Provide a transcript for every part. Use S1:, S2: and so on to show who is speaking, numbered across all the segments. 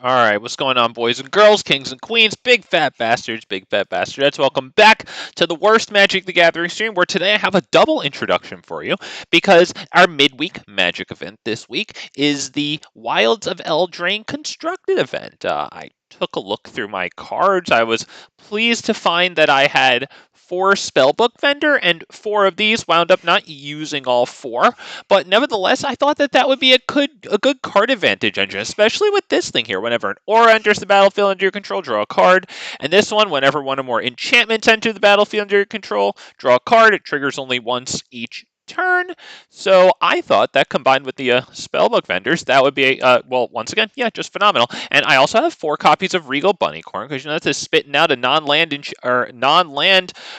S1: All right, what's going on, boys and girls, kings and queens, big fat bastards, big fat bastardettes? Welcome back to the Worst Magic the Gathering stream, where today I have a double introduction for you because our midweek Magic event this week is the Wilds of Eldraine Constructed event. I took a look through my cards. I was pleased to find that I had 4 Spellbook Vendor, and 4 of these wound up not using all 4. But nevertheless, I thought that would be a good card advantage engine, especially with this thing here. Whenever an aura enters the battlefield under your control, draw a card. And this one, whenever one or more enchantments enter the battlefield under your control, draw a card. It triggers only once each turn. So I thought that combined with the Spellbook Vendors, that would be well, once again, yeah, just phenomenal. And I also have 4 copies of Regal Bunnycorn, because that's just spitting out a non-land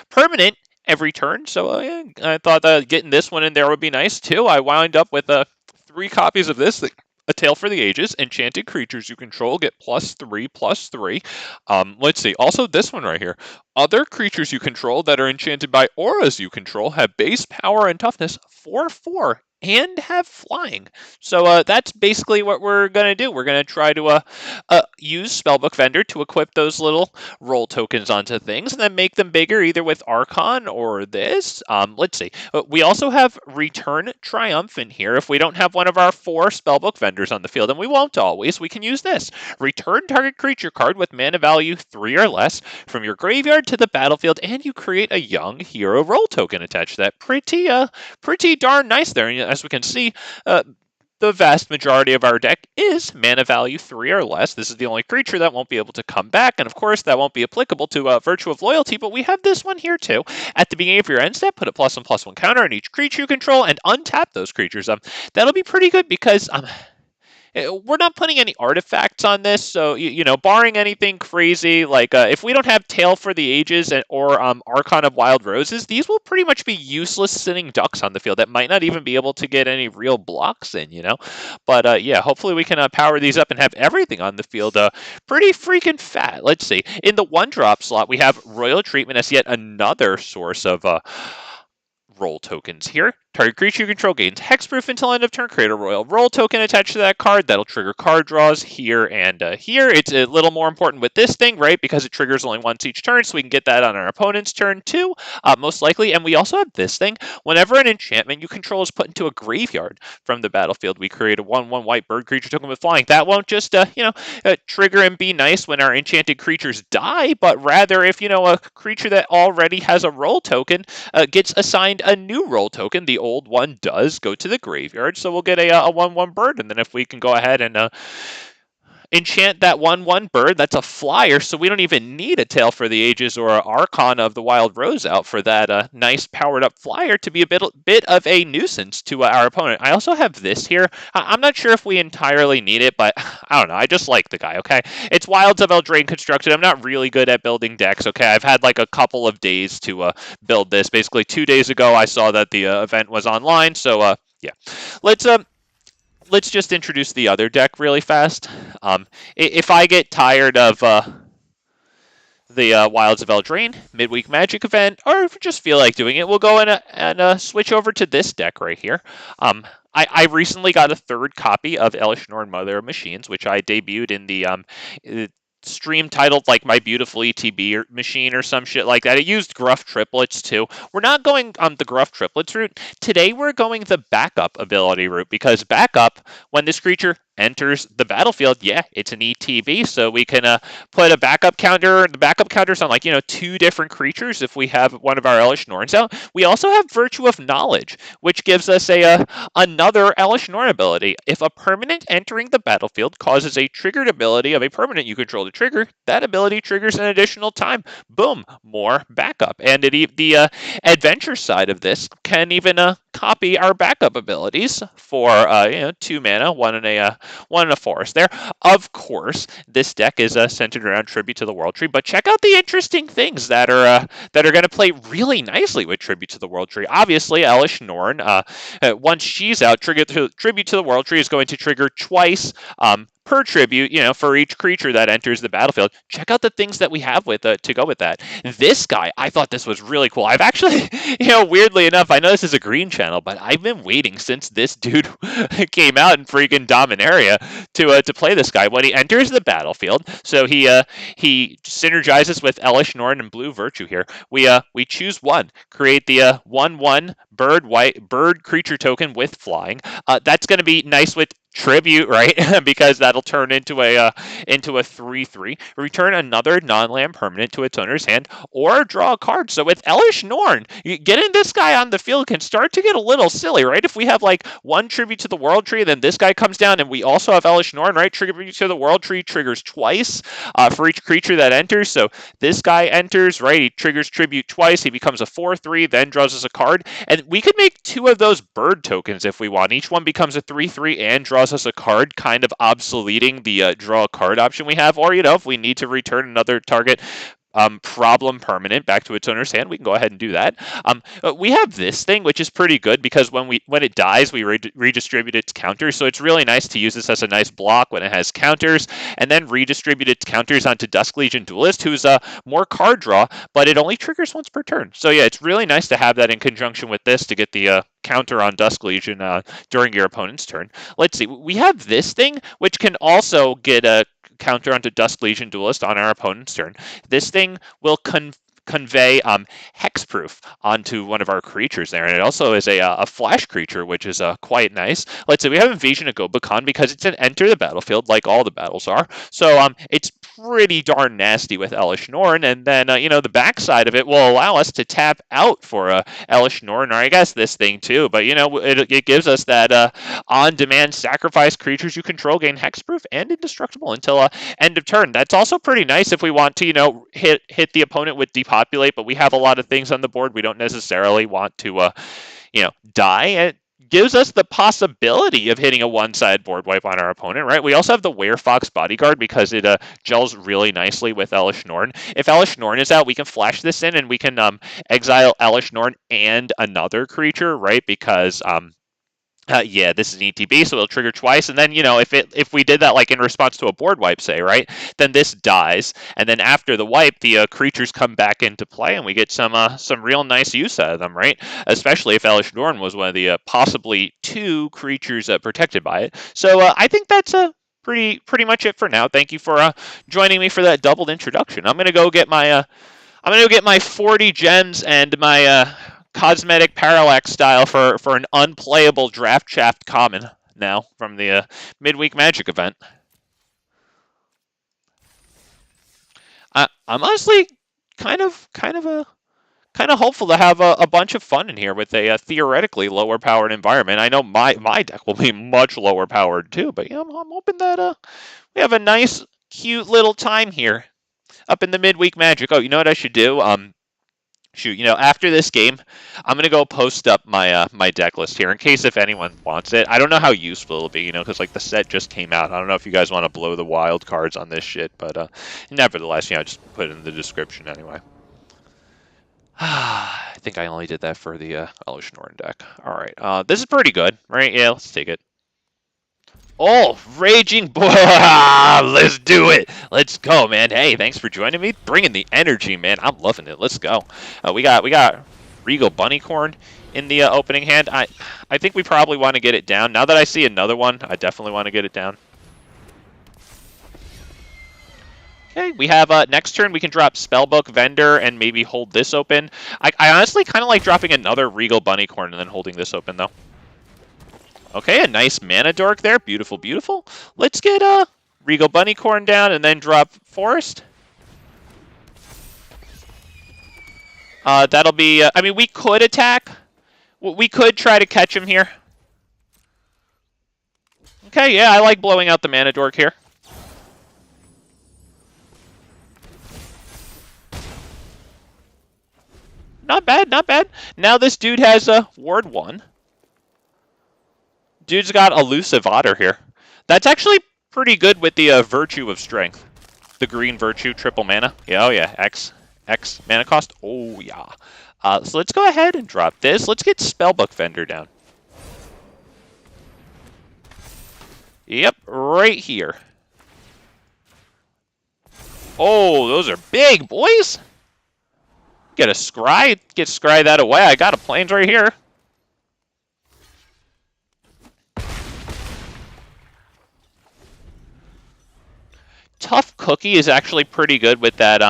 S1: permanent every turn. So yeah, I thought that getting this one in there would be nice too. I wound up with 3 copies of this. A Tale for the Ages. Enchanted creatures you control get +3/+3. Let's see. Also, this one right here. Other creatures you control that are enchanted by auras you control have base power and toughness 4/4 and have flying. So that's basically what we're going to do. We're going to try to use Spellbook Vendor to equip those little roll tokens onto things and then make them bigger either with Archon or this. Let's see. We also have Return Triumphant here. If we don't have one of our 4 Spellbook Vendors on the field, and we won't always, we can use this. Return target creature card with mana value 3 or less from your graveyard to the battlefield, and you create a young hero roll token attached to that. Pretty darn nice there. And as we can see, the vast majority of our deck is mana value 3 or less. This is the only creature that won't be able to come back, and of course that won't be applicable to Virtue of Loyalty, but we have this one here too. At the beginning of your end step, put a +1/+1 counter on each creature you control and untap those creatures. That'll be pretty good because we're not putting any artifacts on this, so barring anything crazy, like if we don't have Tale for the Ages or Archon of Wild Roses, these will pretty much be useless sitting ducks on the field that might not even be able to get any real blocks in, But yeah, hopefully we can power these up and have everything on the field pretty freaking fat. Let's see. In the 1-drop slot, we have Royal Treatment as yet another source of roll tokens here. Target creature you control gains hexproof until end of turn. Create a royal roll token attached to that card. That'll trigger card draws here and here. It's a little more important with this thing, right? Because it triggers only once each turn, so we can get that on our opponent's turn too, most likely. And we also have this thing. Whenever an enchantment you control is put into a graveyard from the battlefield, we create a 1/1 white bird creature token with flying. That won't just, trigger and be nice when our enchanted creatures die, but rather if, a creature that already has a roll token gets assigned a new roll token, the old one does go to the graveyard, so we'll get a 1/1 bird, and then if we can go ahead and enchant that 1/1 bird, that's a flyer, so we don't even need a Tale for the Ages or an Archon of the Wild Rose out for that nice powered up flyer to be a bit of a nuisance to our opponent. I also have this here. I'm not sure if we entirely need it, but I don't know. I just like the guy, okay? It's Wilds of Eldraine Constructed. I'm not really good at building decks, okay? I've had like a couple of days to build this. Basically, 2 days ago, I saw that the event was online, so yeah. Let's just introduce the other deck really fast. If I get tired of the Wilds of Eldraine midweek Magic event, or if you just feel like doing it, we'll go in and switch over to this deck right here. I recently got a 3rd copy of Elesh Norn MoM Machines, which I debuted in the stream titled like My Beautiful ETB Machine or some shit like that. It used Gruff Triplets too. We're not going the Gruff Triplets route. Today we're going the backup ability route, because backup, when this creature enters the battlefield, yeah, it's an ETB, so we can put a backup counter. The backup counter's on 2 different creatures if we have one of our Elesh Norns out. We also have Virtue of Knowledge, which gives us another Elesh Norn ability. If a permanent entering the battlefield causes a triggered ability of a permanent you control to trigger, that ability triggers an additional time. Boom, more backup. And the adventure side of this can even copy our backup abilities for 2 mana, 1 in a forest there. Of course, this deck is centered around Tribute to the World Tree, but check out the interesting things that are going to play really nicely with Tribute to the World Tree. Obviously, Elesh Norn, once she's out, Tribute to the World Tree is going to trigger twice per tribute, for each creature that enters the battlefield. Check out the things that we have with to go with that. This guy, I thought this was really cool. I've actually, weirdly enough, I know this is a green channel, but I've been waiting since this dude came out in freaking Dominaria to play this guy. When he enters the battlefield, so he synergizes with Elesh Norn and Blue Virtue here. We choose one, create the 1/1 bird creature token with flying. That's going to be nice with tribute, right? Because that'll turn into a 3/3. Return another non-land permanent to its owner's hand, or draw a card. So with Elesh Norn, getting this guy on the field can start to get a little silly, right? If we have like one tribute to the World Tree, then this guy comes down, and we also have Elesh Norn, right? Tribute to the World Tree triggers twice for each creature that enters. So this guy enters, right? He triggers tribute twice. He becomes a 4/3, then draws us a card, and we could make two of those bird tokens if we want. Each one becomes a 3/3 and draws us a card, kind of obsoleting the draw a card option we have. Or, if we need to return another target problem permanent back to its owner's hand, we can go ahead and do that. We have this thing, which is pretty good, because when it dies, we redistribute its counters. So it's really nice to use this as a nice block when it has counters, and then redistribute its counters onto Dusk Legion Duelist, who's more card draw, but it only triggers once per turn. So yeah, it's really nice to have that in conjunction with this to get the counter on Dusk Legion during your opponent's turn. Let's see, we have this thing, which can also get a counter onto Dusk Legion Duelist on our opponent's turn. This thing will convey hexproof onto one of our creatures there, and it also is a flash creature, which is quite nice. Let's say we have Invasion of Gobakhan because it's an enter the battlefield, like all the battles are. So it's pretty darn nasty with Elesh Norn, and then the backside of it will allow us to tap out for Elesh Norn, or I guess this thing too. But it gives us that on-demand sacrifice creatures you control gain hexproof and indestructible until end of turn. That's also pretty nice if we want to hit the opponent with depopulate, but we have a lot of things on the board we don't necessarily want to die. It gives us the possibility of hitting a one-side board wipe on our opponent, right? We also have the Werefox Bodyguard because it gels really nicely with Elesh Norn. If Elesh Norn is out, we can flash this in, and we can exile Elesh Norn and another creature, right? Because yeah, this is an ETB, so it'll trigger twice, and then if we did that like in response to a board wipe, say, right, then this dies, and then after the wipe, the creatures come back into play, and we get some real nice use out of them, right? Especially if Elesh Norn was one of the possibly two creatures protected by it. So I think that's pretty much it for now. Thank you for joining me for that doubled introduction. I'm gonna go get my 40 gems and my cosmetic parallax style for an unplayable draft shaft common now from the midweek Magic event. I'm honestly kind of hopeful to have a bunch of fun in here with a theoretically lower powered environment. I know my deck will be much lower powered too, but I'm hoping that we have a nice, cute little time here up in the midweek Magic. Oh, you know what I should do? Shoot, after this game, I'm going to go post up my my deck list here in case if anyone wants it. I don't know how useful it'll be, because like the set just came out. I don't know if you guys want to blow the wild cards on this shit, but nevertheless, just put it in the description anyway. I think I only did that for the Elesh Norn deck. All right, this is pretty good, right? Yeah, let's take it. Oh, Raging Boy! Let's do it! Let's go, man. Hey, thanks for joining me. Bringing the energy, man. I'm loving it. Let's go. We got Regal Bunnycorn in the opening hand. I think we probably want to get it down. Now that I see another one, I definitely want to get it down. Okay, we have next turn we can drop Spellbook Vendor and maybe hold this open. I honestly kind of like dropping another Regal Bunnycorn and then holding this open, though. Okay, a nice mana dork there. Beautiful, beautiful. Let's get Regal Bunnycorn down and then drop Forest. That'll be... I mean, we could attack. We could try to catch him here. Okay, yeah, I like blowing out the mana dork here. Not bad, not bad. Now this dude has Ward 1. Dude's got Elusive Otter here. That's actually pretty good with the Virtue of Strength. The green Virtue, triple mana. Yeah, oh yeah, X mana cost. Oh yeah. So let's go ahead and drop this. Let's get Spellbook Vendor down. Yep, right here. Oh, those are big, boys. Get a scry. Get scry that away. I got a plains right here. Tough Cookie is actually pretty good with that.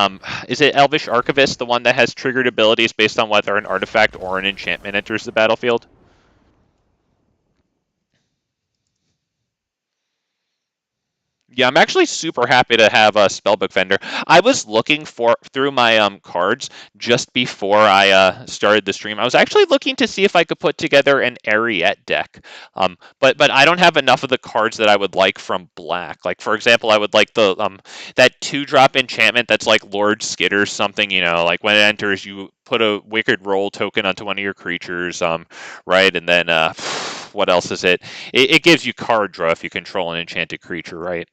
S1: Is it Elvish Archivist, the one that has triggered abilities based on whether an artifact or an enchantment enters the battlefield? Yeah, I'm actually super happy to have a Spellbook Vendor. I was looking through my cards just before I started the stream. I was actually looking to see if I could put together an Ariete deck. But I don't have enough of the cards that I would like from black. Like for example, I would like the that 2-drop enchantment that's like Lord Skitter something. You know, like when it enters, you put a Wicked Roll token onto one of your creatures. Right, and then what else is it? It gives you card draw if you control an enchanted creature, right?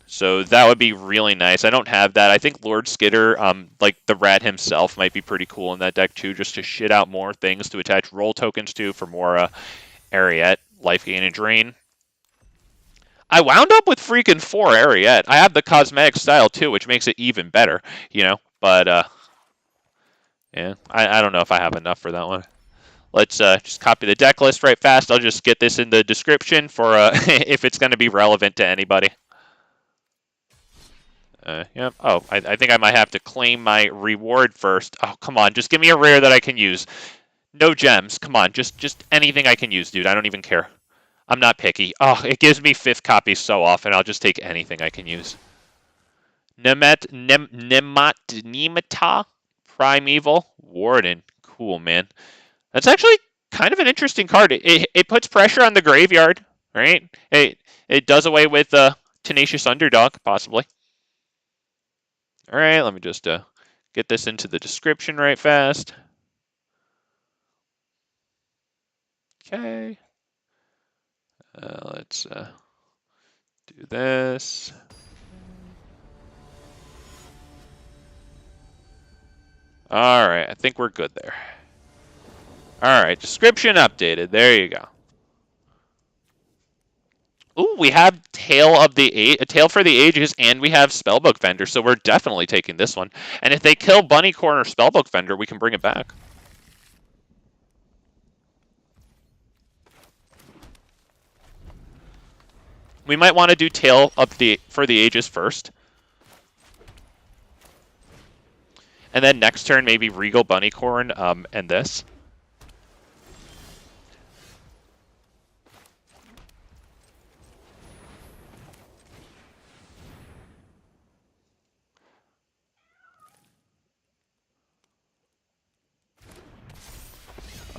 S1: So that would be really nice. I don't have that. I think Lord Skitter, like the rat himself, might be pretty cool in that deck too, just to shit out more things to attach roll tokens to for more Ariete, life gain and drain. I wound up with freaking 4 Ariete. I have the cosmetic style too, which makes it even better, you know. But yeah, I don't know if I have enough for that one. Let's just copy the deck list right fast. I'll just get this in the description for if it's going to be relevant to anybody. Yep. Oh, I think I might have to claim my reward first. Oh, come on. Just give me a rare that I can use. No gems. Come on. Just anything I can use, dude. I don't even care. I'm not picky. Oh, it gives me 5th copies so often. I'll just take anything I can use. Nemata Primeval Warden. Cool, man. That's actually kind of an interesting card. It puts pressure on the graveyard, right? It does away with Tenacious Underdog, possibly. All right, let me just get this into the description right fast. Okay. Let's do this. All right, I think we're good there. All right, description updated. There you go. Ooh, we have Tale for the Ages, and we have Spellbook Vendor, so we're definitely taking this one. And if they kill Bunny Corn or Spellbook Vendor, we can bring it back. We might want to do Tale for the Ages first. And then next turn, maybe Regal Bunnycorn and this.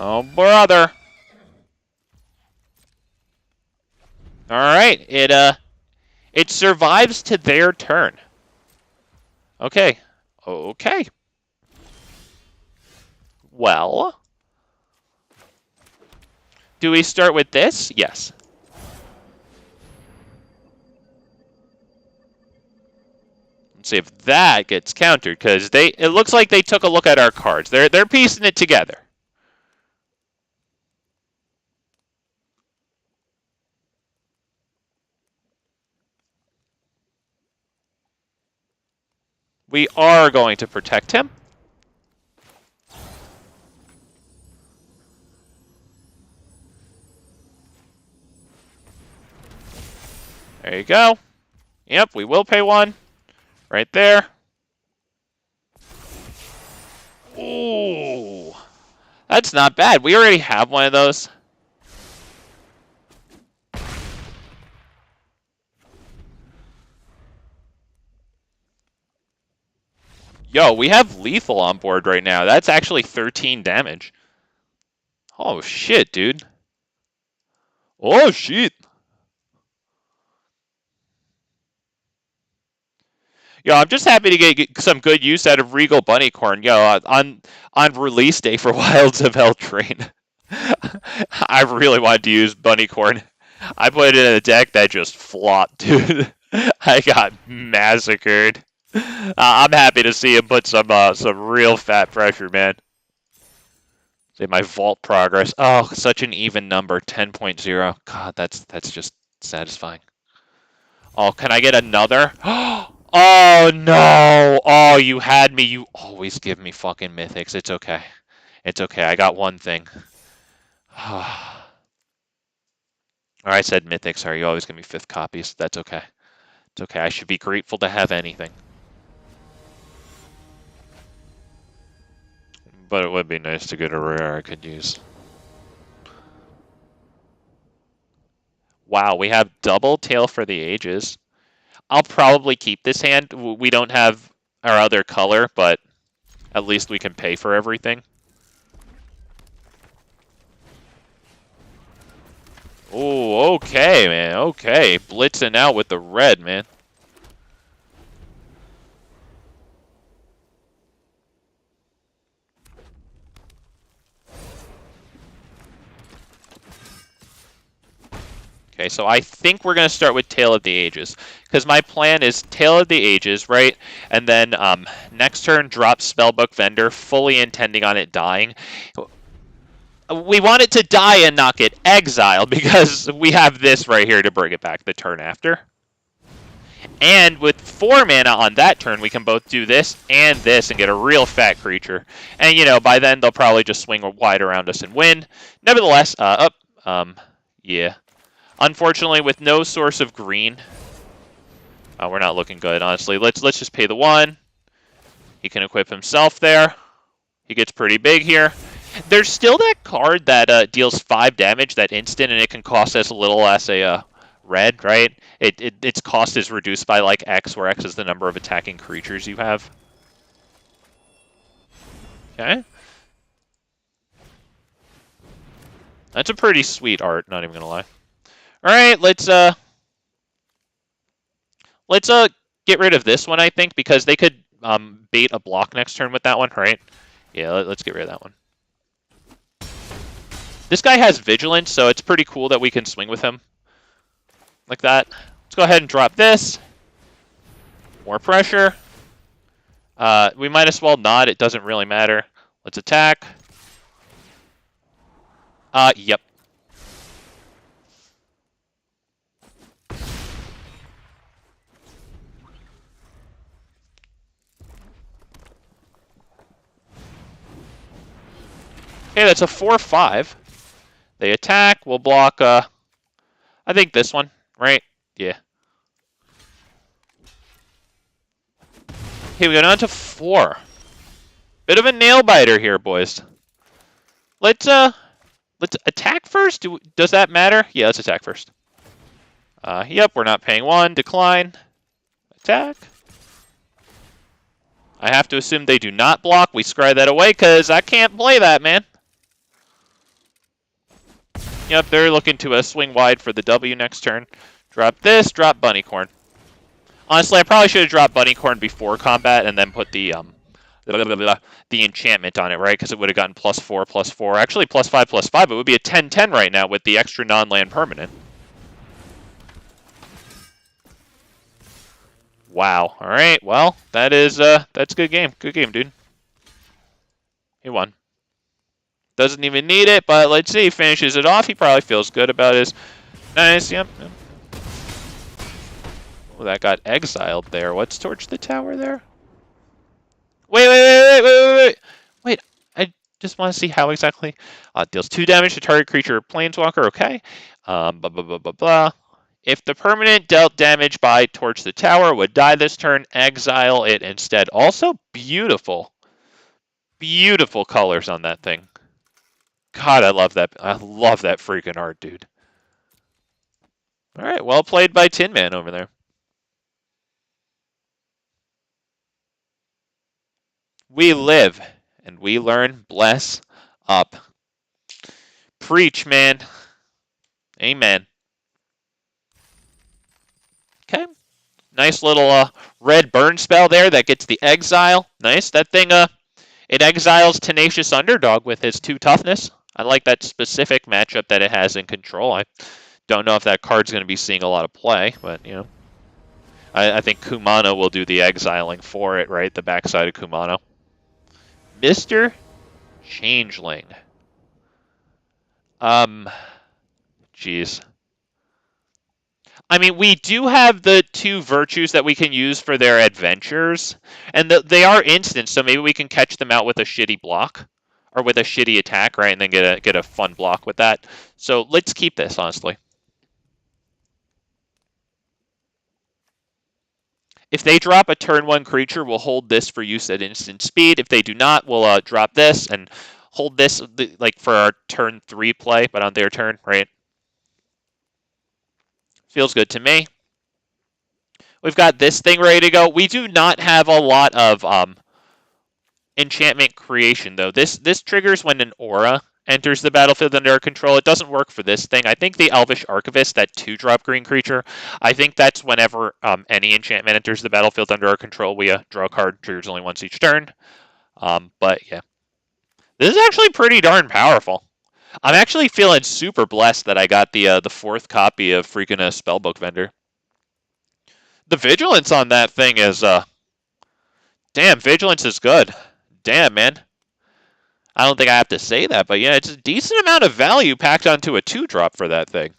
S1: Oh, brother. All right, it survives to their turn. Okay. Okay. Well, do we start with this? Yes. Let's see if that gets countered, because it looks like they took a look at our cards. They're piecing it together. We are going to protect him. There you go. Yep, we will pay 1. Right there. Ooh. That's not bad. We already have one of those. Yo, we have lethal on board right now. That's actually 13 damage. Oh, shit, dude. Oh, shit. Yo, I'm just happy to get some good use out of Regal Bunnycorn. Yo, on release day for Wilds of Eldraine, I really wanted to use Bunnycorn. I put it in a deck that just flopped, dude. I got massacred. I'm happy to see him put some real fat pressure, man. Say my vault progress. Oh, such an even number, 10.0. God, that's just satisfying. Oh, can I get another? Oh, no. Oh, you had me. You always give me fucking mythics. It's okay. It's okay. I got one thing. Or I said mythics. Sorry, you always give me 5th copies. That's okay. It's okay. I should be grateful to have anything. But it would be nice to get a rare I could use. Wow, we have double Tail for the Ages. I'll probably keep this hand. We don't have our other color, but at least we can pay for everything. Oh, okay, man. Okay. Blitzing out with the red, man. Okay, so I think we're going to start with Tale of the Ages. Because my plan is Tale of the Ages, right? And then next turn, drop Spellbook Vendor, fully intending on it dying. We want it to die and not get exiled, because we have this right here to bring it back the turn after. And with 4 mana on that turn, we can both do this and get a real fat creature. And, you know, by then, they'll probably just swing wide around us and win. Nevertheless, yeah. Unfortunately, with no source of green, we're not looking good, honestly. Let's just pay the 1. He can equip himself there. He gets pretty big here. There's still that card that deals 5 damage, that instant, and it can cost as little as a red, right? Its cost is reduced by like X, where X is the number of attacking creatures you have. Okay. That's a pretty sweet art, not even gonna lie. Alright, let's get rid of this one, I think, because they could bait a block next turn with that one, right? Yeah, let's get rid of that one. This guy has Vigilance, so it's pretty cool that we can swing with him like that. Let's go ahead and drop this. More pressure. We might as well not. It doesn't really matter. Let's attack. Yep. Okay, that's a 4/5. They attack. We'll block, I think this one, right? Yeah. Okay, we go down to 4. Bit of a nail biter here, boys. Let's attack first. Does that matter? Yeah, let's attack first. Yep, we're not paying 1. Decline. Attack. I have to assume they do not block. We scry that away because I can't play that, man. Yep, they're looking to swing wide for the W next turn. Drop this, drop Bunnycorn. Honestly, I probably should have dropped Bunnycorn before combat and then put the enchantment on it, right? Because it would have gotten +4/+4. Actually, +5/+5. It would be a 10/10 right now with the extra non-land permanent. Wow. All right. Well, that's a good game. Good game, dude. He won. Doesn't even need it, but let's see. Finishes it off. He probably feels good about his... Nice. Yep. Oh, that got exiled there. What's Torch the Tower there? Wait. Wait, I just want to see how exactly. Deals 2 damage to target creature or planeswalker. Okay. Blah. If the permanent dealt damage by Torch the Tower would die this turn, exile it instead. Also beautiful. Beautiful colors on that thing. God, I love that. I love that freaking art, dude. All right, well played by Tin Man over there. We live and we learn. Bless up. Preach, man. Amen. Okay. Nice little red burn spell there that gets the exile. Nice. That thing, it exiles Tenacious Underdog with his 2 toughness. I like that specific matchup that it has in control. I don't know if that card's going to be seeing a lot of play, but, you know. I think Kumano will do the exiling for it, right? The backside of Kumano. Mr. Changeling. Jeez. I mean, we do have the 2 virtues that we can use for their adventures, and they are instant, so maybe we can catch them out with a shitty block, or with a shitty attack, right, and then get a fun block with that. So let's keep this, honestly. If they drop a turn 1 creature, we'll hold this for use at instant speed. If they do not, we'll drop this and hold this like for our turn 3 play, but on their turn, right? Feels good to me. We've got this thing ready to go. We do not have a lot of enchantment creation, though. This triggers when an aura enters the battlefield under our control. It doesn't work for this thing. I think the Elvish Archivist, that 2-drop green creature, I think that's whenever any enchantment enters the battlefield under our control, we draw a card, triggers only once each turn. But yeah. This is actually pretty darn powerful. I'm actually feeling super blessed that I got the 4th copy of freaking a Spellbook Vendor. The Vigilance on that thing is, damn, Vigilance is good. Damn, man. I don't think I have to say that, but yeah, it's a decent amount of value packed onto a 2-drop for that thing.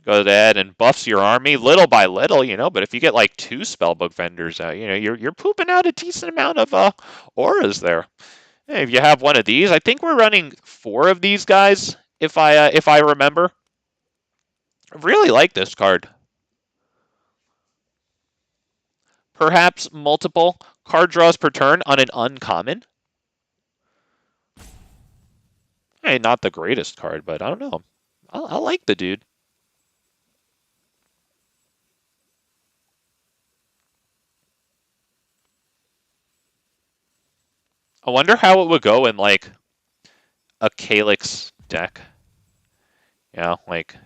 S1: Goes ahead and buffs your army little by little, you know, but if you get like 2 Spellbook Vendors out, you know, you're pooping out a decent amount of auras there. Hey, if you have one of these, I think we're running 4 of these guys, if I remember. I really like this card. Perhaps multiple card draws per turn on an uncommon. Hey, not the greatest card, but I don't know. I like the dude. I wonder how it would go in, like, a Calyx deck. You know, like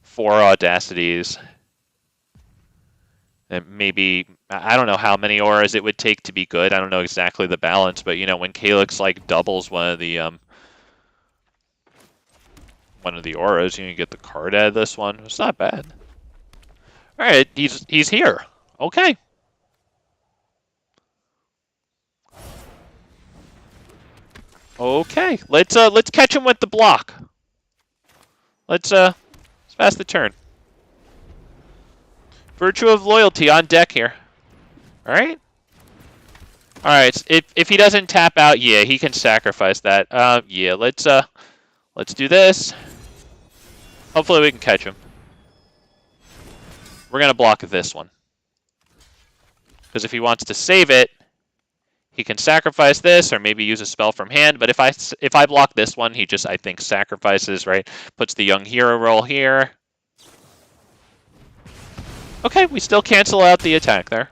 S1: 4 Audacities. And maybe, I don't know how many auras it would take to be good. I don't know exactly the balance, but, you know, when Calyx, like, doubles one of the auras, you get the card out of this one. It's not bad. Alright, he's here. Okay. Okay, let's catch him with the block. Let's pass the turn. Virtue of Loyalty on deck here. All right. All right. If he doesn't tap out, yeah, he can sacrifice that. Yeah, let's do this. Hopefully we can catch him. We're gonna block this one because if he wants to save it, he can sacrifice this or maybe use a spell from hand. But if I block this one, he just, I think, sacrifices, right? Puts the young hero roll here. Okay, we still cancel out the attack there.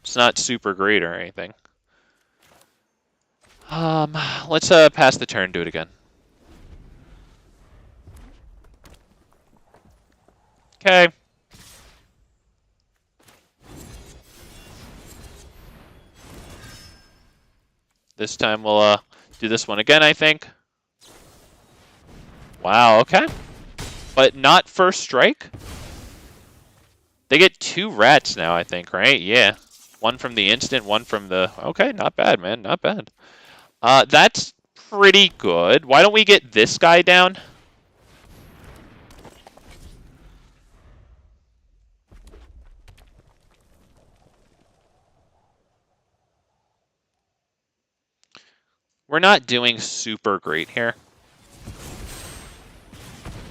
S1: It's not super great or anything. Let's pass the turn, do it again. Okay. This time we'll do this one again, I think. Wow, okay. But not first strike? They get 2 rats now, I think, right? Yeah. One from the instant, one from the... Okay, not bad, man, not bad. That's pretty good. Why don't we get this guy down? We're not doing super great here.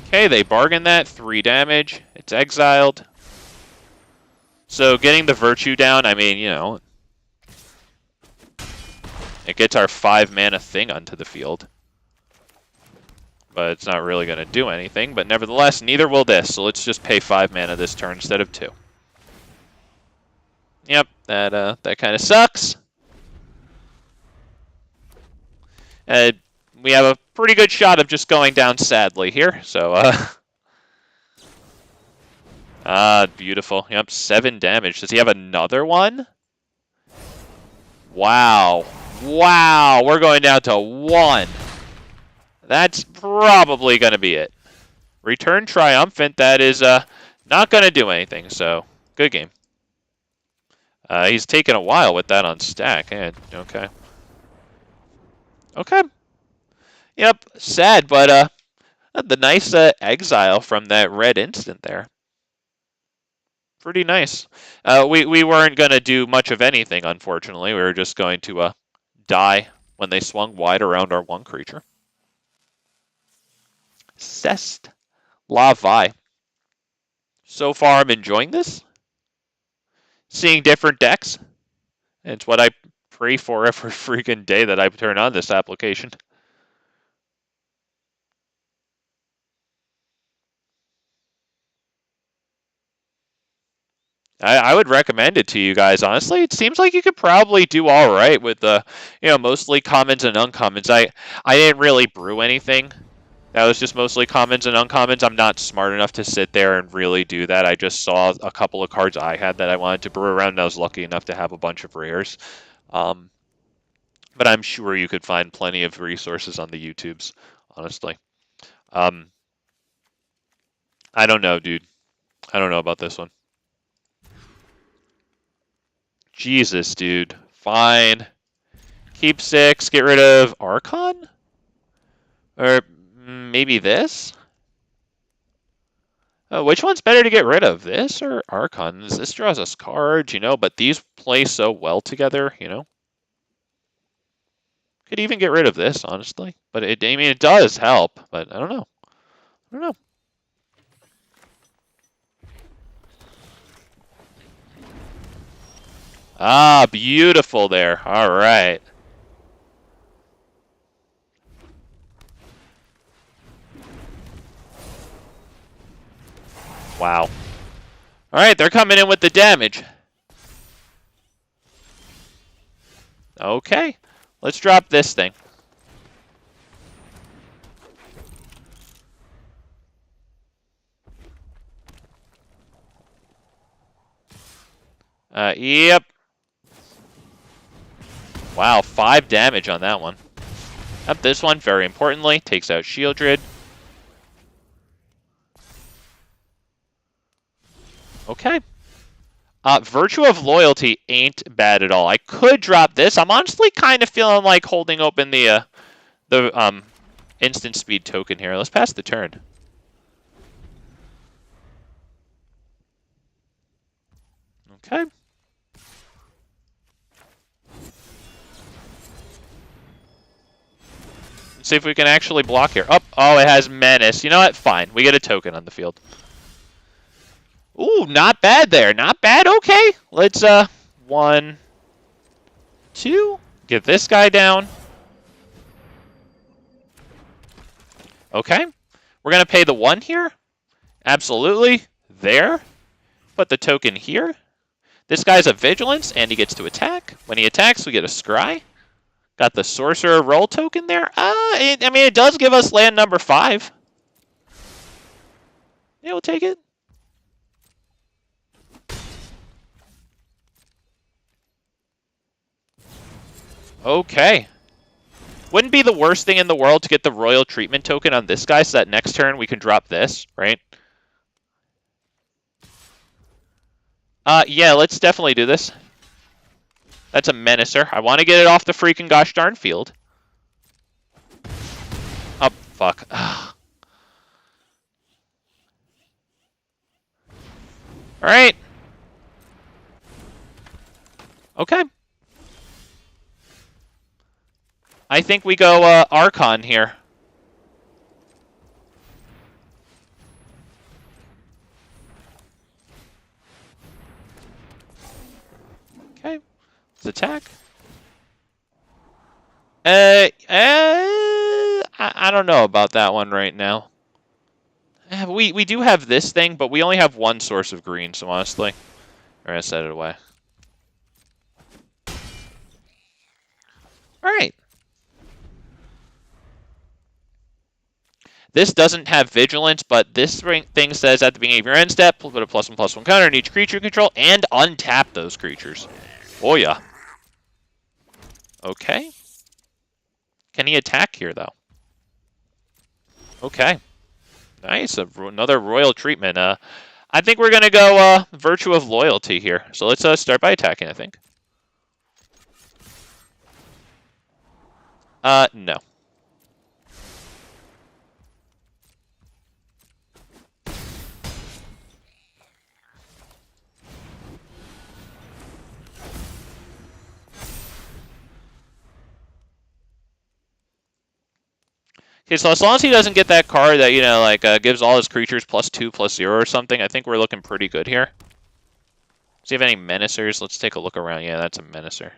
S1: Okay, they bargain that. 3 damage. It's exiled. So getting the Virtue down, I mean, you know, it gets our 5 mana thing onto the field. But it's not really going to do anything. But nevertheless, neither will this. So let's just pay 5 mana this turn instead of 2. Yep, that kind of sucks. We have a pretty good shot of just going down sadly here. So, beautiful. Yep, 7 damage. Does he have another one? Wow. Wow, we're going down to 1. That's probably going to be it. Return Triumphant, that is not going to do anything, so good game. He's taken a while with that on stack. Okay. Okay. Yep, sad, but The nice exile from that red instant there. Pretty nice. We weren't going to do much of anything, unfortunately. We were just going to die when they swung wide around our one creature. Cest La Vi. So far, I'm enjoying this. Seeing different decks. It's what I pray for every freaking day that I turn on this application. I would recommend it to you guys, honestly. It seems like you could probably do all right with the, mostly commons and uncommons. I didn't really brew anything. That was just mostly commons and uncommons. I'm not smart enough to sit there and really do that. I just saw a couple of cards I had that I wanted to brew around, and I was lucky enough to have a bunch of rares. But I'm sure you could find plenty of resources on the YouTubes, honestly. I don't know, dude. I don't know about this one. Jesus, dude. Fine. Keep 6, get rid of Archon? Or maybe this? Oh, which one's better to get rid of? This or Archon? This draws us cards, but these play so well together, Could even get rid of this, honestly. But it does help, but I don't know. I don't know. Ah, beautiful there. All right. Wow. All right, they're coming in with the damage. Okay, let's drop this thing. Yep. Wow, 5 damage on that one. Up this one, very importantly, takes out Shieldred. Okay. Virtue of Loyalty ain't bad at all. I could drop this. I'm honestly kind of feeling like holding open the instant speed token here. Let's pass the turn. Okay. Let's see if we can actually block here. Oh, it has Menace. You know what? Fine. We get a token on the field. Ooh, not bad there. Not bad. Okay. Let's, 1, 2. Get this guy down. Okay. We're going to pay the 1 here. Absolutely. There. Put the token here. This guy's a Vigilance, and he gets to attack. When he attacks, we get a Scry. Got the Sorcerer roll token there. It does give us land number 5. Yeah, we'll take it. Okay. Wouldn't be the worst thing in the world to get the Royal Treatment token on this guy, so that next turn we can drop this, right? Yeah, let's definitely do this. That's a Menacer. I want to get it off the freaking gosh darn field. Oh, fuck. Alright. Okay. I think we go Archon here. Okay. Let's attack. I don't know about that one right now. We do have this thing, but we only have one source of green, so honestly, we're going to set it away. Alright. This doesn't have Vigilance, but this thing says at the beginning of your end step, put a +1/+1 counter on each creature you control, and untap those creatures. Oh yeah. Okay. Can he attack here, though? Okay. Nice. Another Royal Treatment. I think we're going to go Virtue of Loyalty here. So let's start by attacking, I think. No. Okay, so as long as he doesn't get that card that, you know, like, gives all his creatures +2/+0 or something, I think we're looking pretty good here. Does he have any menacers? Let's take a look around. Yeah, that's a menacer.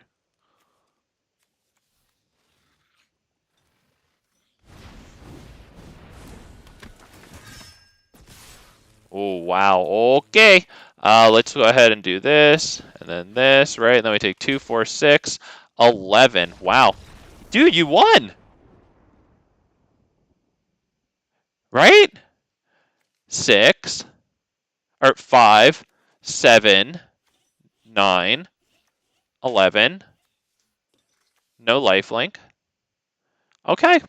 S1: Oh, wow. Okay. Let's go ahead and do this, and then this, right? And then we take 2, 4, 6, 11. Wow. Dude, you won! Right? 6, or 5, 7, 9, 11. No lifelink. Okay.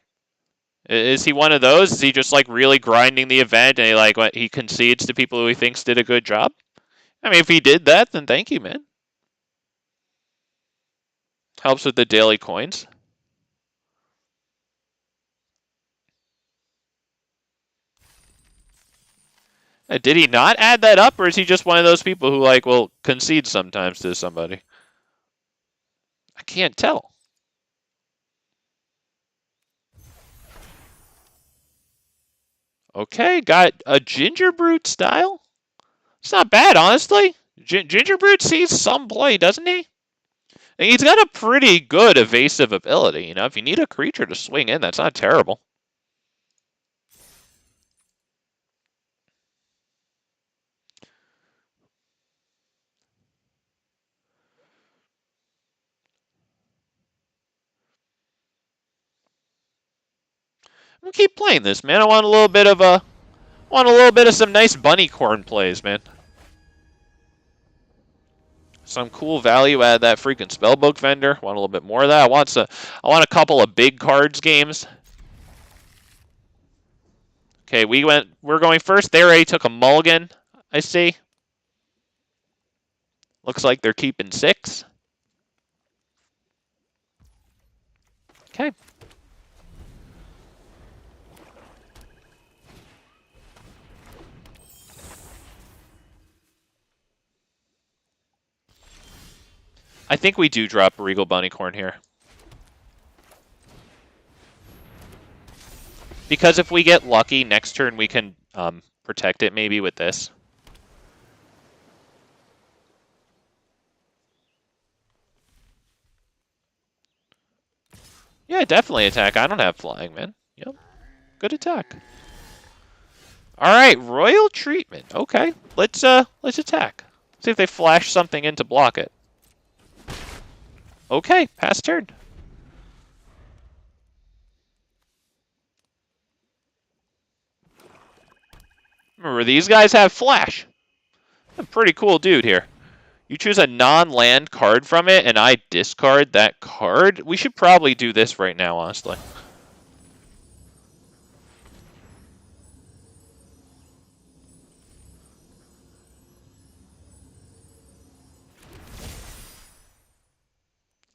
S1: Is he one of those? Is he just like really grinding the event and he concedes to people who he thinks did a good job? I mean, if he did that, then thank you, man. Helps with the daily coins. Did he not add that up, or is he just one of those people who will concede sometimes to somebody? I can't tell. Okay, got a Gingerbrute style. It's not bad, honestly. Gingerbrute sees some play, doesn't he? And he's got a pretty good evasive ability. You know, if you need a creature to swing in, that's not terrible. I'm gonna keep playing this, man. I want a little bit of some nice bunny corn plays, man. Some cool value add that freaking spellbook vendor. Want a little bit more of that. I want a couple of big cards games. Okay, we're going first. They already took a mulligan, I see. Looks like they're keeping 6. Okay. I think we do drop Regal Bunnycorn here. Because if we get lucky, next turn we can protect it maybe with this. Yeah, definitely attack. I don't have flying, man. Yep. Good attack. Alright, Royal Treatment. Okay. Let's attack. See if they flash something in to block it. Okay, pass turn. Remember, these guys have flash. A pretty cool dude here. You choose a non-land card from it, and I discard that card. We should probably do this right now, honestly.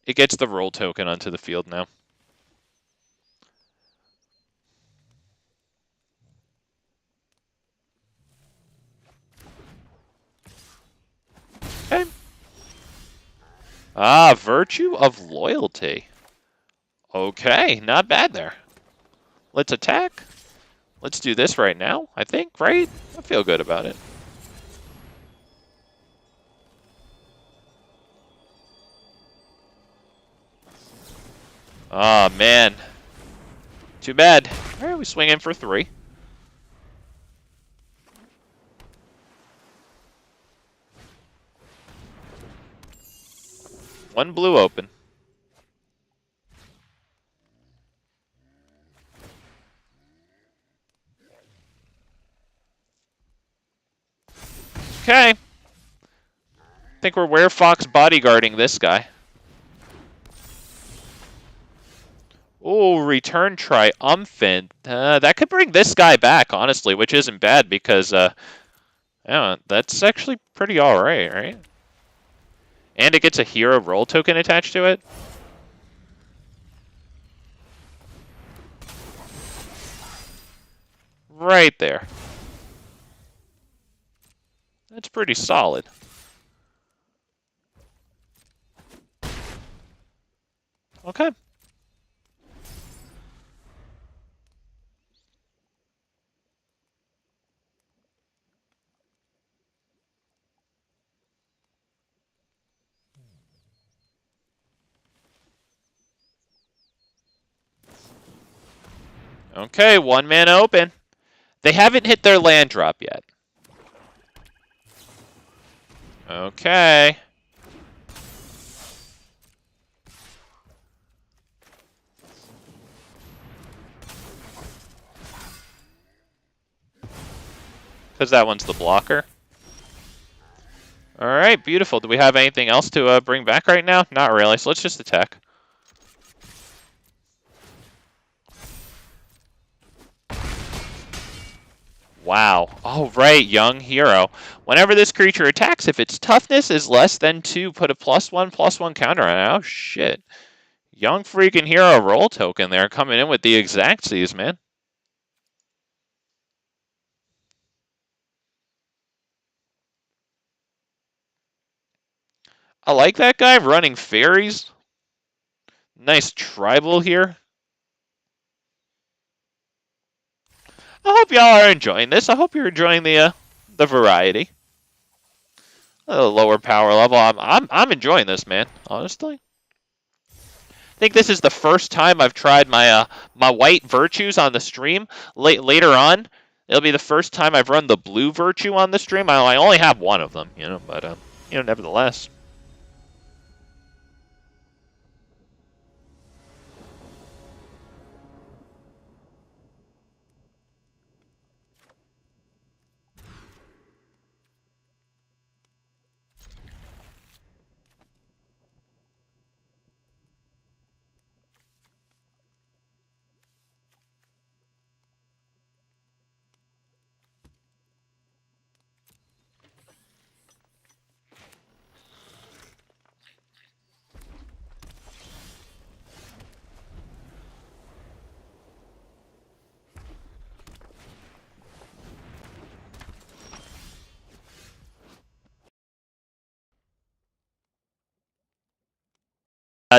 S1: It gets the roll token onto the field now. Okay. Ah, Virtue of Loyalty. Okay, not bad there. Let's attack. Let's do this right now, I think, right? I feel good about it. Oh, man. Too bad. All right, we swing in for 3. One blue open. Okay. I think we're Werefox Bodyguarding this guy. Oh, Return Triumphant. That could bring this guy back, honestly, which isn't bad because, yeah, that's actually pretty alright, right? And it gets a hero roll token attached to it. Right there. That's pretty solid. Okay. Okay, 1 mana open. They haven't hit their land drop yet. Okay. Because that one's the blocker. All right, beautiful. Do we have anything else to bring back right now? Not really, so let's just attack. Wow. All right, young hero. Whenever this creature attacks, if its toughness is less than 2, put a +1/+1 counter on it. Oh, shit. Young freaking hero roll token there coming in with the exactsies, man. I like that guy running fairies. Nice tribal here. I hope y'all are enjoying this. I hope you're enjoying the variety. A lower power level. I'm enjoying this, man. Honestly, I think this is the first time I've tried my my white virtues on the stream. Later on, it'll be the first time I've run the blue virtue on the stream. I only have one of them, you know, but you know, nevertheless.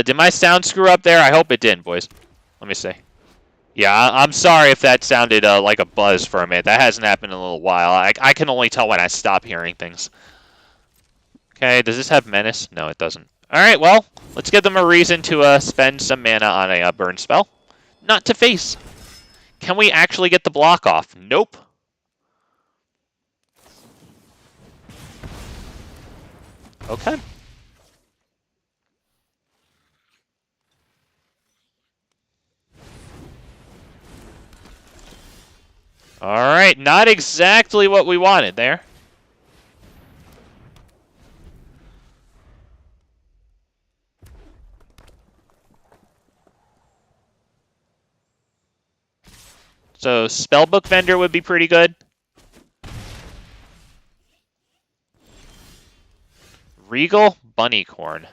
S1: Did my sound screw up there? I hope it didn't, boys. Let me see. Yeah, I'm sorry if that sounded like a buzz for a minute. That hasn't happened in a little while. I can only tell when I stop hearing things. Okay, does this have Menace? No, it doesn't. All right, well, let's give them a reason to spend some mana on a burn spell. Not to face. Can we actually get the block off? Nope. Okay. All right, not exactly what we wanted there. So Spellbook Vendor would be pretty good. Regal Bunnycorn.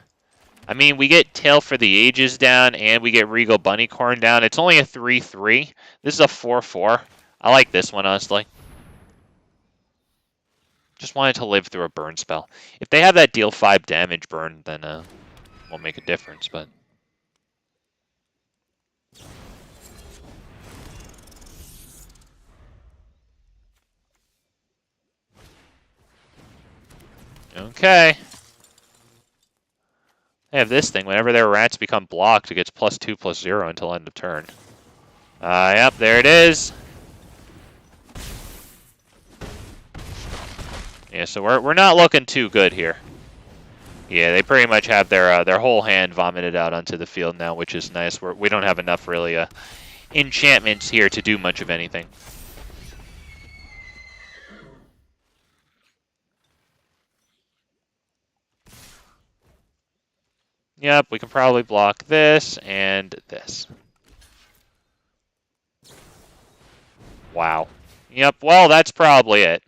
S1: I mean, we get Tail for the Ages down, and we get Regal Bunnycorn down. It's only a 3/3. This is a 4/4. I like this one, honestly. Just wanted to live through a burn spell. If they have that deal 5 damage burn, then won't make a difference, but... Okay. They have this thing. Whenever their rats become blocked, it gets +2/+0 until end of turn. Yep, there it is. Yeah, so we're not looking too good here. Yeah, they pretty much have their whole hand vomited out onto the field now, which is nice. We don't have enough really enchantments here to do much of anything. Yep, we can probably block this and this. Wow. Yep, well, that's probably it.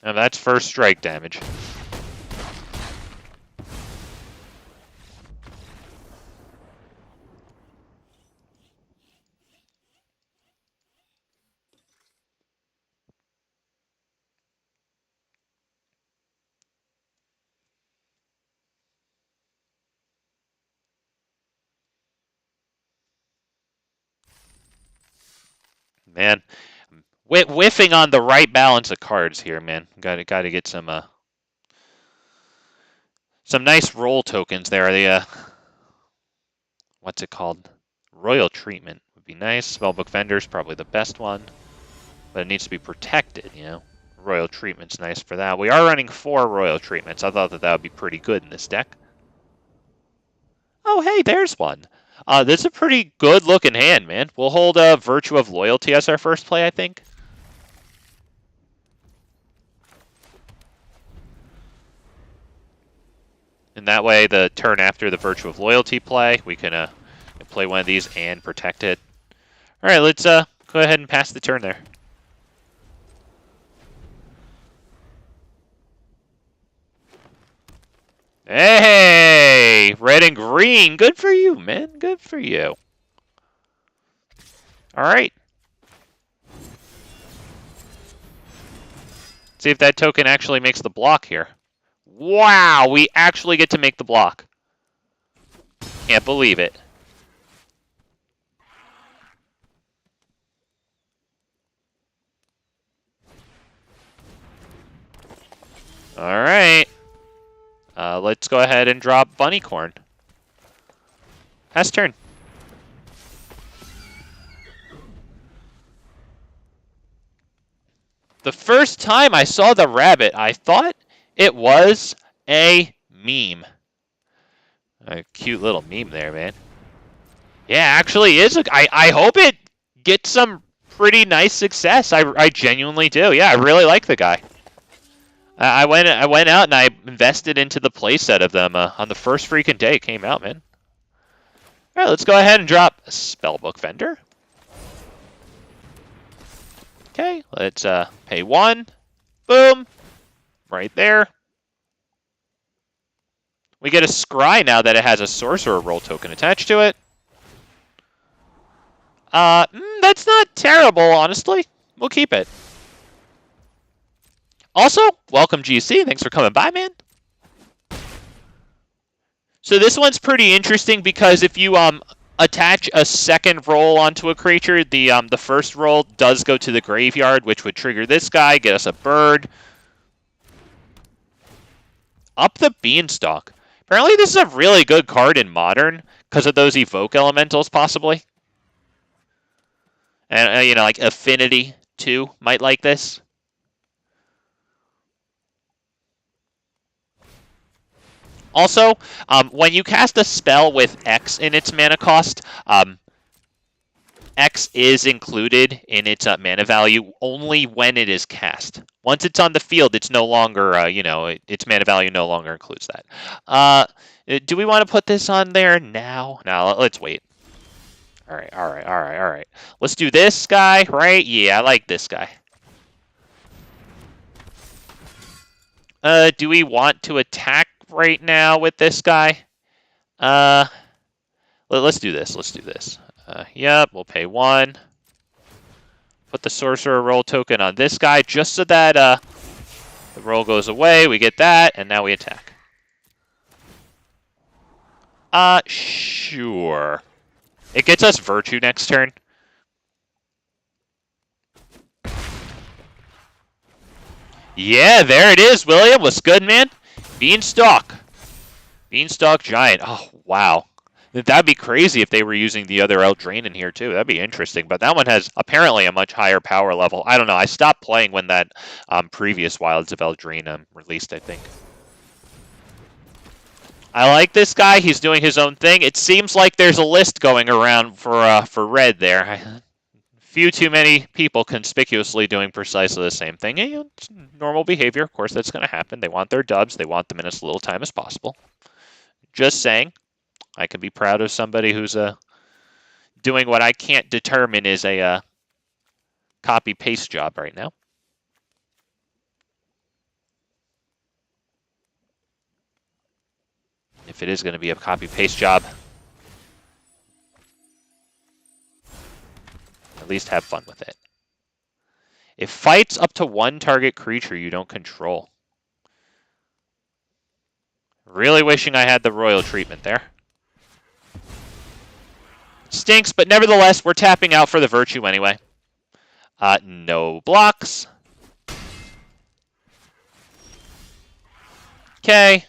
S1: And that's first strike damage. Man, whiffing on the right balance of cards here, man. Got to get some nice roll tokens there. The what's it called? Royal Treatment would be nice. Spellbook Vendor's probably the best one, but it needs to be protected, you know. Royal Treatment's nice for that. We are running 4 Royal Treatments. I thought that that would be pretty good in this deck. Oh, hey, there's one. This is a pretty good-looking hand, man. We'll hold Virtue of Loyalty as our first play, I think. And that way, the turn after the Virtue of Loyalty play, we can play one of these and protect it. All right, let's go ahead and pass the turn there. Hey, red and green. Good for you, man. Good for you. All right. See if that token actually makes the block here. Wow, we actually get to make the block. Can't believe it. All right. Let's go ahead and drop Bunnycorn. Pass turn. The first time I saw the rabbit, I thought it was a meme. A cute little meme there, man. Yeah, actually is. I hope it gets some pretty nice success. I genuinely do. Yeah, I really like the guy. I went out and I invested into the playset of them on the first freaking day it came out, man. All right, let's go ahead and drop Spellbook Vendor. Okay, let's pay 1. Boom. Right there. We get a Scry now that it has a Sorcerer Role token attached to it. That's not terrible, honestly. We'll keep it. Also, welcome GC. Thanks for coming by, man. So this one's pretty interesting because if you attach a second roll onto a creature, the first roll does go to the graveyard, which would trigger this guy, get us a bird. Up the Beanstalk. Apparently this is a really good card in Modern because of those Evoke Elementals, possibly. And, you know, like Affinity 2 might like this. Also, when you cast a spell with X in its mana cost, X is included in its mana value only when it is cast. Once it's on the field, it's no longer, you know, its mana value no longer includes that. Do we want to put this on there now? No, let's wait. All right. Let's do this guy, right? Yeah, I like this guy. Do we want to attack right now with this guy? Let's do this. Yep, we'll pay 1. Put the Sorcerer Roll token on this guy just so that the roll goes away. We get that, and now we attack. Sure. It gets us Virtue next turn. Yeah, there it is, William. What's good, man? Beanstalk. Beanstalk Giant. Oh, wow. That'd be crazy if they were using the other Eldraine in here, too. That'd be interesting. But that one has apparently a much higher power level. I don't know. I stopped playing when that previous Wilds of Eldraine released, I think. I like this guy. He's doing his own thing. It seems like there's a list going around for red there. Few too many people conspicuously doing precisely the same thing. You know, it's normal behavior. Of course, that's going to happen. They want their dubs. They want them in as little time as possible. Just saying. I can be proud of somebody who's doing what I can't determine is a copy-paste job right now. If it is going to be a copy-paste job, at least have fun with it. It fights up to 1 target creature you don't control. Really wishing I had the royal treatment there. Stinks, but nevertheless, we're tapping out for the Virtue anyway. No blocks. Okay.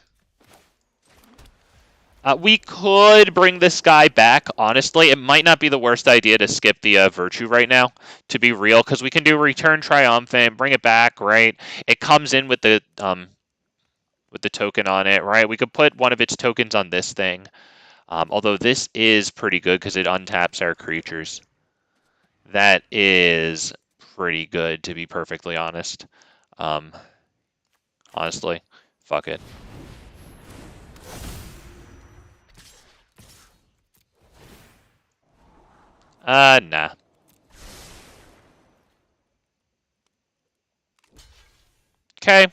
S1: We could bring this guy back, honestly. It might not be the worst idea to skip the Virtue right now, to be real, because we can do Return Triumphant, bring it back, right? It comes in with the token on it, right? We could put one of its tokens on this thing. Although this is pretty good because it untaps our creatures. That is pretty good, to be perfectly honest. Honestly, fuck it. Nah. Okay.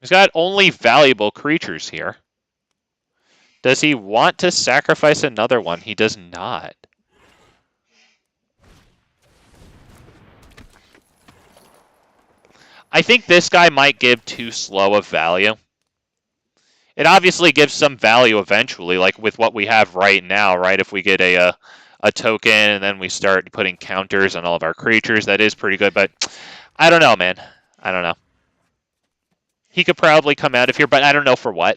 S1: He's got only valuable creatures here. Does he want to sacrifice another one? He does not. I think this guy might give too slow of value. It obviously gives some value eventually, like with what we have right now, right? If we get a token and then we start putting counters on all of our creatures, that is pretty good. But I don't know, man. I don't know. He could probably come out of here, but I don't know for what.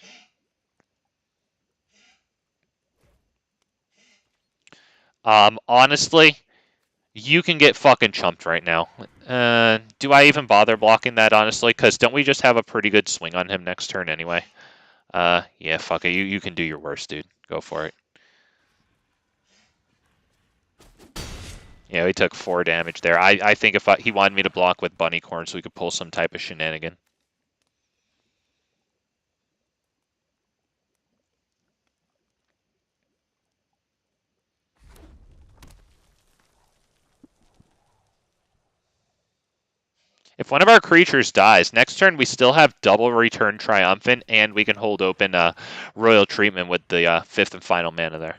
S1: Honestly, you can get fucking chumped right now. Do I even bother blocking that, honestly? Because don't we just have a pretty good swing on him next turn anyway? Yeah, fuck it. You can do your worst, dude. Go for it. Yeah, he took 4 damage there. I think if he wanted me to block with Bunny Corn so we could pull some type of shenanigan. If one of our creatures dies, next turn we still have double Return Triumphant, and we can hold open Royal Treatment with the 5th and final mana there.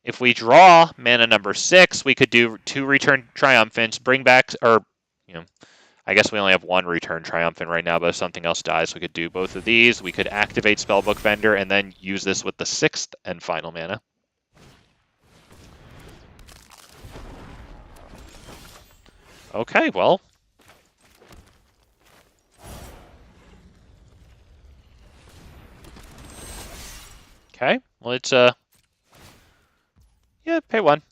S1: If we draw mana number 6, we could do 2 Return Triumphants, bring back, or, I guess we only have 1 Return Triumphant right now, but if something else dies, we could do both of these. We could activate Spellbook Vendor and then use this with the 6th and final mana. Okay, well. Okay, well, it's, yeah, pay 1.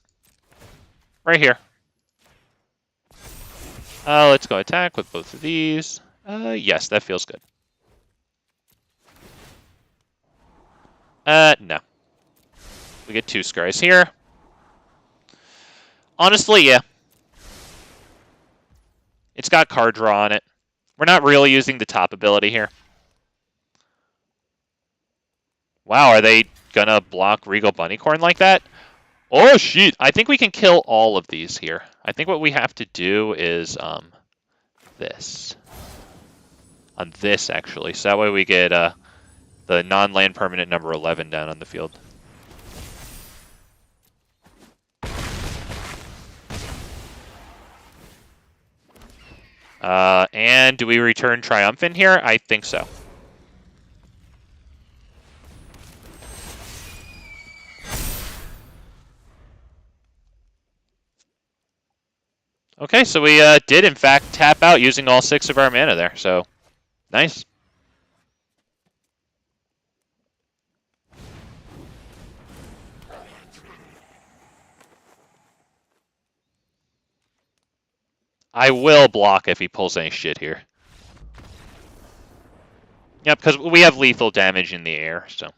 S1: Right here. Let's go attack with both of these. Yes, that feels good. No. We get 2 Scries here. Honestly, yeah. It's got card draw on it. We're not really using the top ability here. Wow, are they gonna block Regal Bunnycorn like that? Oh, shit. I think we can kill all of these here. I think what we have to do is this. On this, actually. So that way we get the non-land permanent number 11 down on the field. And do we return Triumphant here? I think so. Okay, so we did, in fact, tap out using all 6 of our mana there. So, nice. I will block if he pulls any shit here. Yep, because we have lethal damage in the air, so.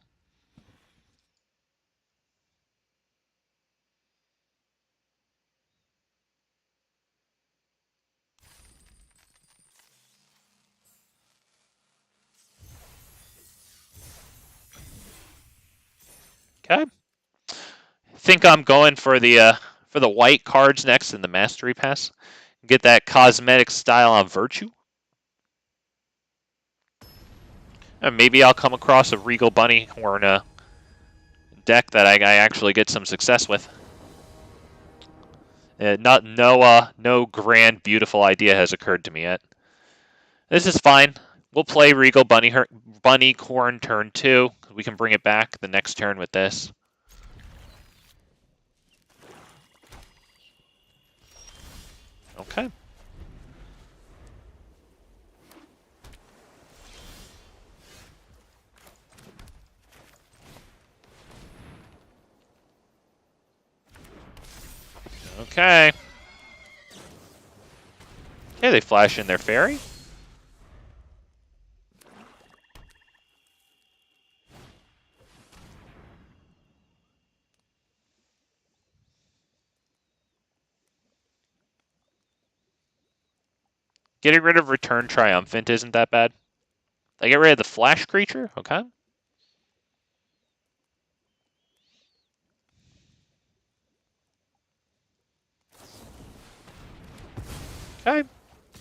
S1: Okay. Think I'm going for the white cards next in the Mastery Pass. Get that cosmetic style on Virtue. And maybe I'll come across a Regal Bunnyhorn deck that I actually get some success with. No grand, beautiful idea has occurred to me yet. This is fine. We'll play Regal Bunny Corn turn 2. We can bring it back the next turn with this. Okay. Okay. Okay, they flash in their fairy. Getting rid of Return Triumphant isn't that bad. I get rid of the flash creature? Okay. Okay.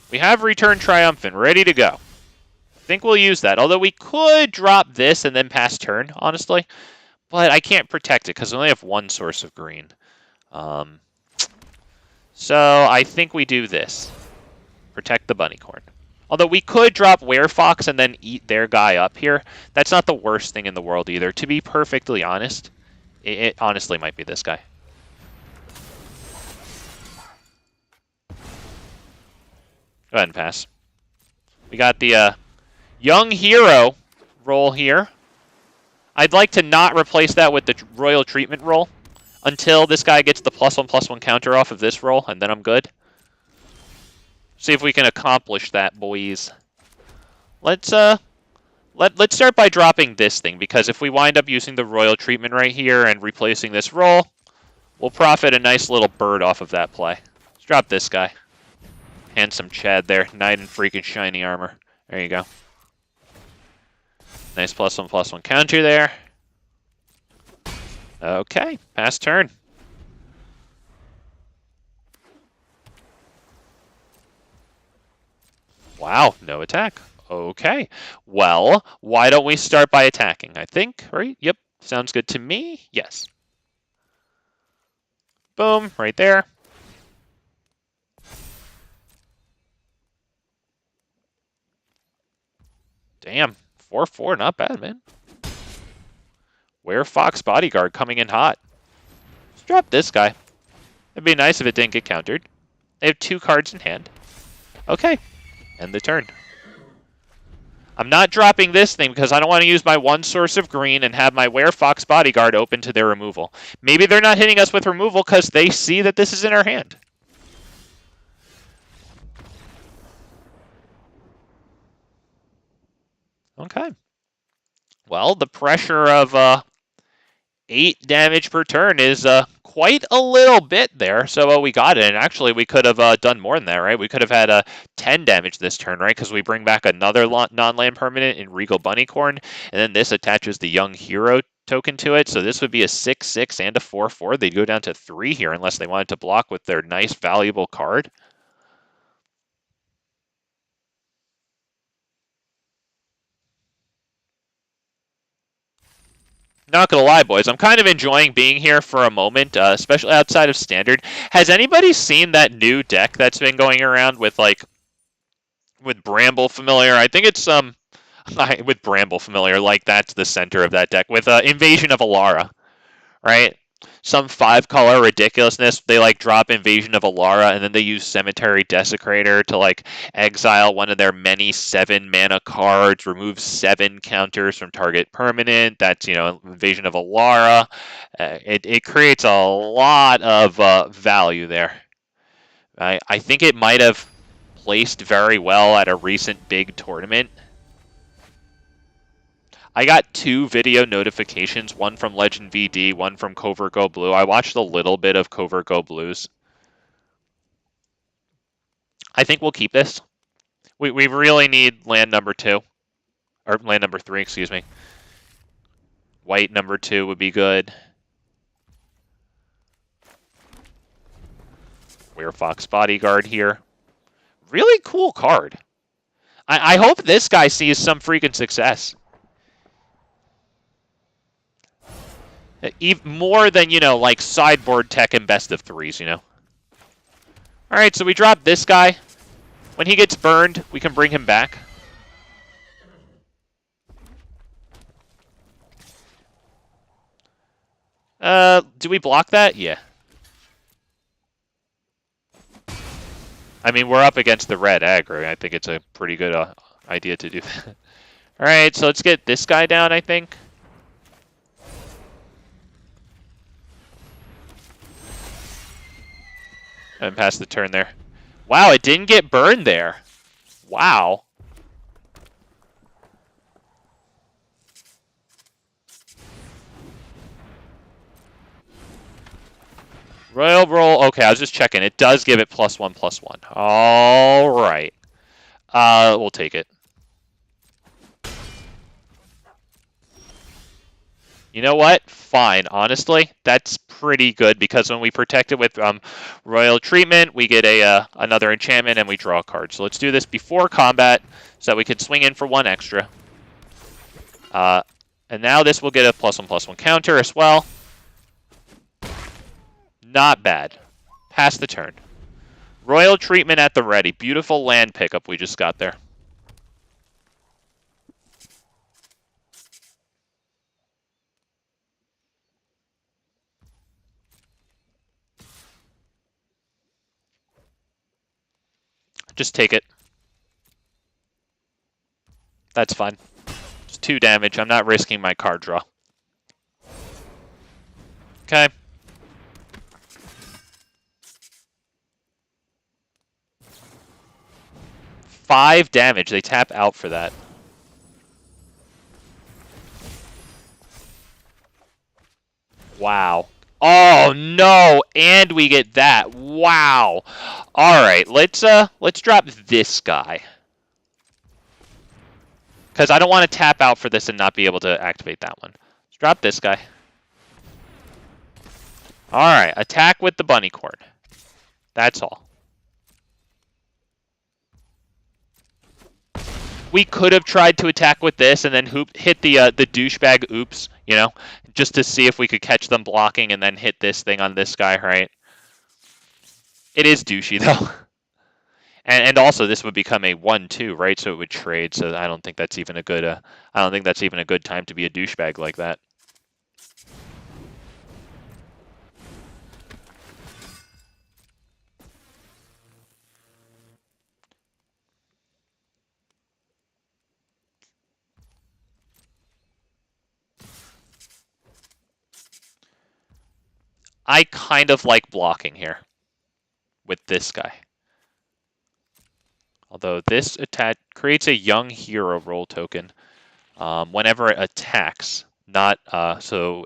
S1: We have Return Triumphant ready to go. I think we'll use that. Although we could drop this and then pass turn, honestly. But I can't protect it because we only have one source of green. So I think we do this. Protect the bunny corn. Although we could drop Werefox and then eat their guy up here. That's not the worst thing in the world either. To be perfectly honest, it honestly might be this guy. Go ahead and pass. We got the young hero roll here. I'd like to not replace that with the royal treatment roll until this guy gets the +1/+1 counter off of this roll, and then I'm good. See if we can accomplish that, boys. Let's start by dropping this thing, because if we wind up using the royal treatment right here and replacing this roll, we'll profit a nice little bird off of that play. Let's drop this guy. Handsome Chad there, knight in freaking shiny armor. There you go. Nice +1/+1 counter there. Okay, pass turn. Wow, no attack. Okay, well, why don't we start by attacking? I think, right? Yep, sounds good to me. Yes. Boom, right there. Damn, 4/4, not bad, man. Werefox Bodyguard coming in hot. Let's drop this guy. It'd be nice if it didn't get countered. They have 2 cards in hand. Okay, end the turn. I'm not dropping this thing because I don't want to use my one source of green and have my Werefox Bodyguard open to their removal. Maybe they're not hitting us with removal because they see that this is in our hand. Okay. Well, the pressure of 8 damage per turn is quite a little bit there. So we got it. And actually, we could have done more than that, right? We could have had 10 damage this turn, right? Because we bring back another non-land permanent in Regal Bunnycorn. And then this attaches the Young Hero token to it. So this would be a 6/6 and a 4/4. They'd go down to 3 here unless they wanted to block with their nice, valuable card. Not gonna lie, boys, I'm kind of enjoying being here for a moment, especially outside of Standard. Has anybody seen that new deck that's been going around with with Bramble Familiar? I think it's with Bramble Familiar, like that's the center of that deck with Invasion of Alara, right? Some 5-color ridiculousness. They drop Invasion of Alara and then they use Cemetery Desecrator to exile one of their many 7-mana cards, remove 7 counters from target permanent. That's Invasion of Alara. It creates a lot of value there. I think it might have placed very well at a recent big tournament. I got 2 video notifications, one from Legend VD, one from Covert Go Blue. I watched a little bit of Covert Go Blues. I think we'll keep this. We really need land number 2. Or land number 3, excuse me. White number 2 would be good. Werefox Bodyguard here. Really cool card. I hope this guy sees some freaking success. Even more than, sideboard tech and best of 3s, Alright, so we drop this guy. When he gets burned, we can bring him back. Do we block that? Yeah. I mean, we're up against the red aggro. I think it's a pretty good idea to do that. Alright, so let's get this guy down, I think. And pass the turn there. Wow, it didn't get burned there. Wow. Royal roll. Okay, I was just checking. It does give it +1/+1. All right. We'll take it. You know what? Fine. Honestly, that's pretty good because when we protect it with Royal Treatment, we get another enchantment and we draw a card. So let's do this before combat so that we can swing in for 1 extra. And now this will get a +1/+1 counter as well. Not bad. Pass the turn. Royal Treatment at the ready. Beautiful land pickup we just got there. Just take it. That's fine. It's 2 damage. I'm not risking my card draw. Okay. Five damage. They tap out for that. Wow. Oh no! And we get that. Wow. All right. Let's drop this guy. Because I don't want to tap out for this and not be able to activate that one. Let's drop this guy. Alright, attack with the bunny cord. That's all. We could have tried to attack with this and then hit the douchebag oops, you know, just to see if we could catch them blocking and then hit this thing on this guy, right? It is douchey though. And also this would become a 1/2, right? So it would trade. So I don't think that's even a good I don't think that's even a good time to be a douchebag like that. I kind of like blocking here with this guy. Although this attack creates a young hero role token whenever it attacks. Not so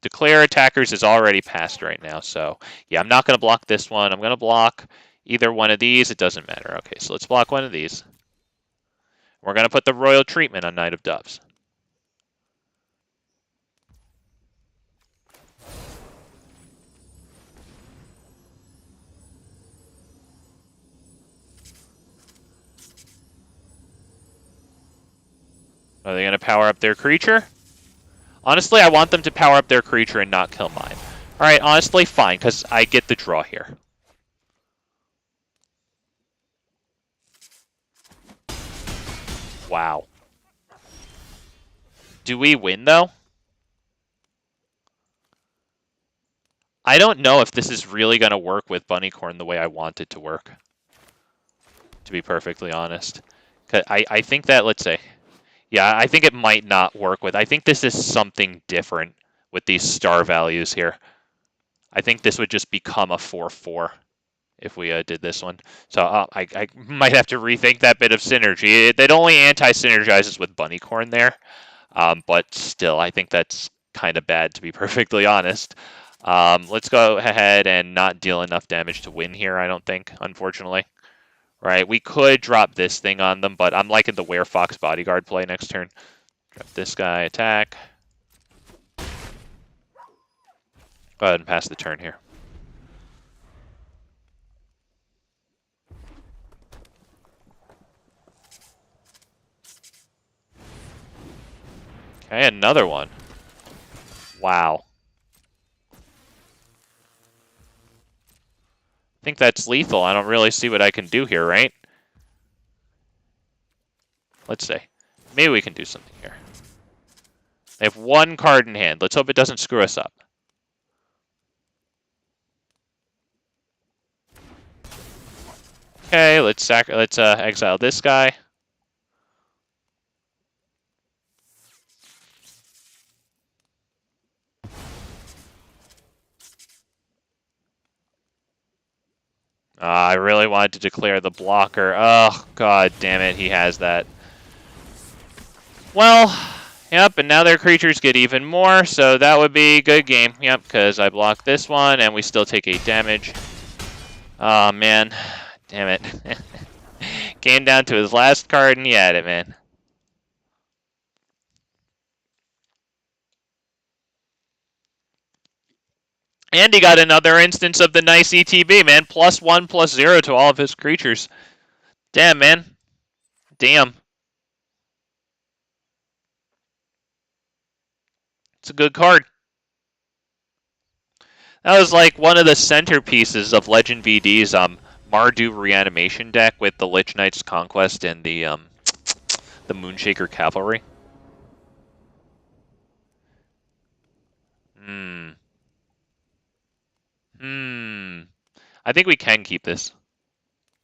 S1: declare attackers is already passed right now. So yeah, I'm not going to block this one. I'm going to block either one of these. It doesn't matter. Okay, so let's block one of these. We're going to put the Royal Treatment on Knight of Doves. Are they going to power up their creature? Honestly, I want them to power up their creature and not kill mine. Alright, honestly, fine, because I get the draw here. Wow. Do we win, though? I don't know if this is really going to work with Bunnycorn the way I want it to work. To be perfectly honest. I think that, let's say... Yeah, I think it might not work with... I think this is something different with these star values here. I think this would just become a 4/4 if we did this one. So I might have to rethink that bit of synergy. It only anti-synergizes with Bunnycorn there. But still, I think that's kind of bad, to be perfectly honest. Let's go ahead and not deal enough damage to win here, I don't think, unfortunately. Right, we could drop this thing on them, but I'm liking the Werefox Bodyguard play next turn. Drop this guy, attack. Go ahead and pass the turn here. Okay, another one. Wow. think that's lethal. I don't really see what I can do here, right? Let's see. Maybe we can do something here. They have one card in hand. Let's hope it doesn't screw us up. Okay, let's exile this guy. I really wanted to declare the blocker. Oh, god damn it, he has that. Well, yep, and now their creatures get even more, so that would be a good game. Yep, because I blocked this one, and we still take 8 damage. Oh, man. Damn it. Came down to his last card, and he had it, man. And he got another instance of the nice ETB, man. +1/+0 to all of his creatures. Damn, man. Damn. It's a good card. That was like one of the centerpieces of Legend VD's Mardu reanimation deck with the Lich Knight's Conquest and the Moonshaker Cavalry. I think we can keep this.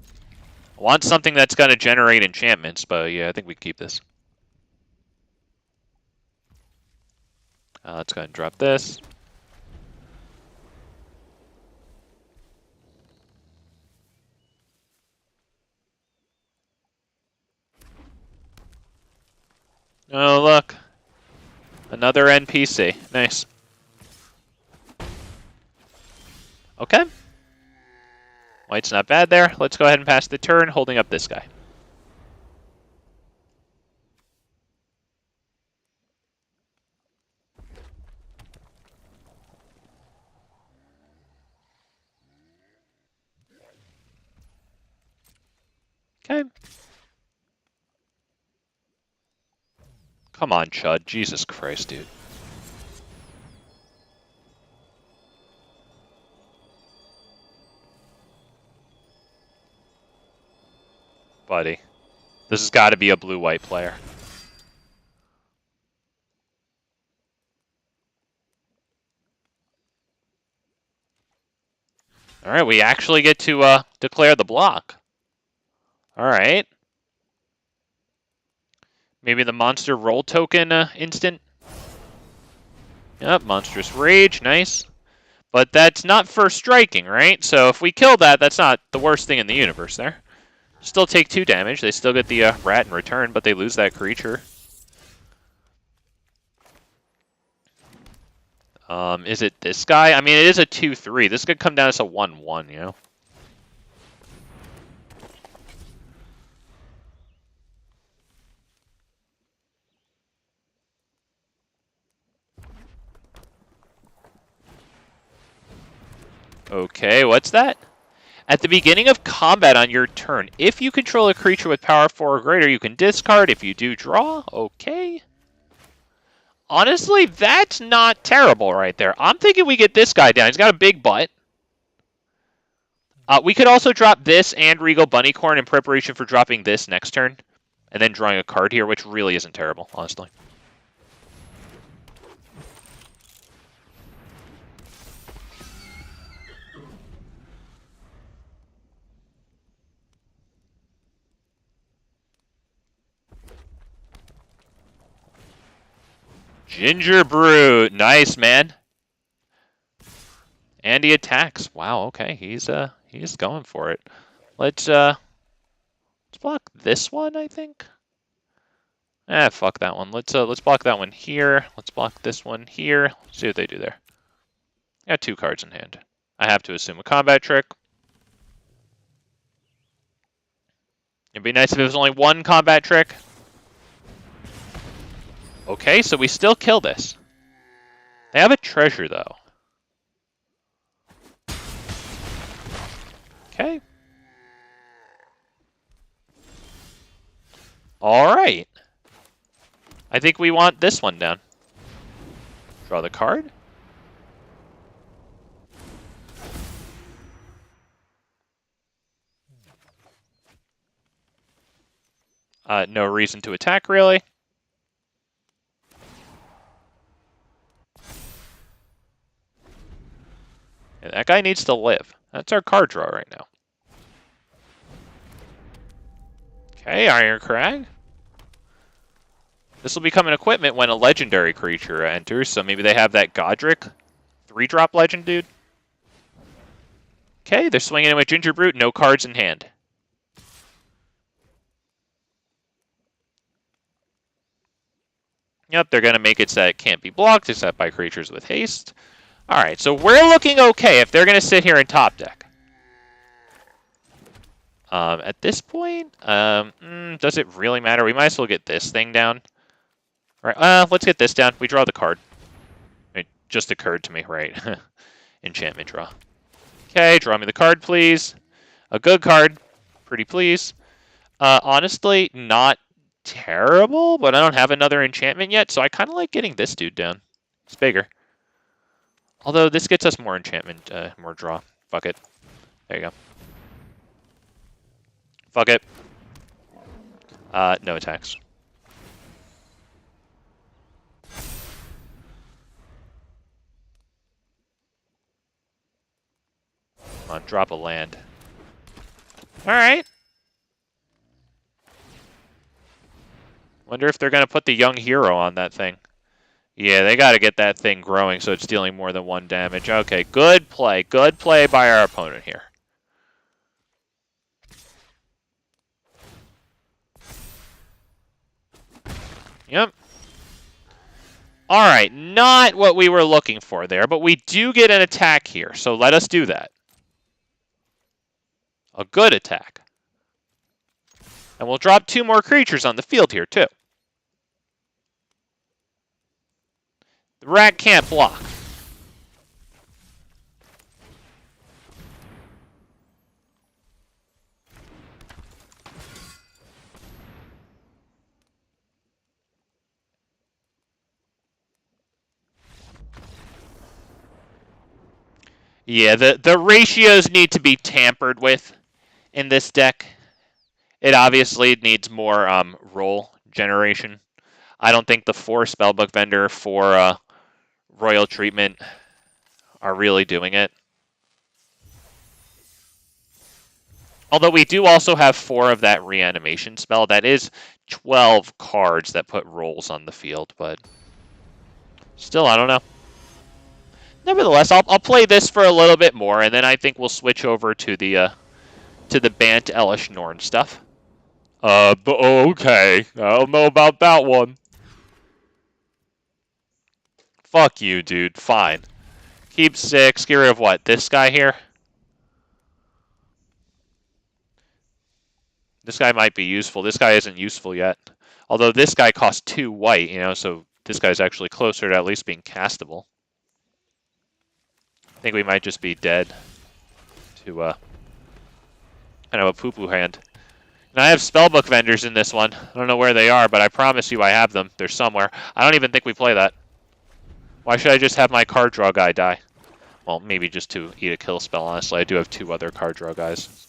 S1: I want something that's going to generate enchantments, but yeah, I think we can keep this. Let's go ahead and drop this. Oh, look. Another NPC. Nice. Okay. White's not bad there. Let's go ahead and pass the turn, holding up this guy. Okay. Come on, Chud. Jesus Christ, dude. Buddy. This has got to be a blue-white player. Alright, we actually get to declare the block. Alright. Maybe the monster roll token instant. Yep, monstrous rage, nice. But that's not for striking, right? So if we kill that, that's not the worst thing in the universe there. Still take 2 damage. They still get the rat in return, but they lose that creature. Is it this guy? I mean, it is a 2/3. This could come down as a 1/1, you know? Okay, what's that? At the beginning of combat on your turn, if you control a creature with power 4 or greater, you can discard. If you do, draw. Okay. Honestly, that's not terrible right there. I'm thinking we get this guy down. He's got a big butt. We could also drop this and Regal Bunnycorn in preparation for dropping this next turn. And then drawing a card here, which really isn't terrible, honestly. Ginger Brew. Nice, man. And he attacks. Wow, okay. He's going for it. Let's block this one, I think. Fuck that one. Let's block that one here. Let's block this one here. See what they do there. Got 2 cards in hand. I have to assume a combat trick. It'd be nice if it was only 1 combat trick. Okay, so we still kill this. They have a treasure, though. Okay. Alright. I think we want this one down. Draw the card. No reason to attack, really. Yeah, that guy needs to live. That's our card draw right now. Okay, Iron Crag. This will become an equipment when a legendary creature enters, so maybe they have that Godric 3-drop legend dude. Okay, they're swinging in with Ginger Brute, no cards in hand. Yep, they're going to make it so that it can't be blocked except by creatures with haste. Alright, so we're looking okay if they're going to sit here and top deck. At this point, does it really matter? We might as well get this thing down. All right, let's get this down. We draw the card. It just occurred to me, right? Enchantment draw. Okay, draw me the card, please. A good card. Pretty please. Honestly, not terrible, but I don't have another enchantment yet, so I kind of like getting this dude down. It's bigger. Although this gets us more enchantment, more draw. Fuck it. There you go. Fuck it. No attacks. Come on, drop a land. Alright. Wonder if they're going to put the young hero on that thing. Yeah, they got to get that thing growing so it's dealing more than 1 damage. Okay, good play. Good play by our opponent here. Yep. Alright, not what we were looking for there, but we do get an attack here, so let us do that. A good attack. And we'll drop 2 more creatures on the field here, too. The rat can't block. Yeah, the ratios need to be tampered with in this deck. It obviously needs more roll generation. I don't think the 4 Spellbook Vendor, 4 Royal Treatment are really doing it. Although we do also have 4 of that reanimation spell. That is 12 cards that put rolls on the field, but still, I don't know. Nevertheless, I'll play this for a little bit more, and then I think we'll switch over to the Bant Elesh Norn stuff. But okay. I don't know about that one. Fuck you, dude. Fine. Keep 6. Get rid of what? This guy here? This guy might be useful. This guy isn't useful yet. Although this guy costs 2 white, you know, so this guy's actually closer to at least being castable. I think we might just be dead to kind of a poo-poo hand. And I have Spellbook Vendors in this one. I don't know where they are, but I promise you I have them. They're somewhere. I don't even think we play that. Why should I just have my card draw guy die? Well, maybe just to eat a kill spell, honestly. I do have 2 other card draw guys.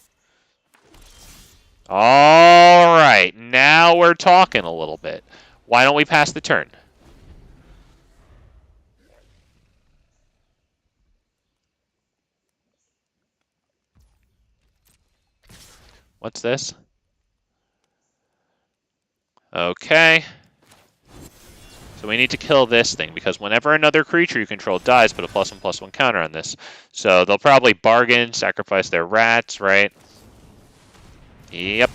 S1: Alright, now we're talking a little bit. Why don't we pass the turn? What's this? Okay. So we need to kill this thing, because whenever another creature you control dies, put a +1/+1 counter on this. So they'll probably bargain, sacrifice their rats, right? Yep.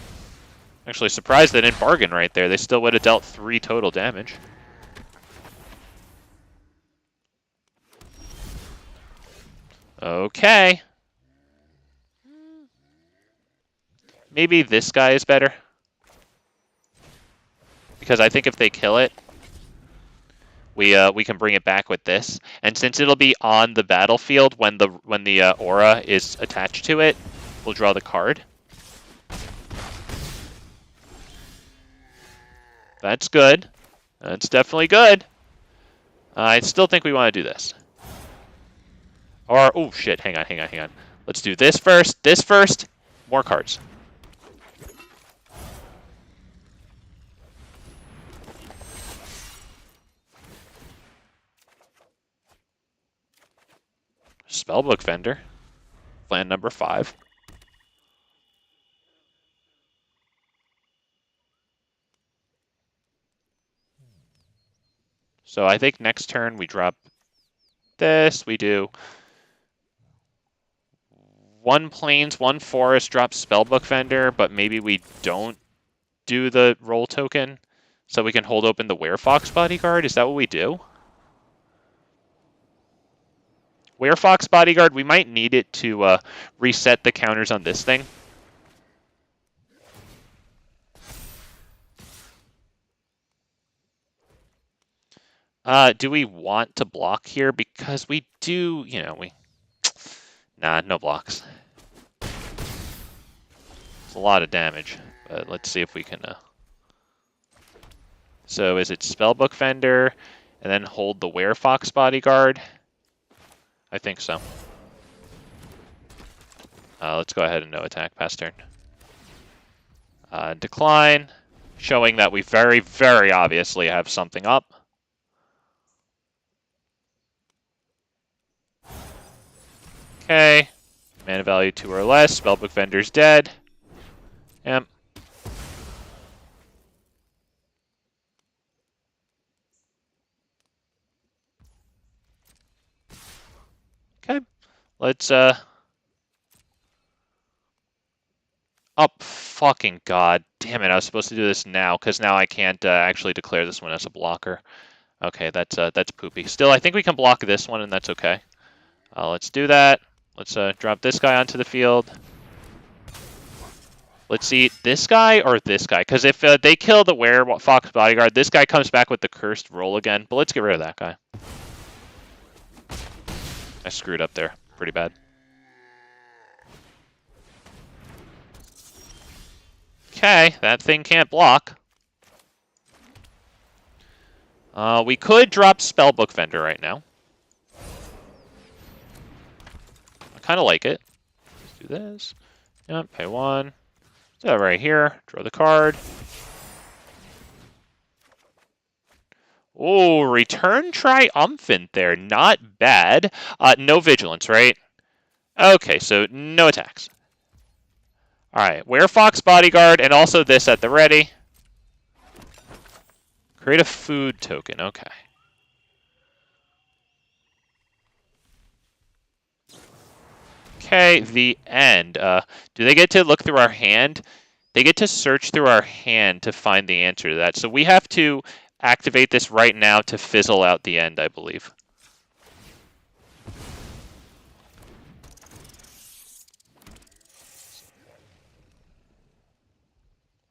S1: Actually surprised they didn't bargain right there. They still would have dealt 3 total damage. Okay. Maybe this guy is better. Because I think if they kill it, we can bring it back with this. And since it'll be on the battlefield when the aura is attached to it, we'll draw the card. That's good. That's definitely good. I still think we want to do this. Or, oh shit, hang on. Let's do this first, more cards. Spellbook Fender. Plan number 5. So I think next turn we drop this. We do 1 Plains, 1 Forest, drop Spellbook Fender, but maybe we don't do the roll token so we can hold open the Werefox Bodyguard. Is that what we do? Werefox Bodyguard, we might need it to reset the counters on this thing. Do we want to block here? Because we do, you know, Nah, no blocks. It's a lot of damage, but let's see if we can... So is it Spellbook Fender, and then hold the Werefox Bodyguard? I think so. Let's go ahead and no attack past turn. Decline, showing that we very, very obviously have something up. Okay, mana value 2 or less, Spellbook Fender's dead. Yep. Okay, let's Oh, fucking god. Damn it, I was supposed to do this now, because now I can't actually declare this one as a blocker. Okay, that's poopy. Still, I think we can block this one, and that's okay. Let's do that. Let's drop this guy onto the field. Let's see, this guy or this guy? Because if they kill the Werefox Bodyguard, this guy comes back with the cursed roll again. But let's get rid of that guy. I screwed up there pretty bad. Okay, that thing can't block. We could drop Spellbook Fender right now. I kind of like it. Let's do this. Yep, pay 1. So right here, draw the card. Oh, return Triumphant there. Not bad. No Vigilance, right? Okay, so no attacks. Alright, Werefox Bodyguard, and also this at the ready. Create a food token, okay. Okay, the end. Do they get to look through our hand? They get to search through our hand to find the answer to that. So we have to activate this right now to fizzle out the end, I believe.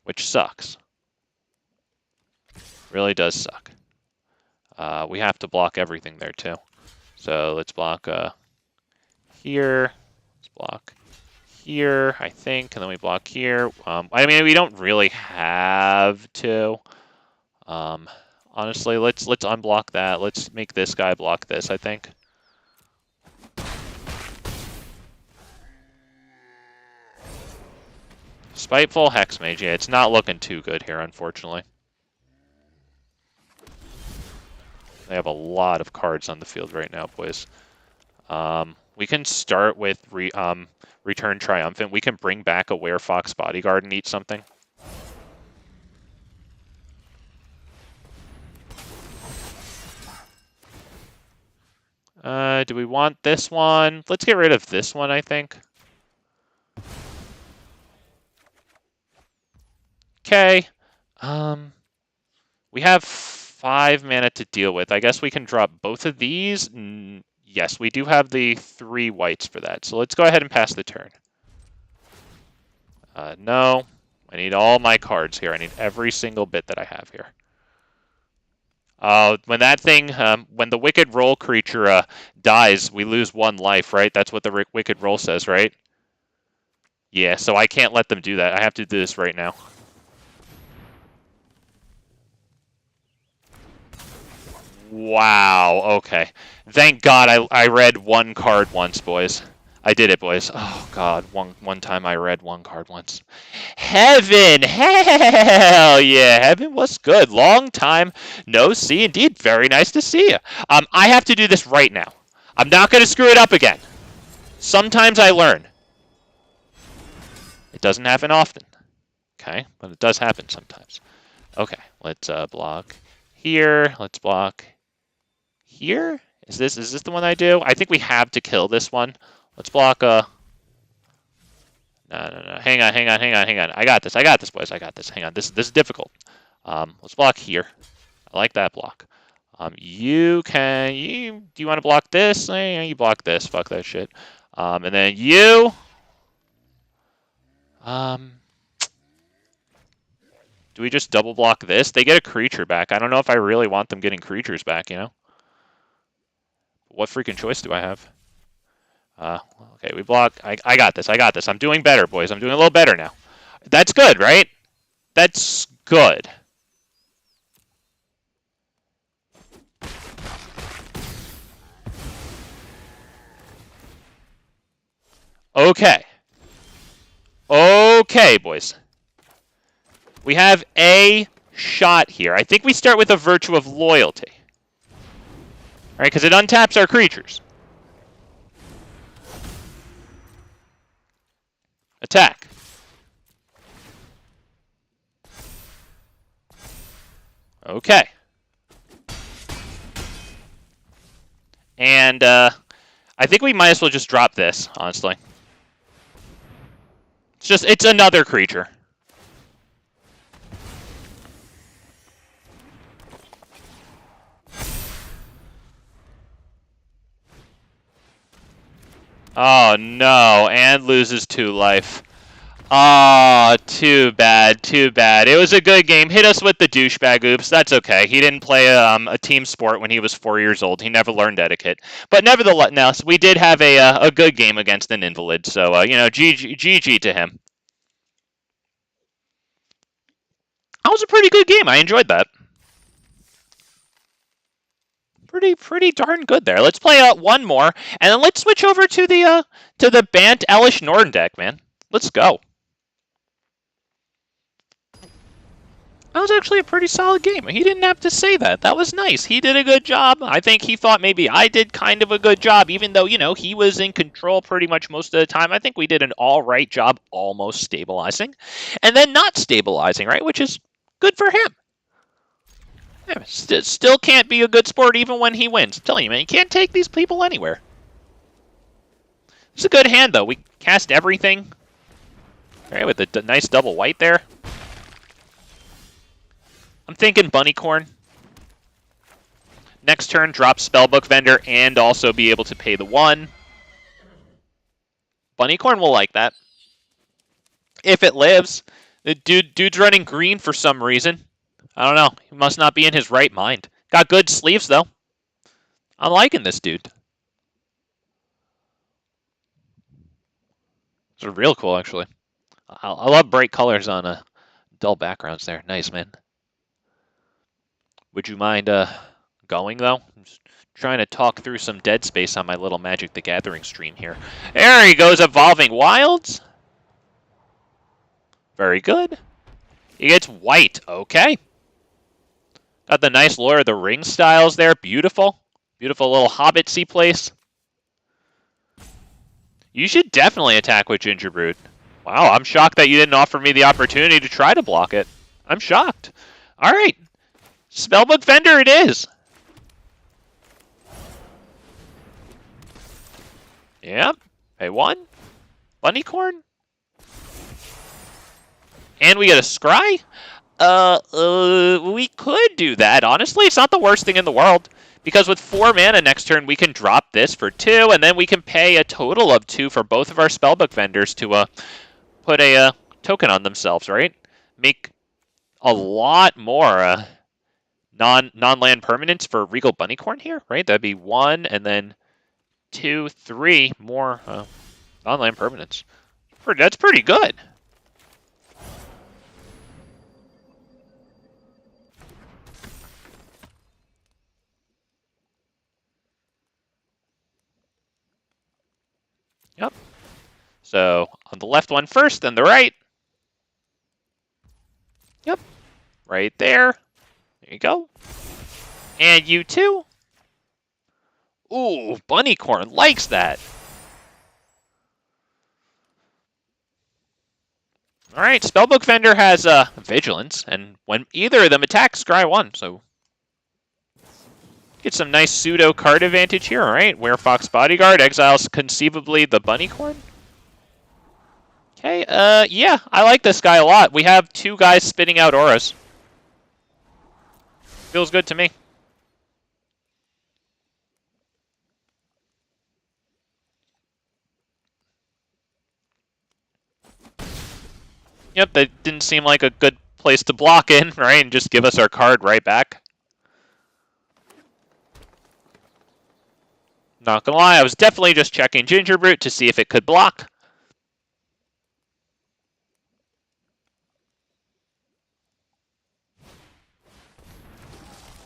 S1: Which sucks. Really does suck. We have to block everything there too. So let's block here. Let's block here, I think, and then we block here. I mean, we don't really have to. Honestly, let's unblock that. Let's make this guy block this, I think. Spiteful Hexmage. Yeah, it's not looking too good here, unfortunately. They have a lot of cards on the field right now, boys. We can start with Return Triumphant. We can bring back a Werefox Bodyguard and eat something. Do we want this one? Let's get rid of this one, I think. Okay. We have 5 mana to deal with. I guess we can drop both of these. Yes, we do have the 3 whites for that. So let's go ahead and pass the turn. No. I need all my cards here. I need every single bit that I have here. When that thing, when the Wicked Roll creature dies, we lose 1 life, right? That's what the Wicked Roll says, right? Yeah, so I can't let them do that. I have to do this right now. Wow, okay. Thank God I read 1 card once, boys. I did it, boys. Oh, God. One time I read 1 card once. Heaven! Hell yeah! Heaven was good. Long time no see. Indeed, very nice to see you. I have to do this right now. I'm not going to screw it up again. Sometimes I learn. It doesn't happen often. Okay, but it does happen sometimes. Okay, let's block here. Let's block here. Is this the one I do? I think we have to kill this one. Let's block No. Hang on. I got this, boys. I got this. Hang on. This is difficult. Let's block here. I like that block. Do you want to block this? You block this. Fuck that shit. And then you. Do we just double block this? They get a creature back. I don't know if I really want them getting creatures back, you know? What freaking choice do I have? Okay, we block. I got this. I'm doing better, boys. I'm doing a little better now. That's good, right? That's good. Okay. Okay, boys. We have a shot here. I think we start with a Virtue of Loyalty. Right, because it untaps our creatures. Attack. Okay. And I think we might as well just drop this, honestly. It's another creature. Oh no, and loses 2 life. Oh, too bad, too bad. It was a good game. Hit us with the douchebag oops. That's okay. He didn't play a team sport when he was 4 years old. He never learned etiquette. But nevertheless, we did have a good game against an invalid. So, you know, GG to him. That was a pretty good game. I enjoyed that. Pretty darn good there. Let's play one more, and then let's switch over to the Bant Elesh Norn deck, man. Let's go. That was actually a pretty solid game. He didn't have to say that. That was nice. He did a good job. I think he thought maybe I did kind of a good job, even though, you know, he was in control pretty much most of the time. I think we did an all right job almost stabilizing, and then not stabilizing, right, which is good for him. Yeah, still can't be a good sport even when he wins. I'm telling you, man, you can't take these people anywhere. It's a good hand, though. We cast everything. All right, with the nice double white there. I'm thinking Bunnycorn. Next turn, drop Spellbook Vendor and also be able to pay the 1. Bunnycorn will like that. If it lives. The dude's running green for some reason. I don't know. He must not be in his right mind. Got good sleeves, though. I'm liking this dude. It's real cool, actually. I love bright colors on dull backgrounds there. Nice, man. Would you mind going, though? I'm just trying to talk through some dead space on my little Magic the Gathering stream here. There he goes, Evolving Wilds. Very good. He gets white. Okay. Got the nice Lord of the Rings styles there. Beautiful. Beautiful little Hobbit-y place. You should definitely attack with Gingerbread. Wow, I'm shocked that you didn't offer me the opportunity to try to block it. I'm shocked. All right. Spellbook Vendor it is. Yep. Pay 1. Bunnycorn. And we get a Scry? We could do that, honestly. It's not the worst thing in the world. Because with 4 mana next turn, we can drop this for 2, and then we can pay a total of 2 for both of our Spellbook Vendors to put a token on themselves, right? Make a lot more non-land permanents for Regal Bunnycorn here, right? That'd be 1, and then 2, 3 more non-land permanents. That's pretty good. Yep. So on the left one first, then the right. Yep. Right there. There you go. And you too. Ooh, Bunnycorn likes that. All right, Spellbook Vendor has Vigilance, and when either of them attacks, scry 1. So get some nice pseudo card advantage here. All right, Werefox Bodyguard exiles conceivably the Bunnycorn. Okay, yeah, I like this guy a lot. We have 2 guys spitting out auras. Feels good to me. Yep, that didn't seem like a good place to block in, right? And just give us our card right back. Not gonna lie, I was definitely just checking Gingerbrute to see if it could block.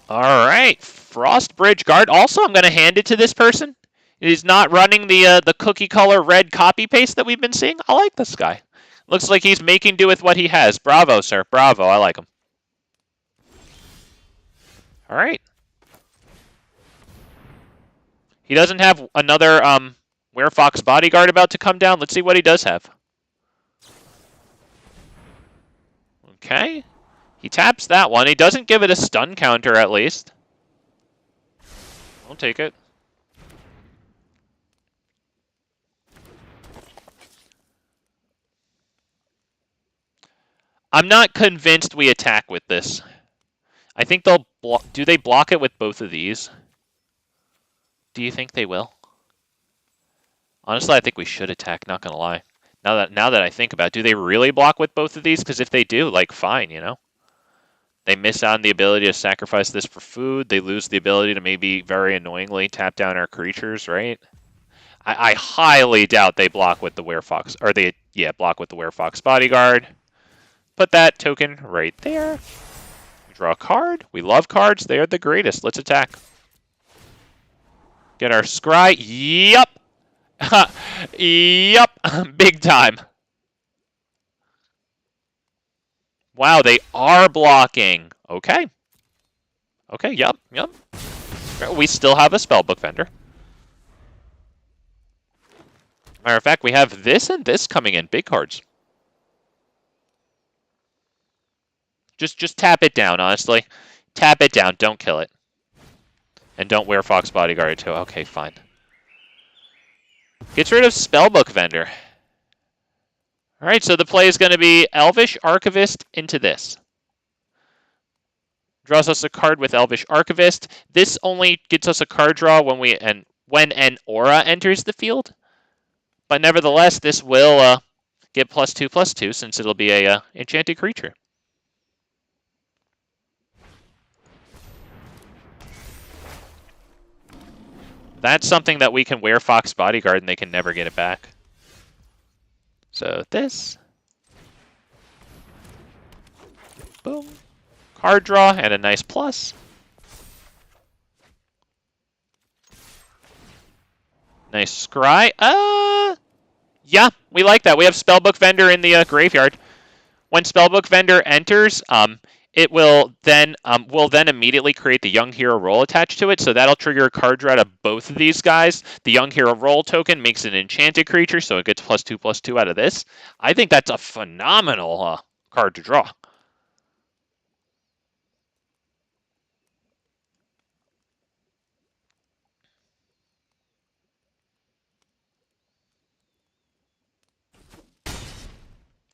S1: All right, Frost Bridge Guard. Also, I'm gonna hand it to this person. He's not running the cookie color red copy paste that we've been seeing. I like this guy. Looks like he's making do with what he has. Bravo, sir. Bravo. I like him. All right. He doesn't have another Werefox Bodyguard about to come down. Let's see what he does have. Okay. He taps that one. He doesn't give it a stun counter, at least. I'll take it. I'm not convinced we attack with this. I think they'll block. Do they block it with both of these? Do you think they will? Honestly, I think we should attack, not gonna lie. Now that I think about it, do they really block with both of these? Because if they do, like, fine, you know? They miss out on the ability to sacrifice this for food. They lose the ability to maybe very annoyingly tap down our creatures, right? I highly doubt they block with the Werefox, or they, yeah, block with the Werefox Bodyguard. Put that token right there. We draw a card. We love cards. They are the greatest. Let's attack. Get our scry. Yup. Yup. Big time. Wow, they are blocking. Okay. Okay, yup. We still have a Spellbook Vendor. Matter of fact, we have this and this coming in. Big cards. Just tap it down, honestly. Tap it down. Don't kill it. And don't Werefox Bodyguard it too. Okay, fine. Gets rid of Spellbook Vendor. Alright, so the play is going to be Elvish Archivist into this. Draws us a card with Elvish Archivist. This only gets us a card draw when an aura enters the field. But nevertheless, this will get +2/+2 since it'll be a enchanted creature. That's something that we can Werefox Bodyguard and they can never get it back. So this. Boom. Card draw and a nice plus. Nice scry. Yeah, we like that. We have Spellbook Vendor in the graveyard. When Spellbook Vendor enters, it will then immediately create the Young Hero Roll attached to it, so that'll trigger a card draw to both of these guys. The Young Hero Roll token makes an enchanted creature, so it gets +2/+2 out of this. I think that's a phenomenal card to draw.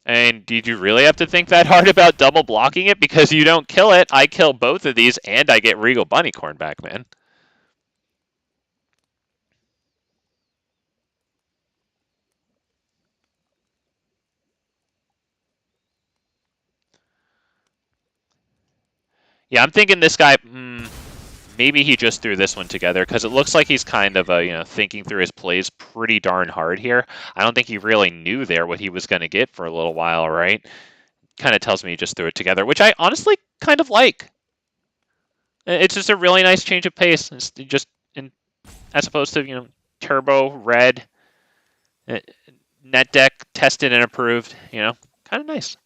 S1: And did you really have to think that hard about double blocking it? Because you don't kill it, I kill both of these, and I get Regal Bunnycorn back, man. Yeah, I'm thinking this guy, maybe he just threw this one together, because it looks like he's kind of, thinking through his plays pretty darn hard here. I don't think he really knew there what he was going to get for a little while, right? Kind of tells me he just threw it together, which I honestly kind of like. It's just a really nice change of pace. It's just, as opposed to, turbo, red, net deck, tested and approved, kind of nice.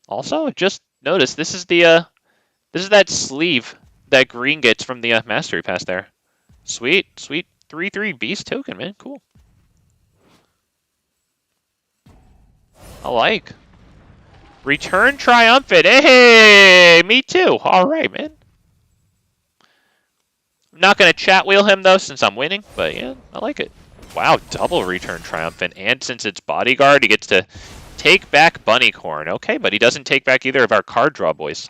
S1: Also, just notice this is that sleeve that green gets from the Mastery Pass there. Sweet 3/3 beast token, man. Cool. I like. Return triumphant. Hey, me too. All right, man. I'm not going to chat wheel him, though, since I'm winning. But, yeah, I like it. Wow, double return triumphant. And since it's bodyguard, he gets to take back Bunnycorn. Okay, but he doesn't take back either of our card draw boys.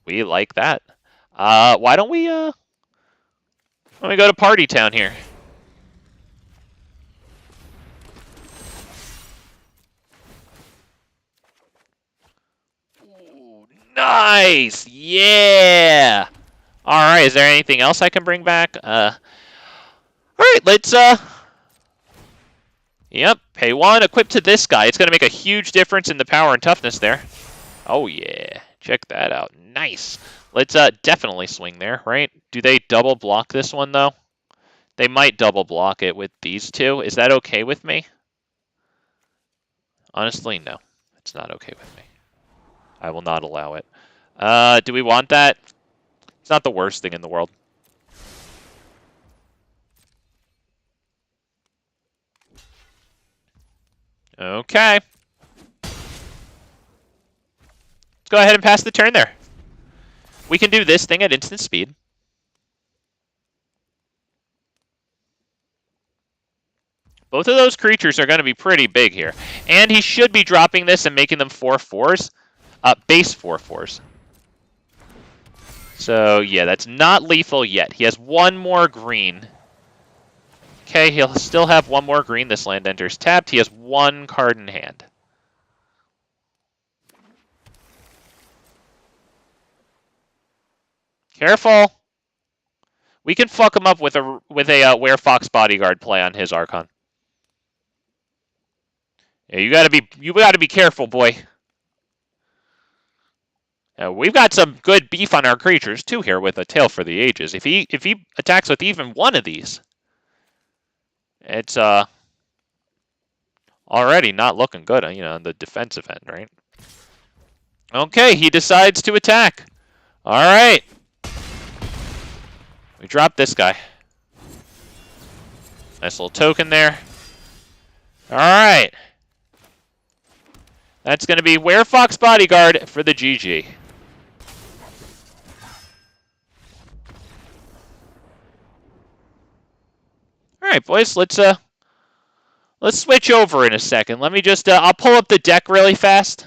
S1: We like that. Why don't we go to Party Town here? Ooh, nice! Yeah! Alright, is there anything else I can bring back? Alright, let's, Yep, pay 1, equip to this guy. It's going to make a huge difference in the power and toughness there. Oh, yeah. Check that out. Nice. Let's definitely swing there, right? Do they double block this one, though? They might double block it with these two. Is that okay with me? Honestly, no. It's not okay with me. I will not allow it. Do we want that? It's not the worst thing in the world. Okay. Let's go ahead and pass the turn there. We can do this thing at instant speed. Both of those creatures are going to be pretty big here. And he should be dropping this and making them 4/4s. Base 4/4s. So, yeah, that's not lethal yet. He has one more green. Okay, he'll still have one more green. This land enters tapped. He has one card in hand. Careful. We can fuck him up with a Werefox Bodyguard play on his Archon. Yeah, you gotta be careful, boy. We've got some good beef on our creatures too here with a Tail for the Ages. If he attacks with even one of these, it's already not looking good, on the defensive end, right? Okay, he decides to attack. All right. We drop this guy. Nice little token there. All right. That's going to be Werefox Bodyguard for the GG. All right, boys, let's switch over in a second. Let me just I'll pull up the deck really fast.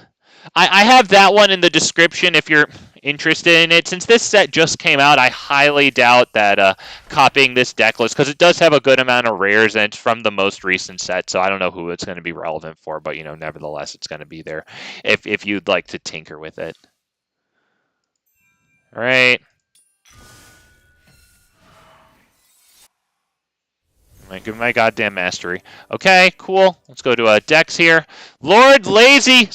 S1: I have that one in the description if you're interested in it. Since this set just came out, I highly doubt that copying this deck list, because it does have a good amount of rares, and it's from the most recent set, so I don't know who it's going to be relevant for, but, nevertheless, it's going to be there if you'd like to tinker with it. All right. Give me my goddamn mastery. Okay, cool. Let's go to Dex here. Lord Lazy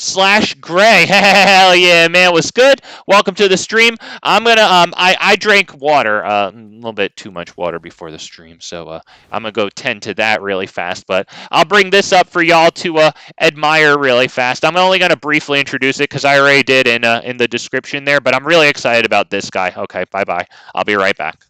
S1: / Gray. Hell yeah, man, was good. Welcome to the stream. I'm gonna I drank water, a little bit too much water before the stream, so I'm gonna go tend to that really fast. But I'll bring this up for y'all to admire really fast. I'm only gonna briefly introduce it because I already did in the description there. But I'm really excited about this guy. Okay, bye bye. I'll be right back.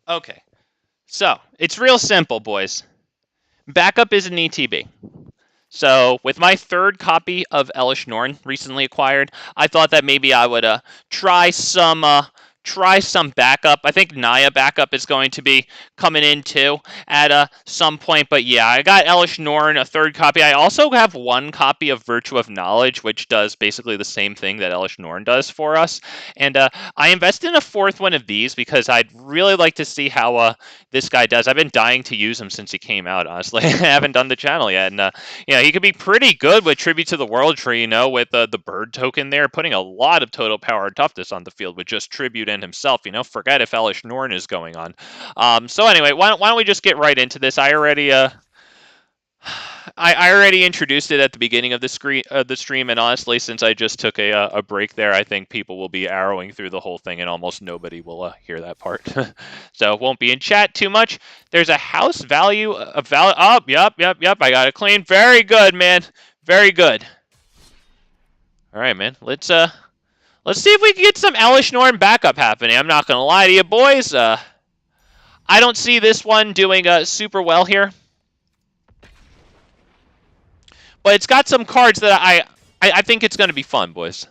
S2: Okay. So, it's real simple, boys. Backup is an ETB. So, with my third copy of Elesh Norn recently acquired, I thought that maybe I would try some backup. I think Naya backup is going to be coming in too at some point. But yeah, I got Elesh Norn, a third copy. I also have one copy of Virtue of Knowledge, which does basically the same thing that Elesh Norn does for us. And I invested in a fourth one of these because I'd really like to see how this guy does. I've been dying to use him since he came out, honestly. I haven't done the channel yet. And he could be pretty good with Tribute to the World Tree, with the bird token there, putting a lot of total power and toughness on the field with just Tribute and himself. Forget if Elesh Norn is going on. So anyway, why don't we just get right into this? I already introduced it at the beginning of the stream, and honestly, since I just took a break there, I think people will be arrowing through the whole thing, and almost nobody will hear that part. So it won't be in chat too much. There's a house value of value. Oh, yep. I got it clean. Very good, man. Very good. All right, man. Let's see if we can get some Elesh Norn backup happening. I'm not gonna lie to you, boys. I don't see this one doing super well here. But it's got some cards that I think it's going to be fun, boys.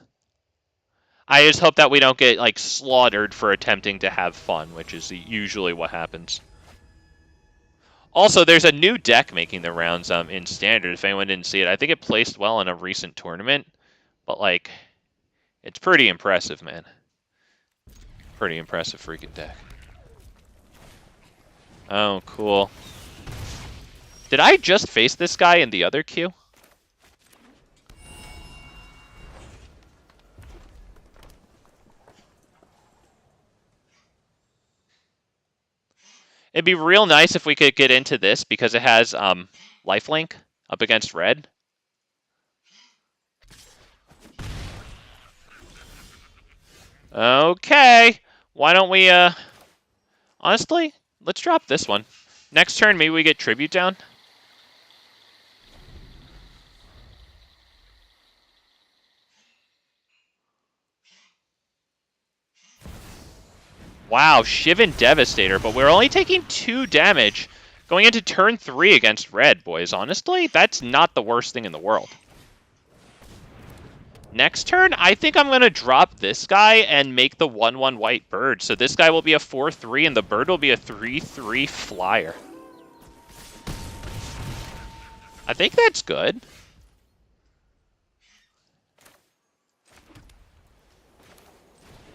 S2: I just hope that we don't get slaughtered for attempting to have fun, which is usually what happens. Also, there's a new deck making the rounds in Standard, if anyone didn't see it. I think it placed well in a recent tournament, but it's pretty impressive, man. Pretty impressive freaking deck. Oh, cool. Did I just face this guy in the other queue? It'd be real nice if we could get into this because it has lifelink up against red. Okay. Why don't we, honestly, let's drop this one. Next turn, maybe we get tribute down. Wow, Shivan Devastator, but we're only taking 2 damage going into turn 3 against red, boys. Honestly, that's not the worst thing in the world. Next turn, I think I'm going to drop this guy and make the 1/1 white bird. So this guy will be a 4/3 and the bird will be a 3/3 flyer. I think that's good.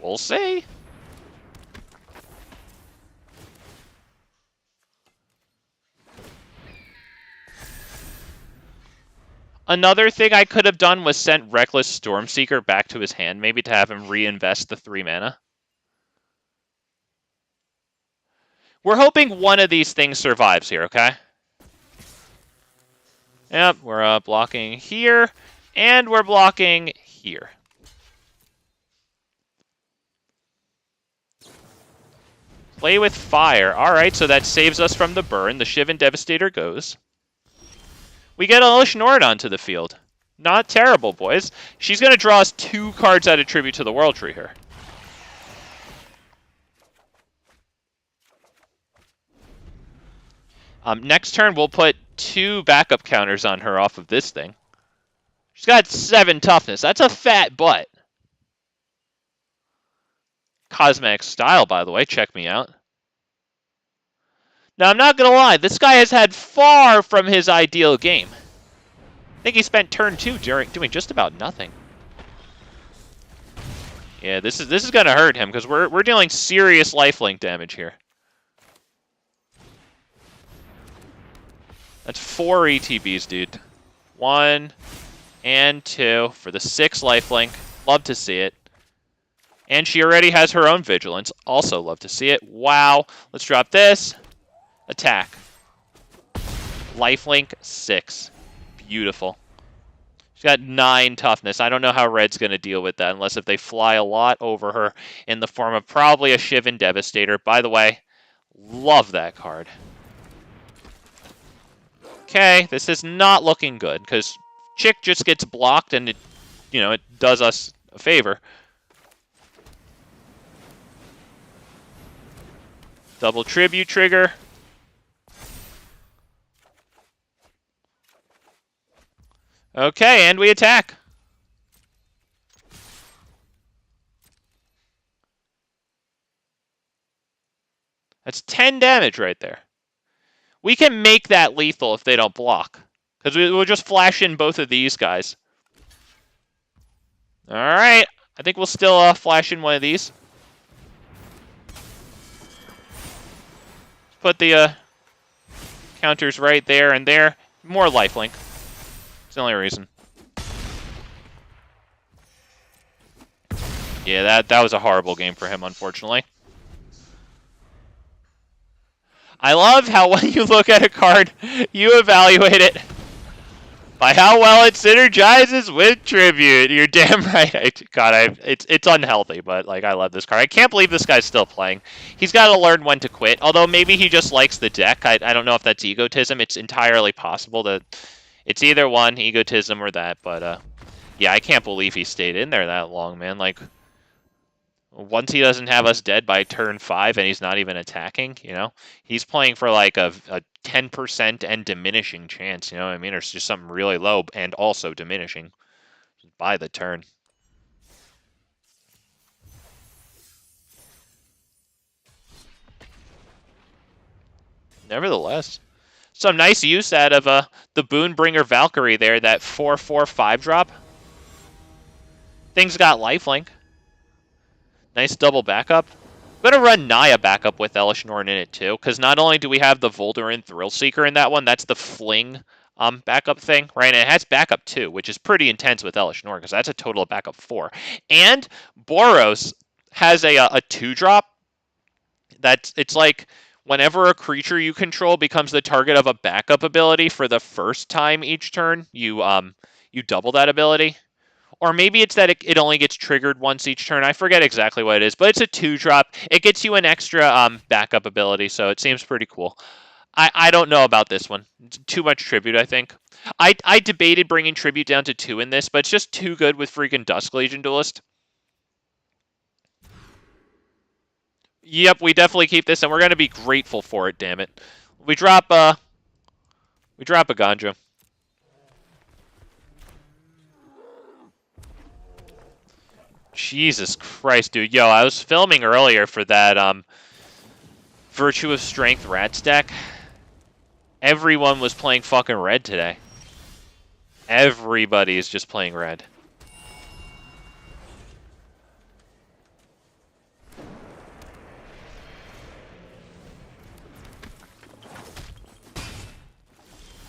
S2: We'll see. Another thing I could have done was sent Reckless Stormseeker back to his hand, maybe to have him reinvest the 3 mana. We're hoping one of these things survives here, okay? Yep, we're blocking here, and we're blocking here. Play with fire. Alright, so that saves us from the burn. The Shivan Devastator goes. We get Elesh Norn onto the field. Not terrible, boys. She's going to draw us 2 cards out of Tribute to the World Tree here. Next turn, we'll put 2 backup counters on her off of this thing. She's got 7 toughness. That's a fat butt. Cosmetic Style, by the way. Check me out. Now, I'm not going to lie. This guy has had far from his ideal game. I think he spent turn 2 doing just about nothing. Yeah, this is going to hurt him because we're dealing serious lifelink damage here. That's 4 ETBs, dude. 1 and 2 for the 6 lifelink. Love to see it. And she already has her own Vigilance. Also love to see it. Wow. Let's drop this. Attack. Lifelink 6. Beautiful. She's got 9 toughness. I don't know how red's going to deal with that unless if they fly a lot over her in the form of probably a Shivan Devastator. By the way, love that card. Okay, this is not looking good because Chick just gets blocked and it does us a favor. Double tribute trigger. Okay, and we attack. That's 10 damage right there. We can make that lethal if they don't block. Because we'll just flash in both of these guys. Alright. I think we'll still flash in one of these. Put the counters right there and there. More lifelink. It's the only reason. Yeah, that was a horrible game for him, unfortunately. I love how when you look at a card, you evaluate it by how well it synergizes with Tribute. You're damn right. God, it's unhealthy, but like I love this card. I can't believe this guy's still playing. He's got to learn when to quit. Although maybe he just likes the deck. I don't know if that's egotism. It's entirely possible that it's either one, egotism or that. But yeah, I can't believe he stayed in there that long, man. Like, once he doesn't have us dead by turn 5 and he's not even attacking, you know, he's playing for like a 10% and diminishing chance, you know what I mean? Or it's just something really low and also diminishing by the turn. Nevertheless, some nice use out of the Boonbringer Valkyrie there, that 4/4/5 drop. Thing's got lifelink. Nice double backup. I'm going to run Naya backup with Elesh Norn in it too, because not only do we have the Volderin Thrillseeker in that one, that's the Fling backup thing, right? And it has backup too, which is pretty intense with Elesh Norn, because that's a total of backup 4. And Boros has a 2-drop. It's like whenever a creature you control becomes the target of a backup ability for the first time each turn, you double that ability. Or maybe it's that it only gets triggered once each turn. I forget exactly what it is, but it's a 2-drop. It gets you an extra backup ability, so it seems pretty cool. I don't know about this one. It's too much tribute, I think. I debated bringing tribute down to 2 in this, but it's just too good with freaking Dusk Legion Duelist. Yep, we definitely keep this, and we're going to be grateful for it, damn it. We drop Eiganjo. Jesus Christ, dude. Yo, I was filming earlier for that Virtue of Strength Rats deck. Everyone was playing fucking red today. Everybody is just playing red.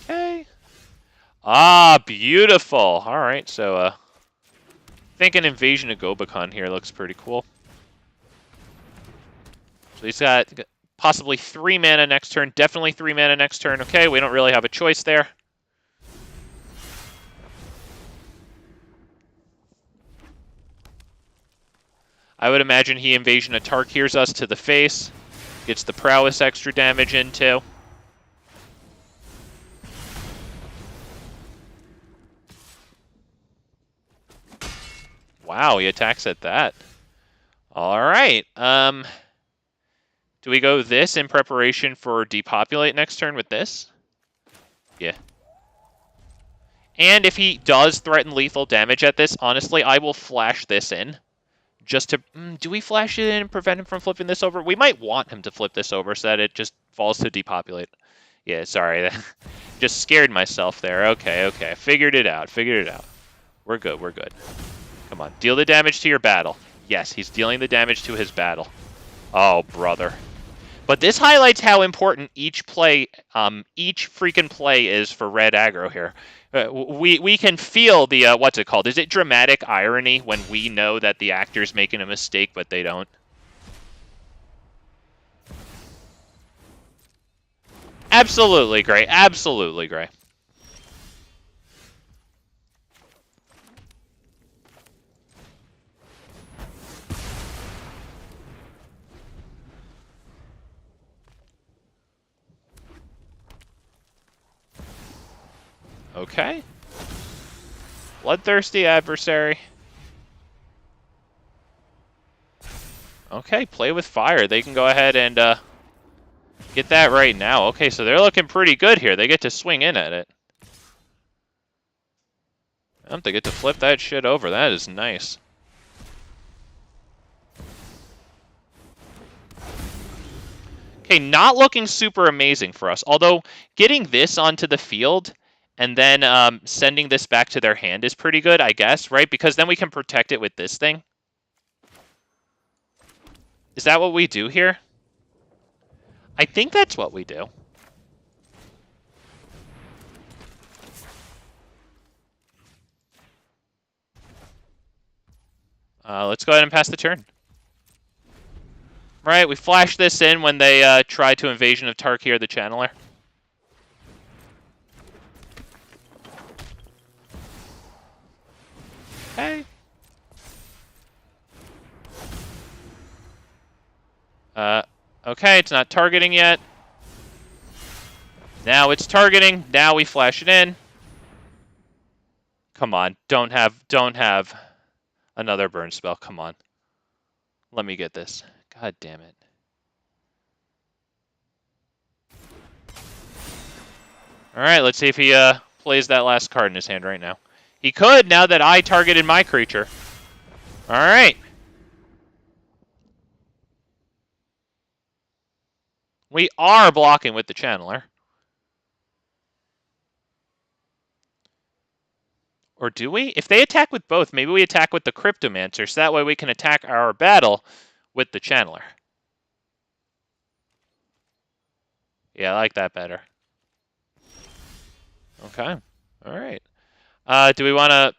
S2: Okay. Ah, beautiful. All right, so I think an Invasion of Gobakhan here looks pretty cool. So he's got possibly 3 mana next turn. Definitely 3 mana next turn. Okay, we don't really have a choice there. I would imagine he Invasion of Tarkirs us to the face. Gets the Prowess extra damage in too. Wow, he attacks at that. Alright. Do we go this in preparation for Depopulate next turn with this? Yeah. And if he does threaten lethal damage at this, honestly, I will flash this in. Just to... do we flash it in and prevent him from flipping this over? We might want him to flip this over so that it just falls to Depopulate. Yeah, sorry. Just scared myself there. Okay. Figured it out. We're good. Come on. Deal the damage to your battle. Yes, he's dealing the damage to his battle. Oh, brother. But this highlights how important each freaking play is for red aggro here. We can feel the, what's it called? Is it dramatic irony when we know that the actor's making a mistake, but they don't? Absolutely, Gray. Absolutely, Gray. Okay. Bloodthirsty adversary. Okay, play with fire. They can go ahead and Get that right now. Okay, so they're looking pretty good here. They get to swing in at it. They get to flip that shit over. That is nice. Okay, not looking super amazing for us. Although, getting this onto the field and then sending this back to their hand is pretty good, I guess, right? Because then we can protect it with this thing. Is that what we do here? I think that's what we do. Let's go ahead and pass the turn. Right, we flash this in when they try to Invasion of Tarkir the Channeler. Okay. Okay, it's not targeting yet. Now it's targeting. Now we flash it in. Come on, don't have another burn spell. Come on. Let me get this. God damn it. Alright, let's see if he plays that last card in his hand right now. He could, now that I targeted my creature. Alright. We are blocking with the Channeler. Or do we? If they attack with both, maybe we attack with the Cryptomancer, so that way we can attack our battle with the Channeler. Yeah, I like that better. Okay. Alright. Do we want to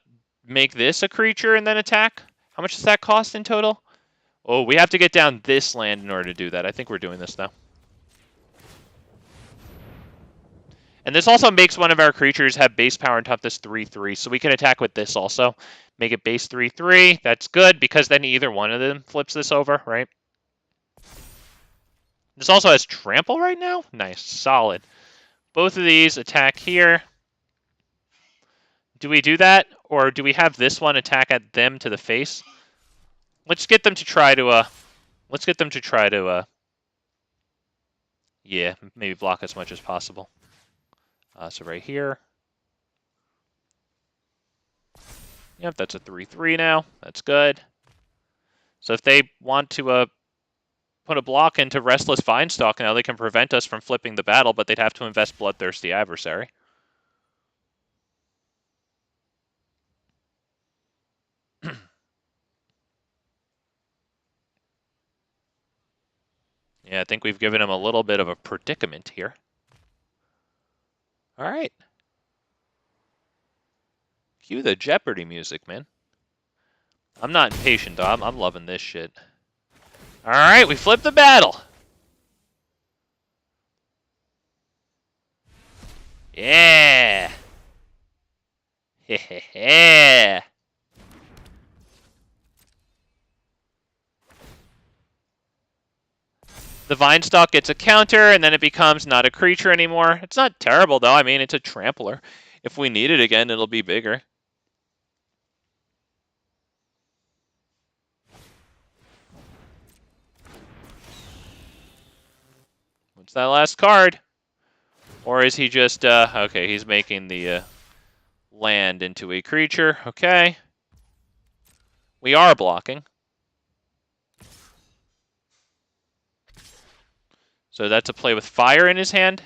S2: make this a creature and then attack? How much does that cost in total? Oh, we have to get down this land in order to do that. I think we're doing this, though. And this also makes one of our creatures have base power and toughness 3/3, so we can attack with this also. Make it base 3/3. That's good, because then either one of them flips this over, right? This also has trample right now? Nice, solid. Both of these attack here. Do we do that, or do we have this one attack at them to the face? Let's get them to try to, yeah, maybe block as much as possible. So right here. Yep, that's a 3/3 now. That's good. So if they want to put a block into Restless Vinestalk now, they can prevent us from flipping the battle, but they'd have to invest Bloodthirsty Adversary. Yeah, I think we've given him a little bit of a predicament here. All right. Cue the Jeopardy music, man. I'm not impatient, though. I'm loving this shit. All right, we flipped the battle. Yeah. Yeah. The Vinestalk gets a counter, and then it becomes not a creature anymore. It's not terrible, though. I mean, it's a trampler. If we need it again, it'll be bigger. What's that last card? Or is he just, okay, he's making the land into a creature. Okay. We are blocking. So that's a play with fire in his hand.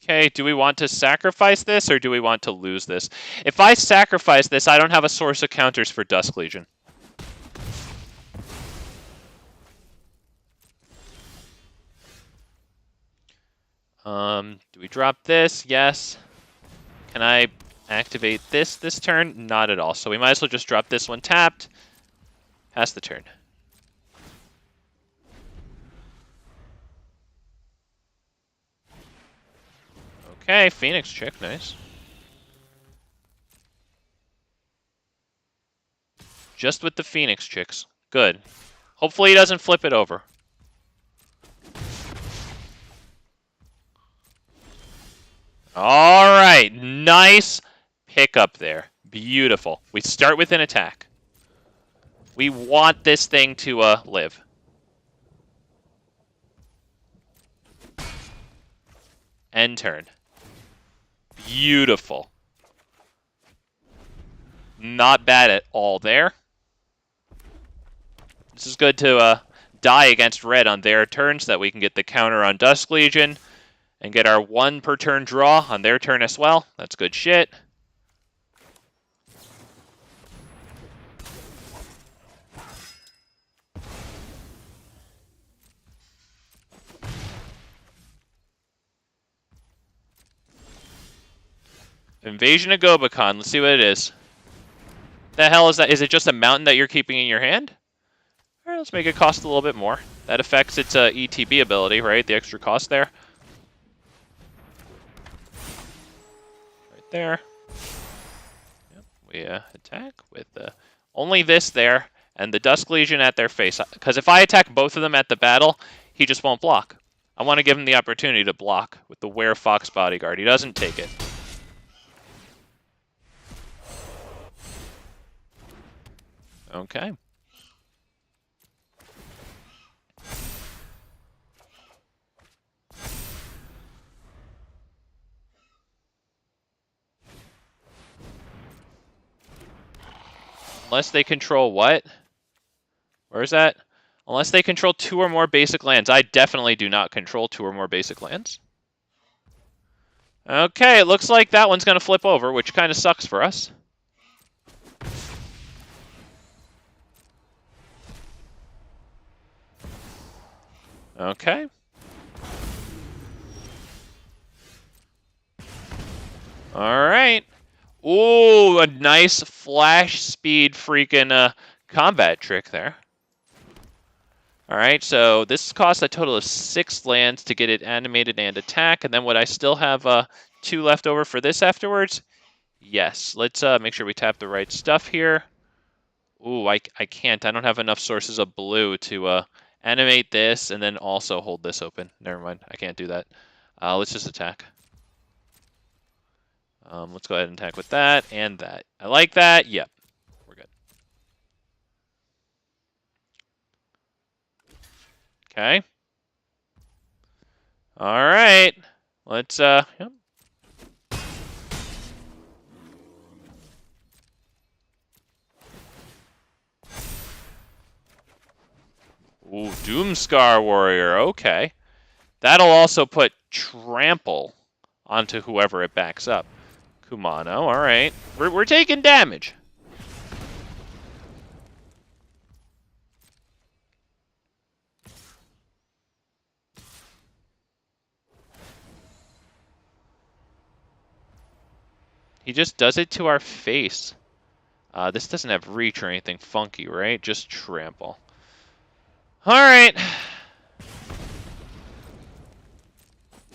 S2: Okay, do we want to sacrifice this, or do we want to lose this? If I sacrifice this, I don't have a source of counters for Dusk Legion. Do we drop this? Yes. Can I activate this turn? Not at all. So we might as well just drop this one tapped. Pass the turn. Okay, Phoenix Chick, nice. Just with the Phoenix Chicks. Good. Hopefully he doesn't flip it over. All right, nice pickup there. Beautiful. We start with an attack. We want this thing to live. End turn. Beautiful. Not bad at all there. This is good to die against red on their turn so that we can get the counter on Dusk Legion and get our 1 per turn draw on their turn as well. That's good shit. Invasion of Gobakhan. Let's see what it is. The hell is that? Is it just a mountain that you're keeping in your hand? All right, let's make it cost a little bit more. That affects its ETB ability, right? The extra cost there. Right there. Yep, we attack with only this there and the Dusk Legion at their face. Because if I attack both of them at the battle, he just won't block. I want to give him the opportunity to block with the Werefox Bodyguard. He doesn't take it. Okay. Unless they control what? Where is that? Unless they control 2 or more basic lands. I definitely do not control 2 or more basic lands. Okay, it looks like that one's going to flip over, which kind of sucks for us. Okay. Alright. Ooh, a nice flash speed freaking combat trick there. Alright, so this costs a total of 6 lands to get it animated and attack, and then would I still have 2 left over for this afterwards? Yes. Let's make sure we tap the right stuff here. Ooh, I can't. I don't have enough sources of blue to animate this and then also hold this open. Never mind. I can't do that. Let's just attack. Let's go ahead and attack with that and that. I like that. Yep. We're good. Okay. All right. Let's, yep. Ooh, Doomskar Warrior. Okay. That'll also put trample onto whoever it backs up. Kumano, all right. We're taking damage. He just does it to our face. This doesn't have reach or anything funky, right? Just trample. All right.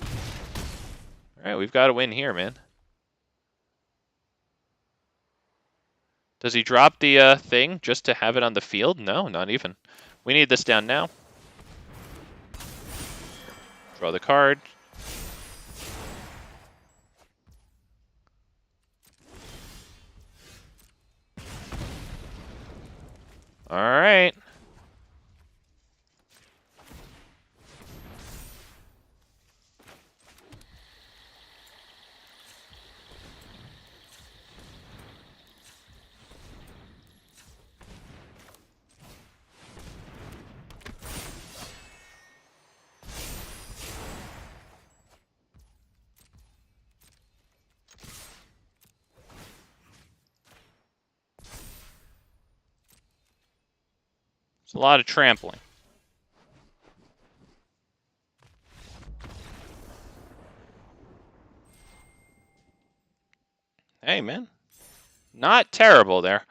S2: All right, we've got to win here, man. Does he drop the thing just to have it on the field? No, not even. We need this down now. Draw the card. All right. It's a lot of trampling. Hey, man. Not terrible there.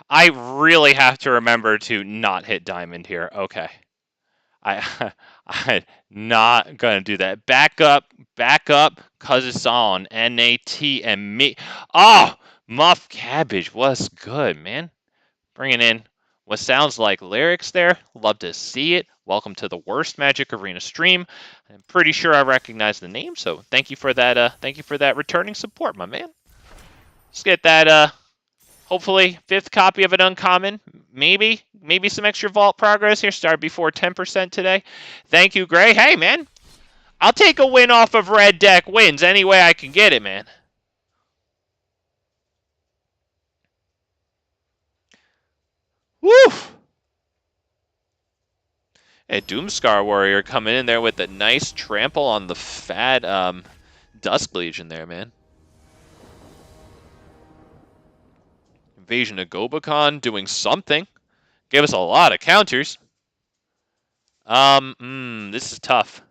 S2: I really have to remember to not hit diamond here. Okay. I'm not going to do that. Back up, cause it's on. N-A-T and me. Oh, Muff Cabbage was good, man. Bringing in what sounds like lyrics there. Love to see it. Welcome to the Worst Magic Arena stream. I'm pretty sure I recognize the name, so thank you for that. Thank you for that returning support, my man. Let's get that. Hopefully, 5th copy of an uncommon. Maybe some extra vault progress here. Started before 10% today. Thank you, Gray. Hey, man. I'll take a win off of red deck wins any way I can get it, man. Woo! Hey, Doomskar Warrior coming in there with a nice trample on the fat Dusk Legion there, man. Invasion of Gobakhan doing something. Gave us a lot of counters. This is tough.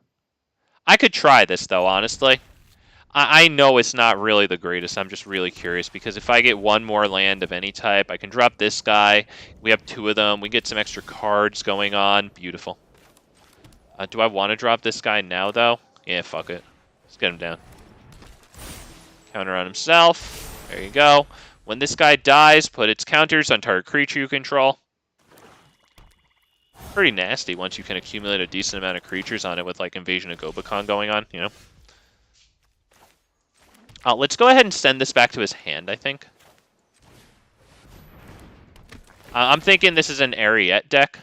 S2: I could try this, though, honestly. I know it's not really the greatest. I'm just really curious, because if I get one more land of any type, I can drop this guy. We have 2 of them. We get some extra cards going on. Beautiful. Do I want to drop this guy now, though? Yeah, fuck it. Let's get him down. Counter on himself. There you go. When this guy dies, put its counters on target creature you control. Pretty nasty once you can accumulate a decent amount of creatures on it with, like, Invasion of Gobakhan going on, you know? Let's go ahead and send this back to his hand, I think. I'm thinking this is an Ariete deck.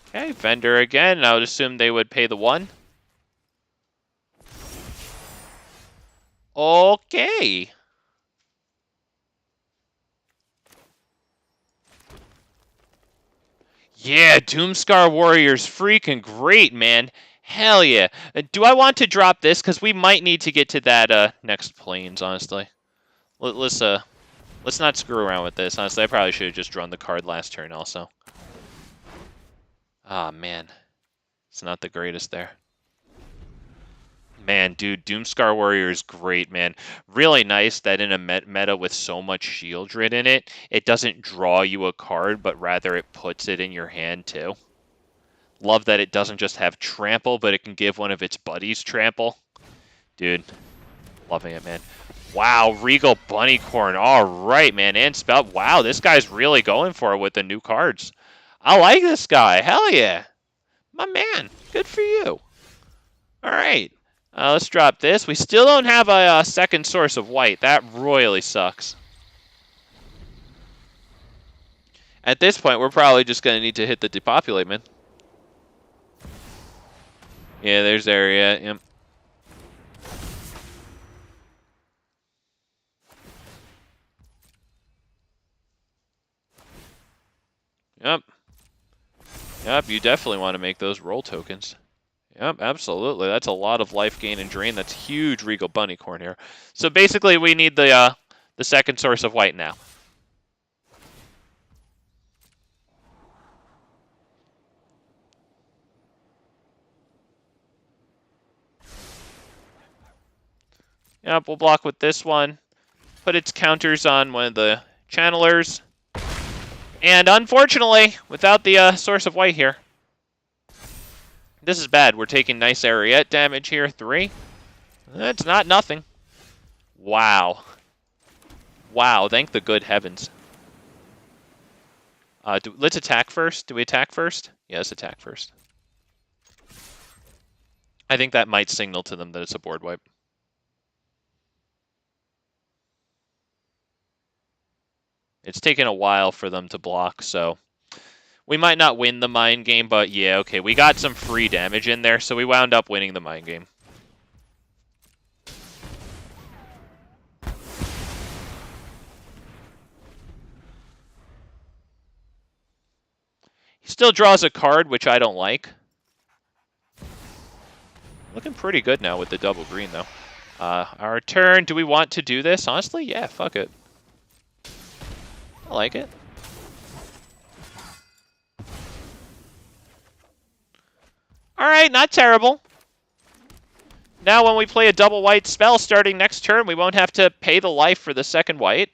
S2: Okay, vendor again. I would assume they would pay the 1. Okay. Yeah, Doomskar Warrior's freaking great, man. Hell yeah. Do I want to drop this? Because we might need to get to that next planes, honestly. Let's not screw around with this. Honestly, I probably should have just drawn the card last turn also. Ah, man. It's not the greatest there. Man, dude, Doomskar Warrior is great, man. Really nice that in a meta with so much shield grid in it, it doesn't draw you a card, but rather it puts it in your hand, too. Love that it doesn't just have trample, but it can give one of its buddies trample. Dude, loving it, man. Wow, Regal Bunnycorn. All right, man. And Spell. Wow, this guy's really going for it with the new cards. I like this guy. Hell yeah. My man. Good for you. All right. Let's drop this. We still don't have a second source of white. That royally sucks. At this point, we're probably just going to need to hit the depopulate, man. Yeah, there's area. Yep. Yep. Yep, you definitely want to make those roll tokens. Yep, absolutely. That's a lot of life gain and drain. That's huge Regal Bunnycorn here. So basically, we need the second source of white now. Yep, we'll block with this one. Put its counters on one of the channelers. And unfortunately, without the source of white here, this is bad. We're taking nice Ariete damage here. 3. That's not nothing. Wow. Wow, thank the good heavens. Let's attack first. Do we attack first? Yeah, let's attack first. I think that might signal to them that it's a board wipe. It's taken a while for them to block, so we might not win the mind game, but yeah, okay, we got some free damage in there, so we wound up winning the mind game. He still draws a card, which I don't like. Looking pretty good now with the double green, though. Our turn, do we want to do this? Honestly, yeah, fuck it. I like it. Alright, not terrible. Now when we play a double white spell starting next turn, we won't have to pay the life for the second white.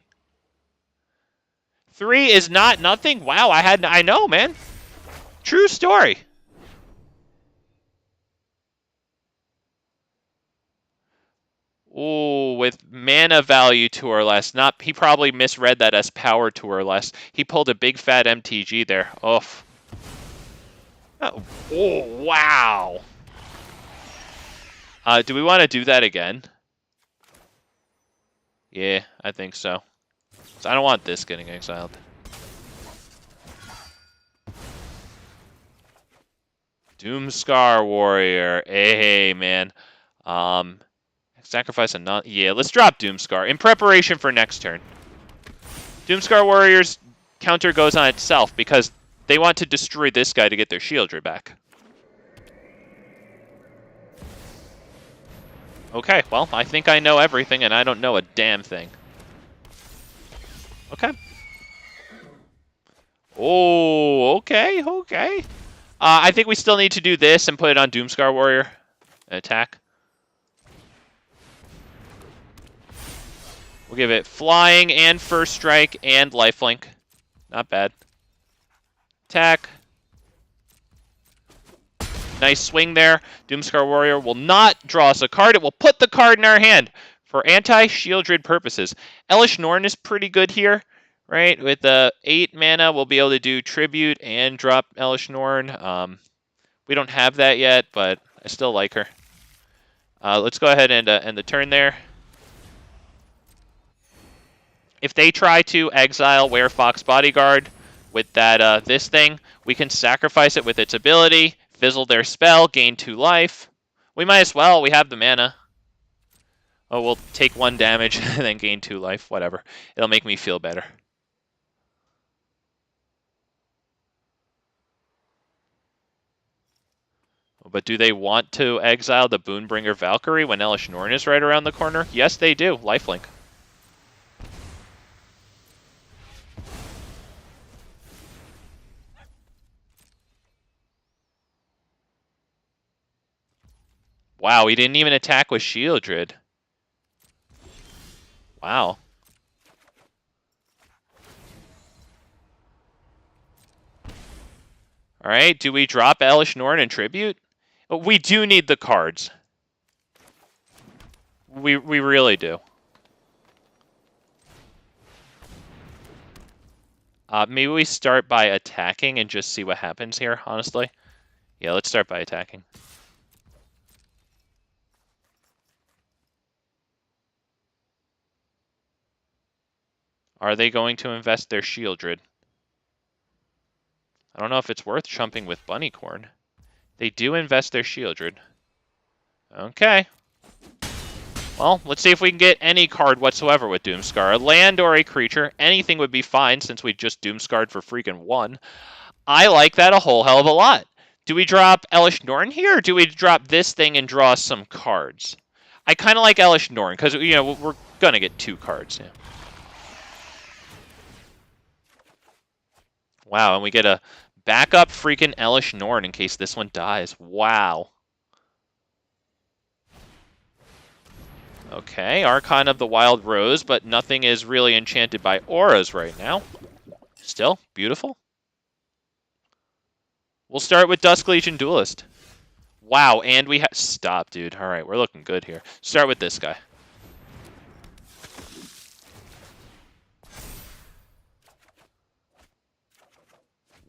S2: 3 is not nothing? Wow, I know, man. True story. Ooh, with mana value 2 or less. He probably misread that as power 2 or less. He pulled a big fat MTG there. Oh, wow. Do we want to do that again? Yeah, I think so. So I don't want this getting exiled. Doomskar Warrior. Hey, man. Sacrifice a not. Yeah, let's drop Doomskar in preparation for next turn. Doomskar Warrior's counter goes on itself because they want to destroy this guy to get their shieldry back. Okay, well, I think I know everything, and I don't know a damn thing. Okay. Oh, okay, okay. I think we still need to do this and put it on Doomskar Warrior. Attack. We'll give it flying and first strike and lifelink. Not bad. Attack. Nice swing there. Doomskar Warrior will not draw us a card. It will put the card in our hand for anti-Shieldred purposes. Elesh Norn is pretty good here, right? With the 8 mana, we'll be able to do Tribute and drop Elesh Norn. We don't have that yet, but I still like her. Let's go ahead and end the turn there. If they try to exile Werefox Bodyguard with that this thing, we can sacrifice it with its ability, fizzle their spell, gain 2 life. We might as well. We have the mana. Oh, we'll take 1 damage and then gain 2 life. Whatever. It'll make me feel better. But do they want to exile the Boonbringer Valkyrie when Elesh Norn is right around the corner? Yes, they do. Lifelink. Wow, he didn't even attack with Shieldred. Wow. Alright, do we drop Elesh Norn and Tribute? We do need the cards. We really do. Maybe we start by attacking and just see what happens here, honestly. Yeah, let's start by attacking. Are they going to invest their Shieldred? I don't know if it's worth chumping with Bunnycorn. They do invest their Shieldred. Okay. Well, let's see if we can get any card whatsoever with Doomskar. A land or a creature. Anything would be fine since we just Doomscarred for freaking 1. I like that a whole hell of a lot. Do we drop Elesh Norn here, or do we drop this thing and draw some cards? I kind of like Elesh Norn, because, you know, we're going to get 2 cards. Yeah. Wow, and we get a backup freaking Elesh Norn in case this one dies. Wow. Okay, Archon of the Wild Rose, but nothing is really enchanted by auras right now. Still, beautiful. We'll start with Dusk Legion Duelist. Wow, and we have... Stop, dude. All right, we're looking good here. Start with this guy.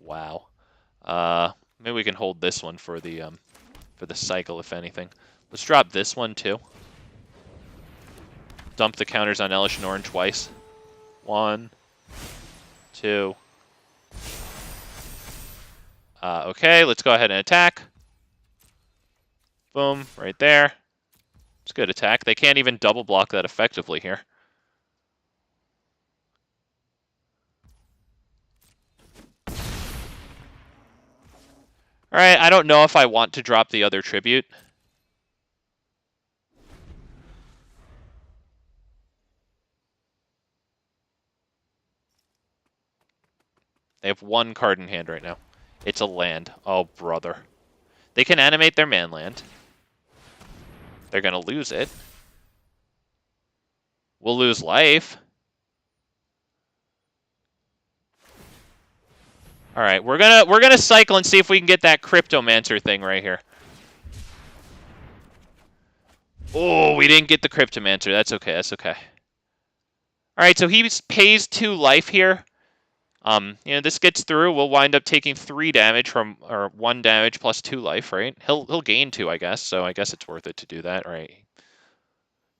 S2: Wow. Maybe we can hold this one for the cycle, if anything. Let's drop this one, too. Dump the counters on Elesh Norn twice. 1, 2. Okay, let's go ahead and attack. Boom, right there. It's a good attack. They can't even double block that effectively here. Alright, I don't know if I want to drop the other tribute. They have 1 card in hand right now. It's a land. Oh, brother. They can animate their man land. They're going to lose it. We'll lose life. All right, we're gonna cycle and see if we can get that Cryptomancer thing right here. Oh, we didn't get the Cryptomancer. That's okay. That's okay. All right, so he pays 2 life here. You know, this gets through. We'll wind up taking 3 damage from, or 1 damage plus 2 life, right? He'll gain 2, I guess. So I guess it's worth it to do that, right?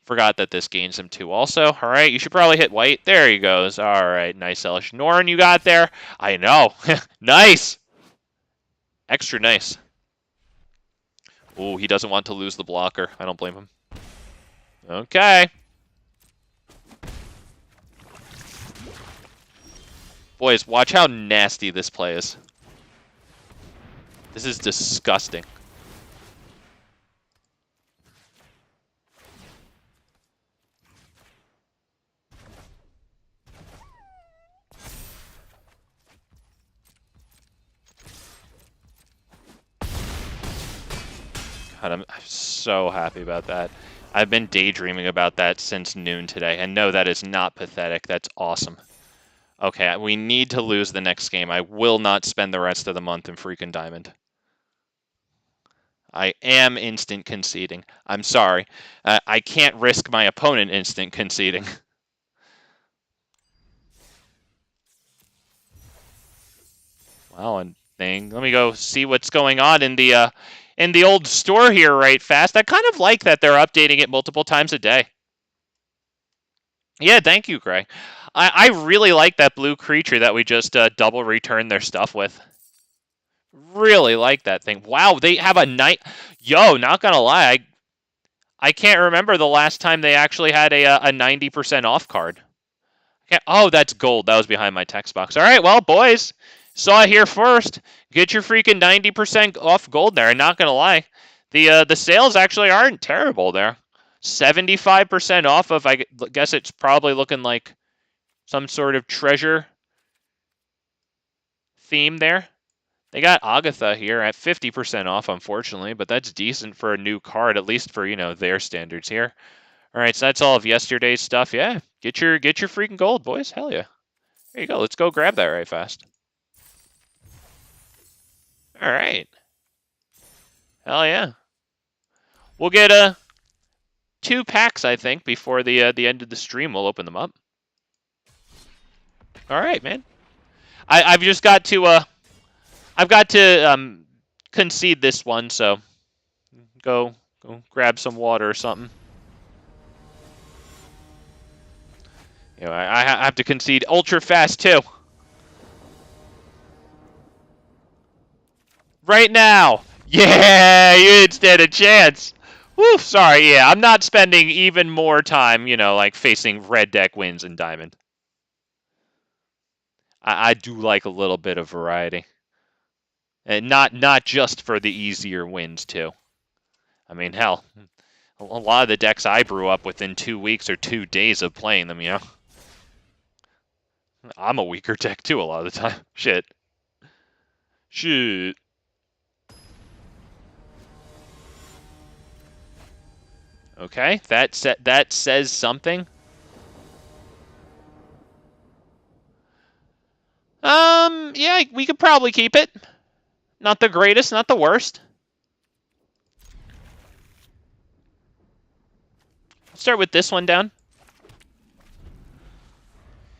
S2: Forgot that this gains him 2 also. All right, you should probably hit white. There he goes. All right, nice Elesh Norn you got there. I know. Nice. Extra nice. Ooh, he doesn't want to lose the blocker. I don't blame him. Okay. Boys, watch how nasty this play is. This is disgusting. God, I'm so happy about that. I've been daydreaming about that since noon today. And no, that is not pathetic. That's awesome. Okay, we need to lose the next game. I will not spend the rest of the month in freaking Diamond. I am instant conceding. I'm sorry. I can't risk my opponent instant conceding. Wow, and thing. Let me go see what's going on in the old store here right fast. I kind of like that they're updating it multiple times a day. Yeah, thank you, Gray. I really like that blue creature that we just double returned their stuff with. Really like that thing. Wow, they have a night. Yo, not gonna lie, I can't remember the last time they actually had a 90% off card. Oh, that's gold. That was behind my text box. All right, well, boys, saw it here first. Get your freaking 90% off gold there. I'm not gonna lie, the sales actually aren't terrible there. 75% off of, I guess it's probably looking like some sort of treasure theme there. They got Agatha here at 50% off, unfortunately, but that's decent for a new card, at least for, you know, their standards here. All right, so that's all of yesterday's stuff. Yeah, get your freaking gold, boys. Hell yeah. There you go. Let's go grab that right fast. All right. Hell yeah. We'll get 2 packs, I think, before the end of the stream. We'll open them up. All right, man. I've just got to I've got to concede this one, so go grab some water or something. You know, I have to concede ultra fast too. Right now. Yeah, you didn't stand a chance. Woo, sorry, yeah, I'm not spending even more time, you know, like facing red deck wins in Diamond. I do like a little bit of variety. And not just for the easier wins, too. I mean, hell, a lot of the decks I brew up within 2 weeks or 2 days of playing them, you know? I'm a weaker deck, too, a lot of the time. Shit. Shit. Okay, that says something. Yeah, we could probably keep it. Not the greatest, not the worst. Start with this one down.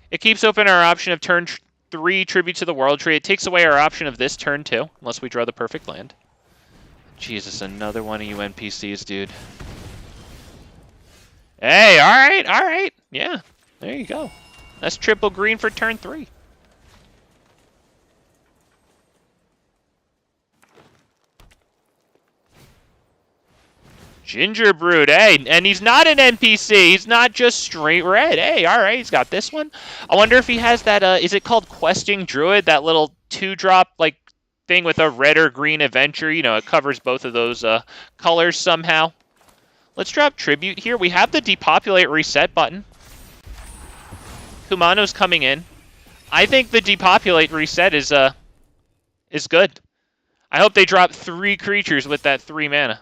S2: It keeps open our option of turn 3 Tribute to the World Tree. It takes away our option of this turn 2, unless we draw the perfect land. Jesus, another one of you NPCs, dude. Hey, all right. Yeah, there you go. That's triple green for turn 3. Gingerbread, hey, and he's not an NPC. He's not just straight red. Hey, all right, he's got this one. I wonder if he has that, is it called Questing Druid? That little 2-drop, like, thing with a red or green adventure. You know, it covers both of those colors somehow. Let's drop Tribute here. We have the Depopulate Reset button. Kumano's coming in. I think the Depopulate Reset is good. I hope they drop 3 creatures with that 3 mana.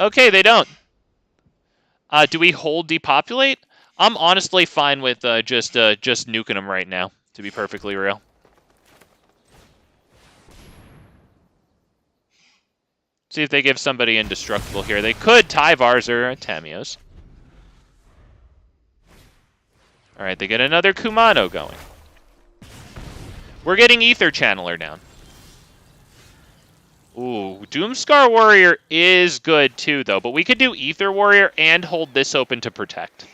S2: Okay, they don't. Do we hold Depopulate? I'm honestly fine with just nuking them right now, to be perfectly real. See if they give somebody indestructible here. They could Tyvars or Tamios. Alright, they get another Kumano going. We're getting Aether Channeler down. Ooh, Doomskar Warrior is good too, though. But we could do Aether Warrior and hold this open to protect.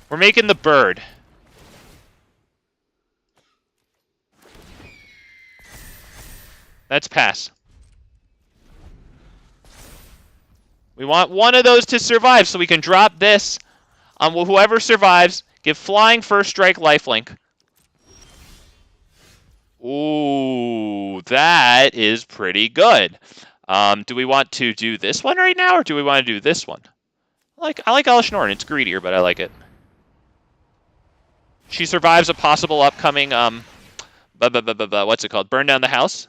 S2: We're making the bird. That's pass. We want one of those to survive so we can drop this on whoever survives. Give flying first strike lifelink. Ooh, that is pretty good. Do we want to do this one right now, or do we want to do this one? I like Elesh Norn. It's greedier, but I like it. She survives a possible upcoming what's it called? Burn down the house.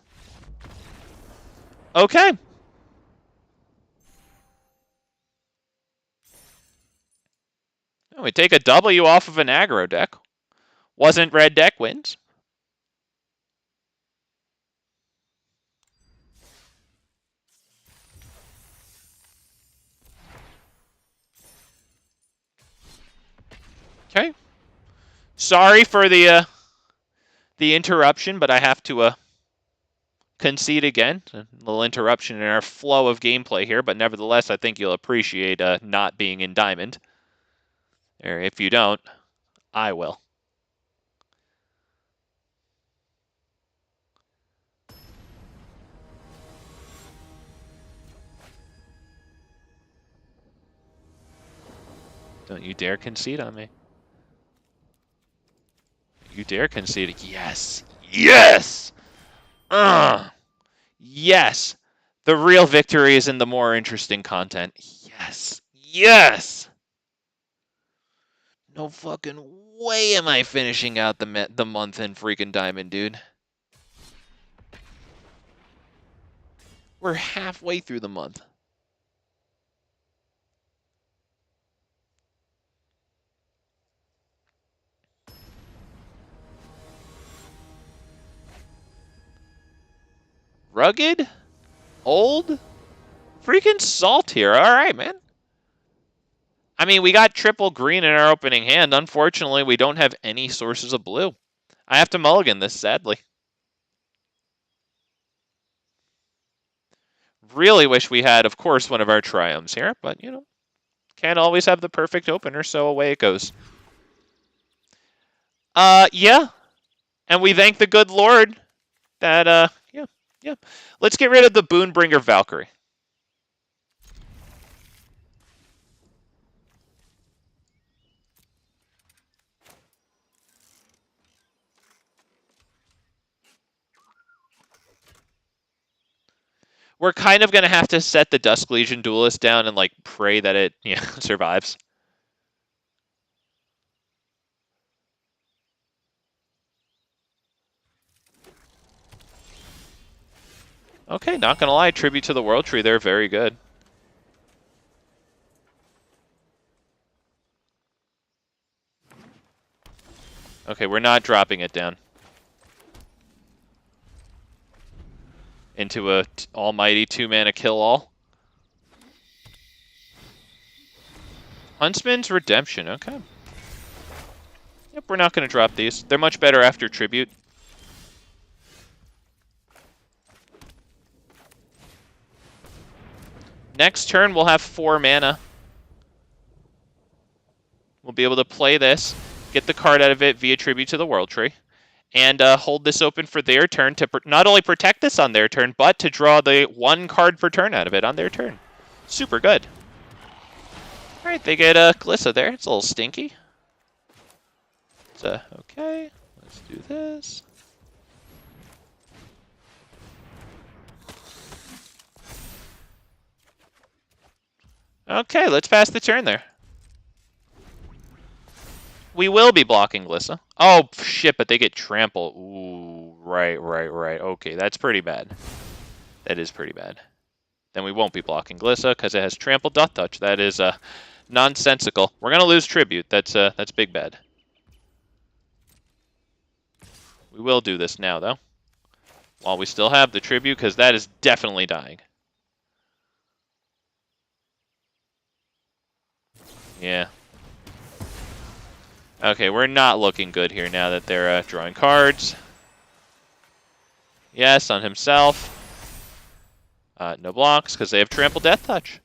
S2: Okay. We take a W off of an aggro deck. Wasn't red deck wins. Okay. Sorry for the interruption, but I have to concede again. A little interruption in our flow of gameplay here, but nevertheless, I think you'll appreciate not being in Diamond. Or if you don't, I will. Don't you dare concede on me. You dare concede. Yes. Yes! Yes! The real victory is in the more interesting content. Yes. Yes! No fucking way am I finishing out the month in freaking Diamond, dude. We're halfway through the month. Rugged? Old? Freaking salt here. All right, man. I mean, we got triple green in our opening hand. Unfortunately, we don't have any sources of blue. I have to mulligan this, sadly. Really wish we had, of course, one of our triumphs here, but, you know, can't always have the perfect opener, so away it goes. Yeah. And we thank the good Lord that, yeah. Let's get rid of the Boonbringer Valkyrie. We're kind of going to have to set the Dusk Legion Duelist down and, like, pray that it survives. Okay, not going to lie. Tribute to the World Tree. They're very good. Okay, we're not dropping it down into a almighty 2-mana kill-all. Huntsman's Redemption, okay. Yep, we're not going to drop these. They're much better after Tribute. Next turn, we'll have 4 mana. We'll be able to play this, get the card out of it via Tribute to the World Tree, and hold this open for their turn to not only protect this on their turn, but to draw the 1 card per turn out of it on their turn. Super good. Alright, they get Glissa there. It's a little stinky. Okay, let's do this. Okay, let's pass the turn there. We will be blocking Glissa. Oh, shit, but they get trample. Ooh, right. Okay, that's pretty bad. That is pretty bad. Then we won't be blocking Glissa because it has trample Death Touch. That is nonsensical. We're going to lose Tribute. That's big bad. We will do this now, though. While we still have the Tribute, because that is definitely dying.
S1: Yeah. Okay, we're not looking good here now that they're drawing cards. Yes, on himself. No blocks, because they have Trample Death Touch.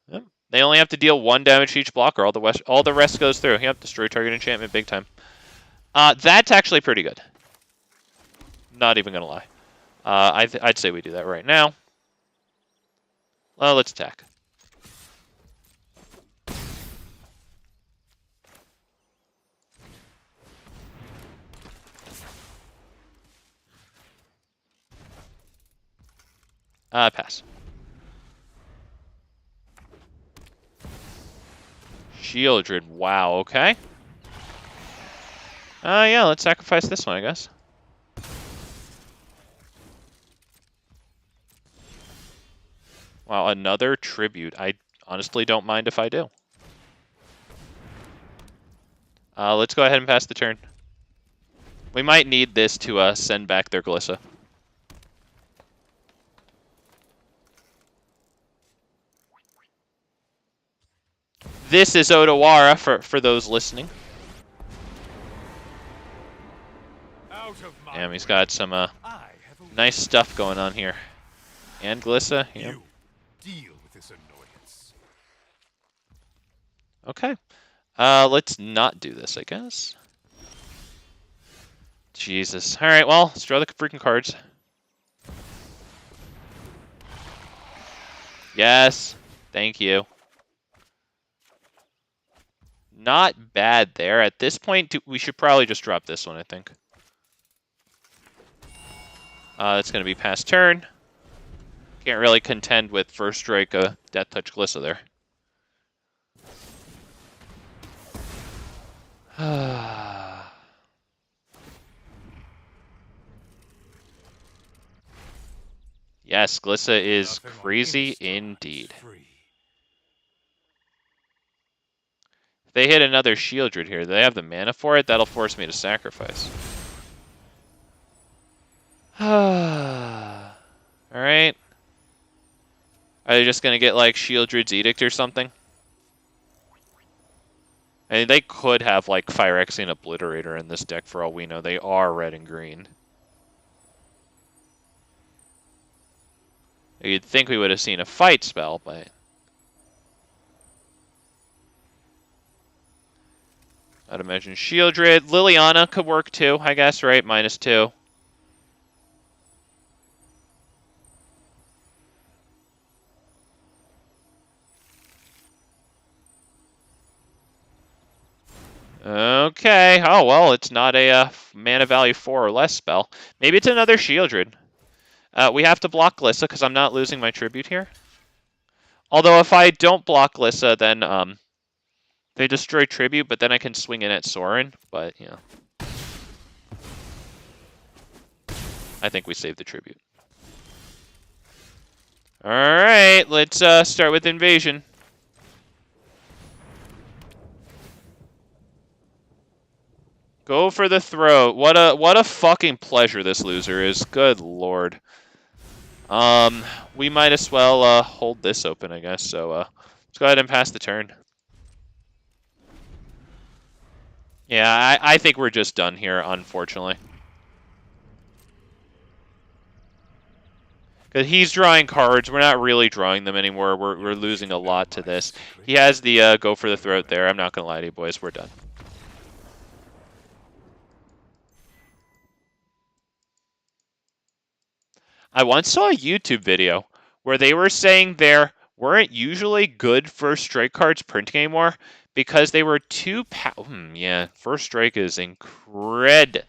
S1: Yep. They only have to deal 1 damage to each blocker. All the rest goes through. Yep, destroy target enchantment big time. That's actually pretty good. Not even going to lie. I'd say we do that right now. Well, let's attack. Pass. Shieldred. Wow, okay. Yeah, let's sacrifice this one, I guess. Wow, another tribute. I honestly don't mind if I do. Let's go ahead and pass the turn. We might need this to send back their Glissa. This is Otawara for those listening. Damn, he's got some nice stuff going on here. And Glissa, yeah.
S3: Deal with this annoyance.
S1: Okay. Let's not do this, I guess. Jesus. Alright, well, let's draw the freaking cards. Yes. Thank you. Not bad there. At this point, we should probably just drop this one, I think. It's going to be past turn. Can't really contend with first strike Death Touch Glissa there. Yes, Glissa is crazy indeed. If they hit another Shieldred here, do they have the mana for it? That'll force me to sacrifice. Alright. Are they just going to get like Shieldred's Edict or something? I mean, they could have like Phyrexian Obliterator in this deck for all we know. They are red and green. You'd think we would have seen a fight spell, but... I'd imagine Shieldred. Liliana could work too, I guess, right? -2. Okay. Oh, well, it's not a mana value 4 or less spell. Maybe it's another Shieldred. We have to block Glissa because I'm not losing my tribute here. Although if I don't block Glissa, then they destroy tribute, but then I can swing in at Soaring. But, you know. I think we save the tribute. Alright, let's start with Invasion. Go for the throat. What a fucking pleasure this loser is. Good lord. We might as well hold this open, I guess. So let's go ahead and pass the turn. Yeah, I think we're just done here, unfortunately. Because he's drawing cards. We're not really drawing them anymore. We're losing a lot to this. He has the go for the throat there. I'm not going to lie to you, boys. We're done. I once saw a YouTube video where they were saying there weren't usually good first strike cards printing anymore because they were too yeah, first strike is incredible.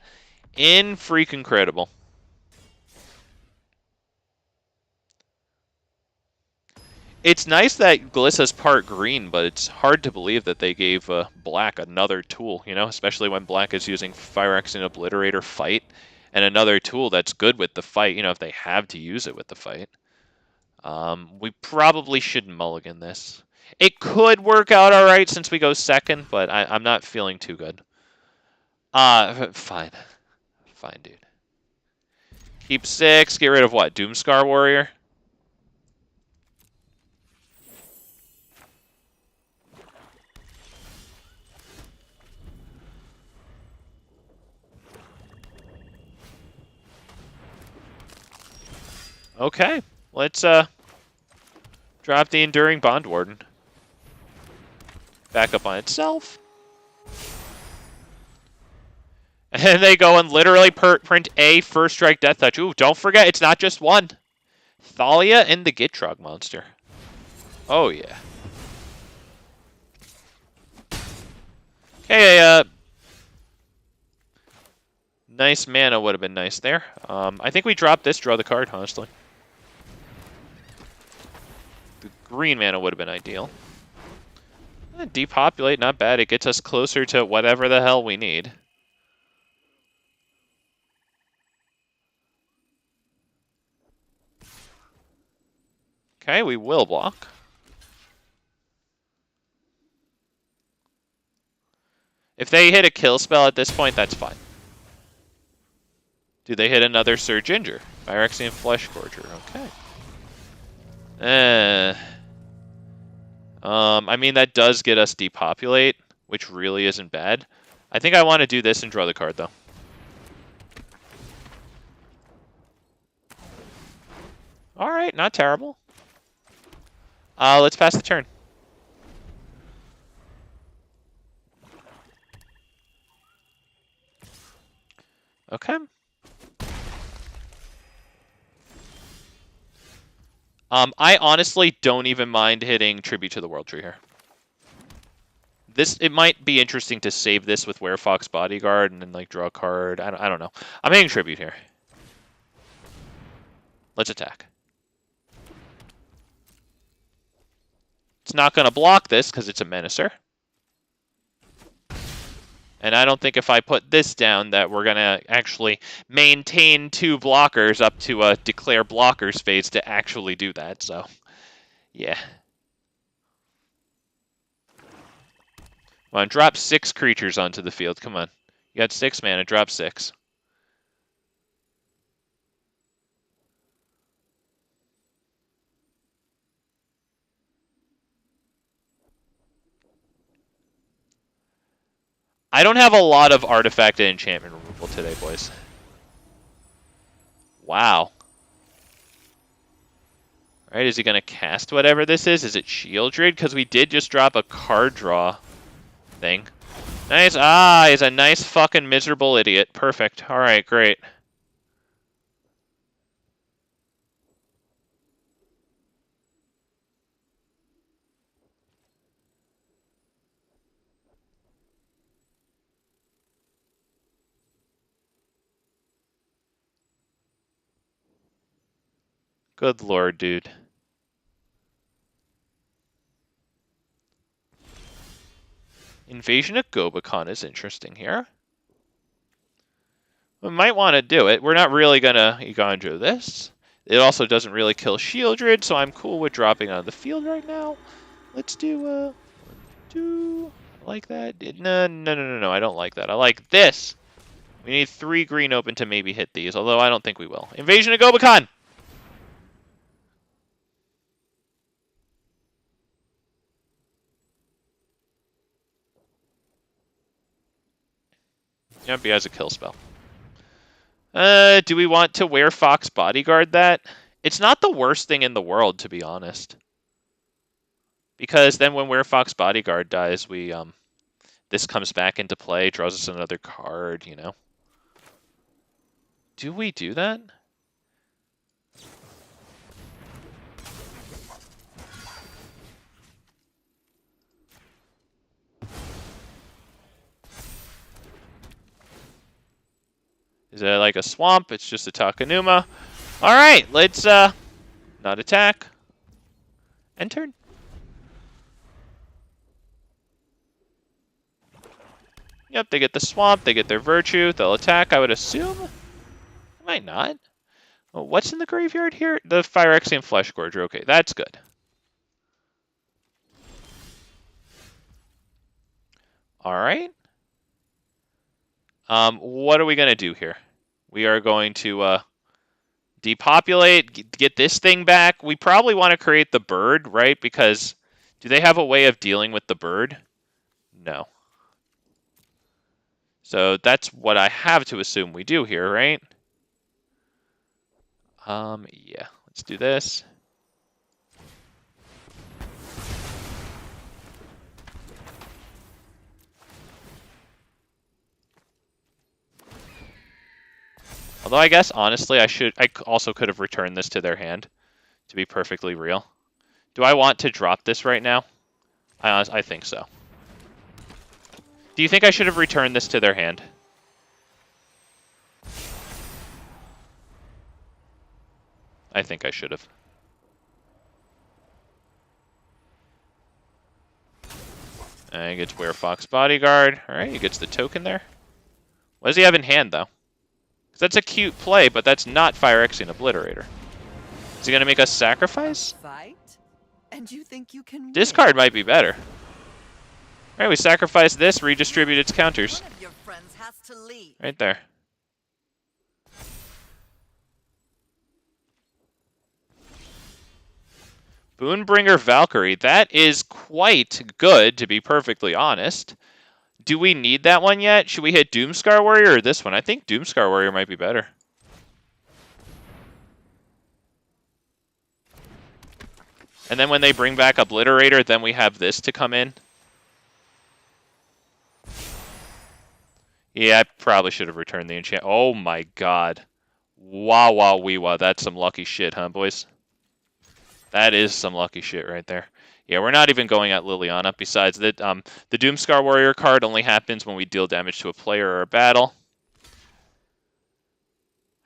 S1: It's nice that Glissa's part green, but it's hard to believe that they gave Black another tool, you know, especially when Black is using Phyrexian Obliterator fight, and another tool that's good with the fight, you know, if they have to use it with the fight. We probably shouldn't mulligan this. It could work out all right since we go second, but I'm not feeling too good. Fine. Fine, dude. Keep 6, get rid of what? Doomskar Warrior? Okay, let's drop the Enduring Bondwarden. Back up on itself. And they go and literally print a First Strike Death Touch. Ooh, don't forget, it's not just one. Thalia and the Gitrog monster. Oh, yeah. Okay, nice mana would have been nice there. I think we drop this, draw the card, honestly. The green mana would have been ideal. Depopulate, not bad. It gets us closer to whatever the hell we need. Okay, we will block. If they hit a kill spell at this point, that's fine. Do they hit another Surginger? Phyrexian Flesh Gorger, okay. I mean, that does get us depopulate, which really isn't bad. I think I want to do this and draw the card, though. Alright, not terrible. Let's pass the turn. Okay. I honestly don't even mind hitting Tribute to the World Tree here. It might be interesting to save this with Werefox Bodyguard and then like draw a card. I don't know. I'm hitting Tribute here. Let's attack. It's not going to block this because it's a Menacer. And I don't think if I put this down that we're going to actually maintain 2 blockers up to a declare blockers phase to actually do that. So, yeah. Come on, drop 6 creatures onto the field. Come on. You got 6 mana, drop 6. I don't have a lot of artifact and enchantment removal today, boys. Wow. Alright, is he going to cast whatever this is? Is it Shieldred? Because we did just drop a card draw thing. Nice. Ah, he's a nice fucking miserable idiot. Perfect. Alright, great. Good lord, dude. Invasion of Gobakhan is interesting here. We might want to do it. We're not really going to Eiganjo this. It also doesn't really kill Shieldred, so I'm cool with dropping on the field right now. Let's do, like that. No, I don't like that. I like this. We need 3 green open to maybe hit these, although I don't think we will. Invasion of Gobakhan! Yep, he has a kill spell. Do we want to Werefox Bodyguard that? It's not the worst thing in the world, to be honest. Because then when Werefox Bodyguard dies, this comes back into play, draws us another card, you know. Do we do that? Is it like a swamp? It's just a Takenuma. Alright, let's not attack. End turn. Yep, they get the swamp, they get their virtue, they'll attack, I would assume. Might not. Well, what's in the graveyard here? The Phyrexian Flesh Gorger. Okay, that's good. Alright. What are we going to do here? We are going to depopulate, get this thing back. We probably want to create the bird, right? Because do they have a way of dealing with the bird? No. So that's what I have to assume we do here, right? Yeah,
S2: Let's do this. Although I guess, honestly, I also could have returned this to their hand, to be perfectly real. Do I want to drop this right now? I think so. Do you think I should have returned this to their hand? I think I should have. And he gets Werefox Bodyguard. Alright, he gets the token there. What does he have in hand, though? Because that's a cute play, but that's not Phyrexian Obliterator. Is he going to make us sacrifice?
S4: Fight? And you think you can
S2: Discard might be better. Alright, we sacrifice this, redistribute its counters.
S4: One of your friends has to leave.
S2: Right there. Boonbringer Valkyrie. That is quite good, to be perfectly honest. Do we need that one yet? Should we hit Doomskar Warrior or this one? I think Doomskar Warrior might be better. And then when they bring back Obliterator, then we have this to come in. Yeah, I probably should have returned the enchant. Oh my god. Wow, wow, wee, wow. That's some lucky shit, huh, boys? That is some lucky shit right there. Yeah, we're not even going at Liliana. Besides, that, the Doomskar Warrior card only happens when we deal damage to a player or a battle.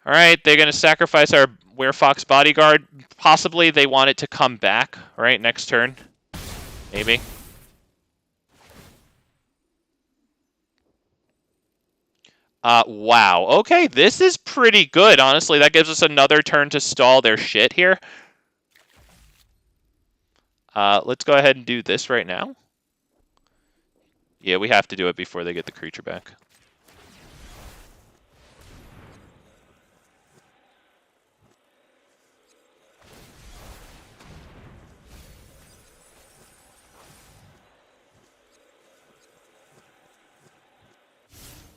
S2: Alright, they're going to sacrifice our Werefox Bodyguard. Possibly they want it to come back, right, next turn. Maybe. Wow. Okay, this is pretty good, honestly. That gives us another turn to stall their shit here. Let's go ahead and do this right now. Yeah, we have to do it before they get the creature back.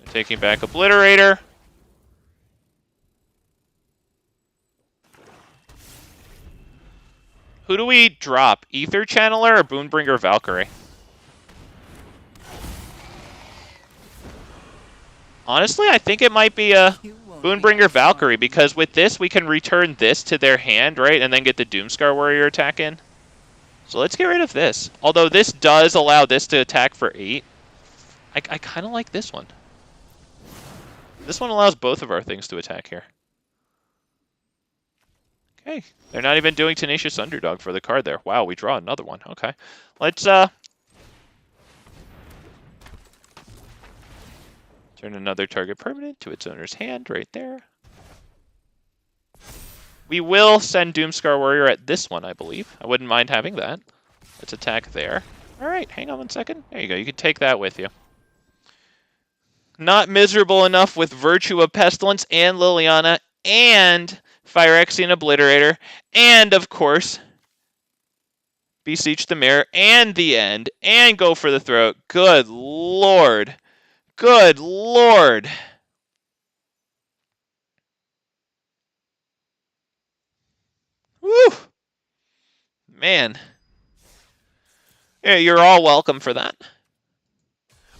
S2: They're taking back Obliterator. Who do we drop? Aether Channeler or Boonbringer Valkyrie? Honestly, I think it might be a Boonbringer Valkyrie, because with this, we can return this to their hand, right? And then get the Doomskar Warrior attack in. So let's get rid of this. Although this does allow this to attack for 8. I kind of like this one. This one allows both of our things to attack here. Okay, they're not even doing Tenacious Underdog for the card there. Wow, we draw another one. Okay, let's turn another target permanent to its owner's hand right there. We will send Doomskar Warrior at this one, I believe. I wouldn't mind having that. Let's attack there. All right, hang on one second. There you go. You can take that with you. Not miserable enough with Virtue of Pestilence and Liliana and Phyrexian Obliterator, and, of course, Beseech the Mirror, and the End, and Go for the Throat. Good lord. Good lord. Woo! Man. Yeah, you're all welcome for that.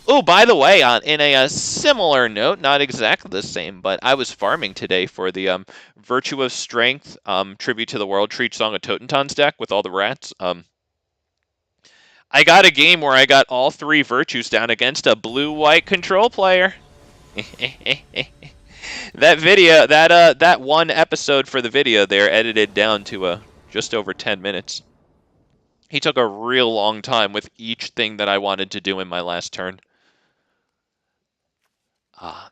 S2: Oh, by the way, in a similar note, not exactly the same, but I was farming today for the Virtue of Strength Tribute to the World Treat Song of Totentan's deck with all the rats. I got a game where I got all 3 virtues down against a blue-white control player. That video, that one episode for the video there, edited down to just over 10 minutes. He took a real long time with each thing that I wanted to do in my last turn.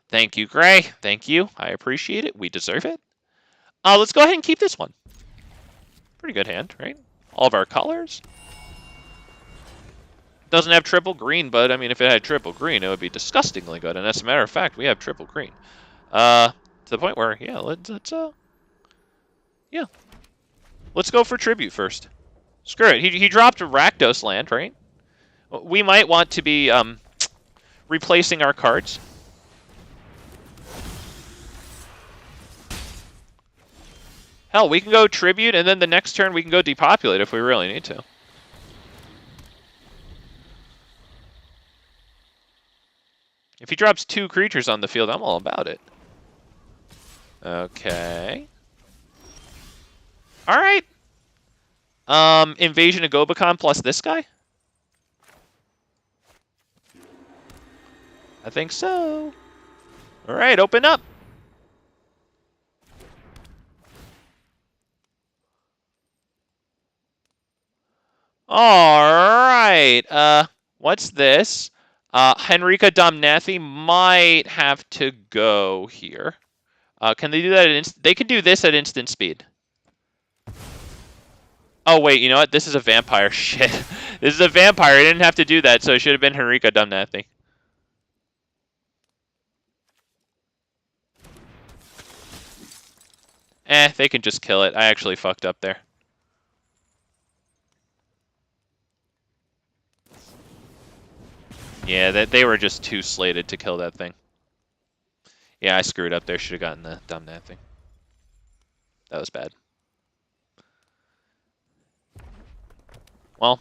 S2: Thank you, Gray. Thank you. I appreciate it. We deserve it. Let's go ahead and keep this one. Pretty good hand, right? All of our colors. Doesn't have triple green, but I mean, if it had triple green, it would be disgustingly good. And as a matter of fact, we have triple green. To the point where, yeah, let's go for tribute first. Screw it. He dropped a Rakdos land, right? We might want to be replacing our cards. Hell, we can go Tribute, and then the next turn we can go Depopulate if we really need to. If he drops 2 creatures on the field, I'm all about it. Okay. All right. Invasion of Gobakhan plus this guy? I think so. All right, open up. All right. What's this? Henrika Domnathi might have to go here. Can they do that at they can do this at instant speed. Oh, wait, you know what? This is a vampire. Shit. This is a vampire. I didn't have to do that, so it should have been Henrika Domnathi. They can just kill it. I actually fucked up there. Yeah, they were just too slated to kill that thing. Yeah, I screwed up there. Should have gotten the Domnathi. That was bad. Well,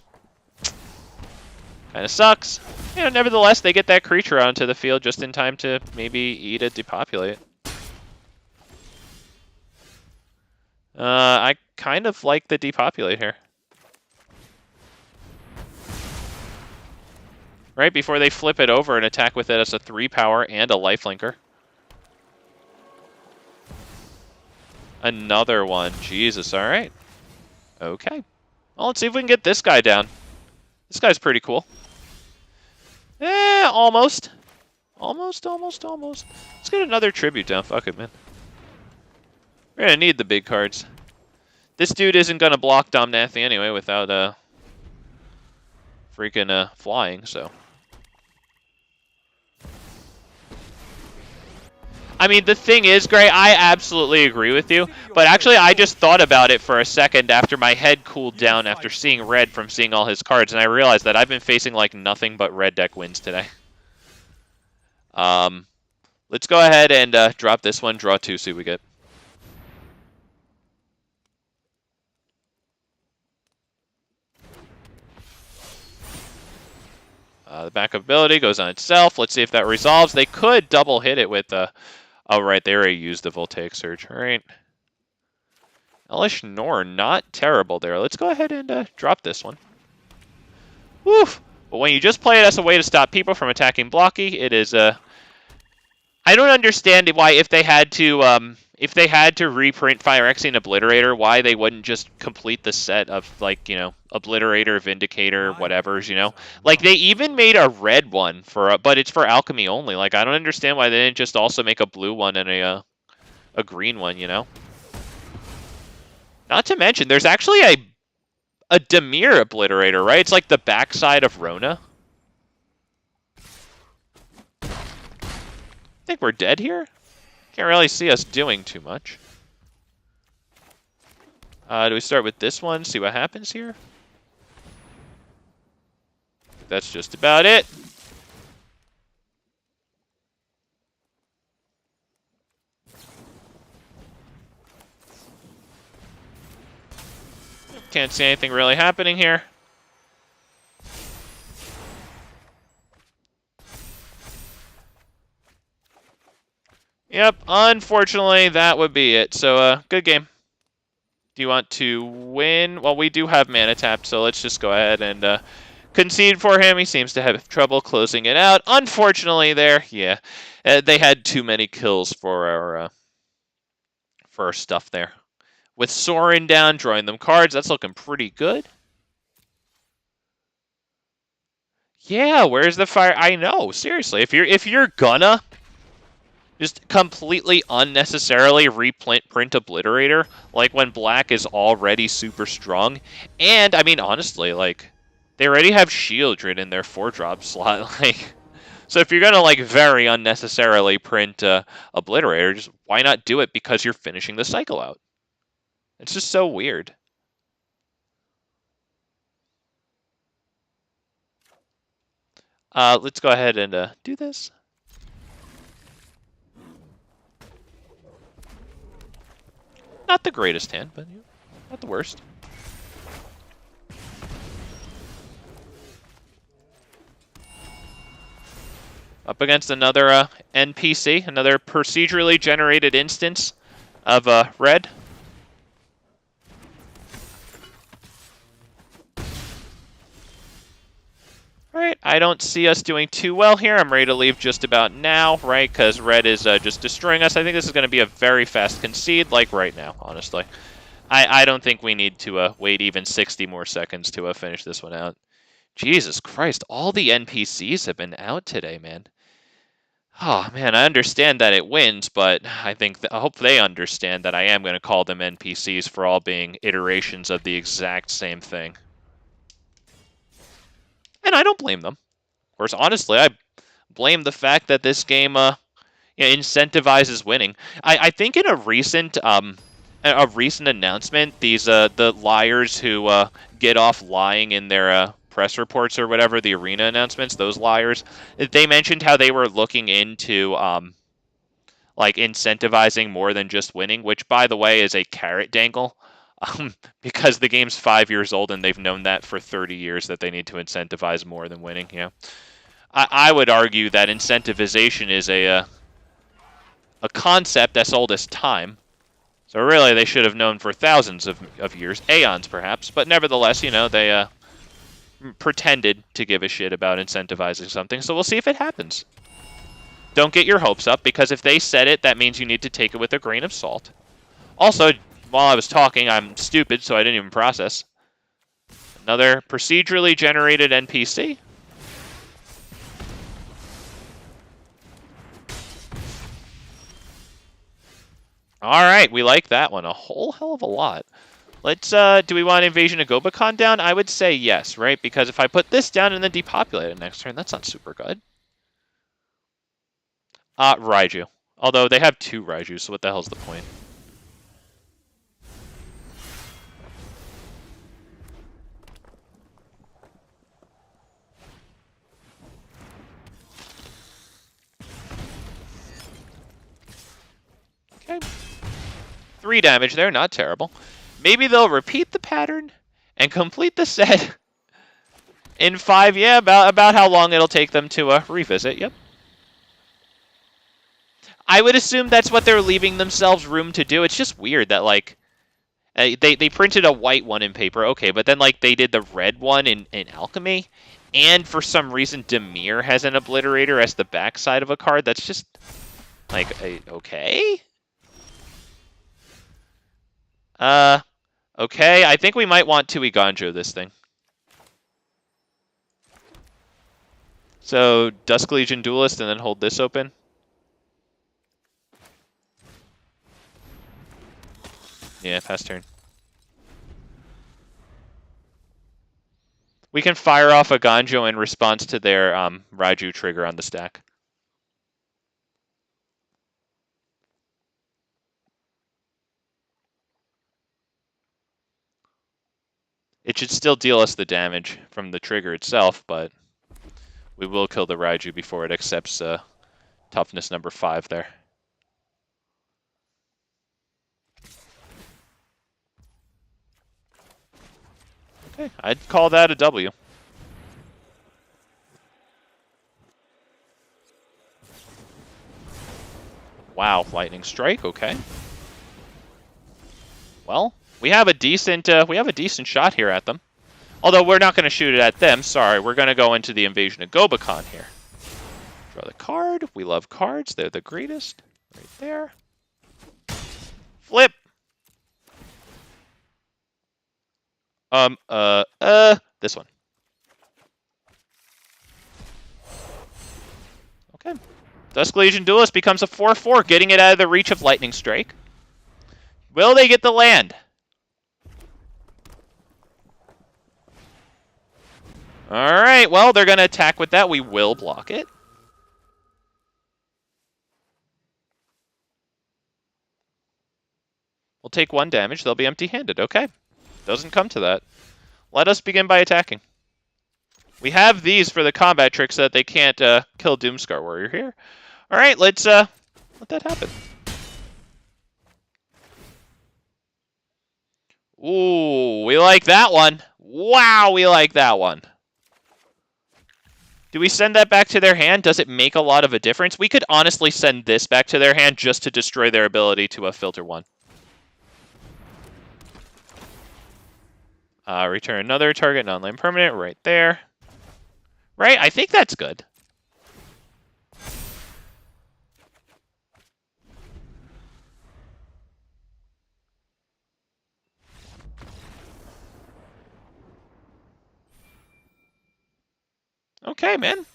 S2: kind of sucks. You know, nevertheless, they get that creature onto the field just in time to maybe eat it, depopulate. I kind of like the depopulate here. Right before they flip it over and attack with it as a 3-power and a lifelinker. Another one. Jesus, all right. Okay. Well, let's see if we can get this guy down. This guy's pretty cool. Almost. Almost. Let's get another tribute down. Fuck it, man. We're going to need the big cards. This dude isn't going to block Domnathi anyway without freaking flying, so. I mean, the thing is, Gray, I absolutely agree with you, but actually I just thought about it for a second after my head cooled down after seeing red from seeing all his cards, and I realized that I've been facing like nothing but red deck wins today. Let's go ahead and drop this one, draw 2, see what we get. The backup ability goes on itself. Let's see if that resolves. They could double hit it with oh, right, they already used the Voltaic Surge. All right. Elesh Norn, not terrible there. Let's go ahead and drop this one. Woof! But when you just play it as a way to stop people from attacking blocky, it is I don't understand why if they had to reprint Phyrexian Obliterator, why they wouldn't just complete the set of, like, you know, Obliterator, Vindicator, whatevers, you know? Like, they even made a red one, but it's for Alchemy only. Like, I don't understand why they didn't just also make a blue one and a green one, you know? Not to mention, there's actually a Dimir Obliterator, right? It's like the backside of Rona. I think we're dead here. Can't really see us doing too much. Do we start with this one, see what happens here? That's just about it. Can't see anything really happening here. Yep, unfortunately, that would be it. So, good game. Do you want to win? Well, we do have mana tapped, so let's just go ahead and concede for him. He seems to have trouble closing it out. Unfortunately, there, yeah, they had too many kills for our stuff there. With Soaring down, drawing them cards, that's looking pretty good. Yeah, where's the fire? I know, seriously, if you're gonna just completely unnecessarily print Obliterator, like when black is already super strong. And, I mean, honestly, like, they already have Shieldred in their 4-drop slot, like, so if you're gonna, like, very unnecessarily print Obliterator, just why not do it because you're finishing the cycle out? It's just so weird. Let's go ahead and do this.
S1: Not the greatest hand, but not the worst. Up against another NPC, another procedurally generated instance of red. Right, I don't see us doing too well here. I'm ready to leave just about now, right? Because red is just destroying us. I think this is going to be a very fast concede, like right now, honestly. I don't think we need to wait even 60 more seconds to finish this one out. Jesus Christ, all the NPCs have been out today, man. Oh, man, I understand that it wins, but I hope they understand that I am going to call them NPCs for all being iterations of the exact same thing. And I don't blame them. Of course, honestly, I blame the fact that this game incentivizes winning. I think in a recent announcement, these the liars who get off lying in their press reports or whatever, the arena announcements, those liars, they mentioned how they were looking into like incentivizing more than just winning, which by the way is a carrot dangle. Because the game's 5 years old and they've known that for 30 years that they need to incentivize more than winning. Yeah, I would argue that incentivization is a concept as old as time. So really, they should have known for thousands of years, aeons perhaps. But nevertheless, they pretended to give a shit about incentivizing something. So we'll see if it happens. Don't get your hopes up, because if they said it, that means you need to take it with a grain of salt. Also, while I was talking, I'm stupid, so I didn't even process. Another procedurally generated NPC. Alright, we like that one a whole hell of a lot. Let's, do we want Invasion of Gobakhan down? I would say yes, right? Because if I put this down and then depopulate it next turn, that's not super good. Raiju. Although they have 2 Raiju, so what the hell's the point? Okay. 3 damage there, not terrible. Maybe they'll repeat the pattern and complete the set in 5. Yeah, about how long it'll take them to revisit. Yep. I would assume that's what they're leaving themselves room to do. It's just weird that, like, they printed a white one in paper, okay, but then, like, they did the red one in Alchemy, and for some reason Dimir has an Obliterator as the backside of a card. That's just, like, okay? Okay, I think we might want to Eiganjo this thing. So, Dusk Legion Duelist and then hold this open. Yeah, pass turn. We can fire off Eiganjo in response to their Raiju trigger on the stack. It should still deal us the damage from the trigger itself, but we will kill the Raiju before it accepts toughness number 5 there. Okay, I'd call that a W. Wow, lightning strike. Okay. Well, we have a decent shot here at them. Although we're not going to shoot it at them. Sorry, we're going to go into the Invasion of Gobakhan here. Draw the card. We love cards. They're the greatest. Right there. Flip. This one. Okay. Dusk Legion Duelist becomes a 4/4, getting it out of the reach of Lightning Strike. Will they get the land? Alright, well, they're going to attack with that. We will block it. We'll take 1 damage. They'll be empty-handed. Okay. Doesn't come to that. Let us begin by attacking. We have these for the combat trick so that they can't kill Doomskar Warrior here. Alright, let's let that happen.
S2: Ooh, we like that one. Wow, we like that one. Do we send that back to their hand? Does it make a lot of a difference? We could honestly send this back to their hand just to destroy their ability to filter one. Return another target non-land permanent right there. Right? I think that's good. Okay, man.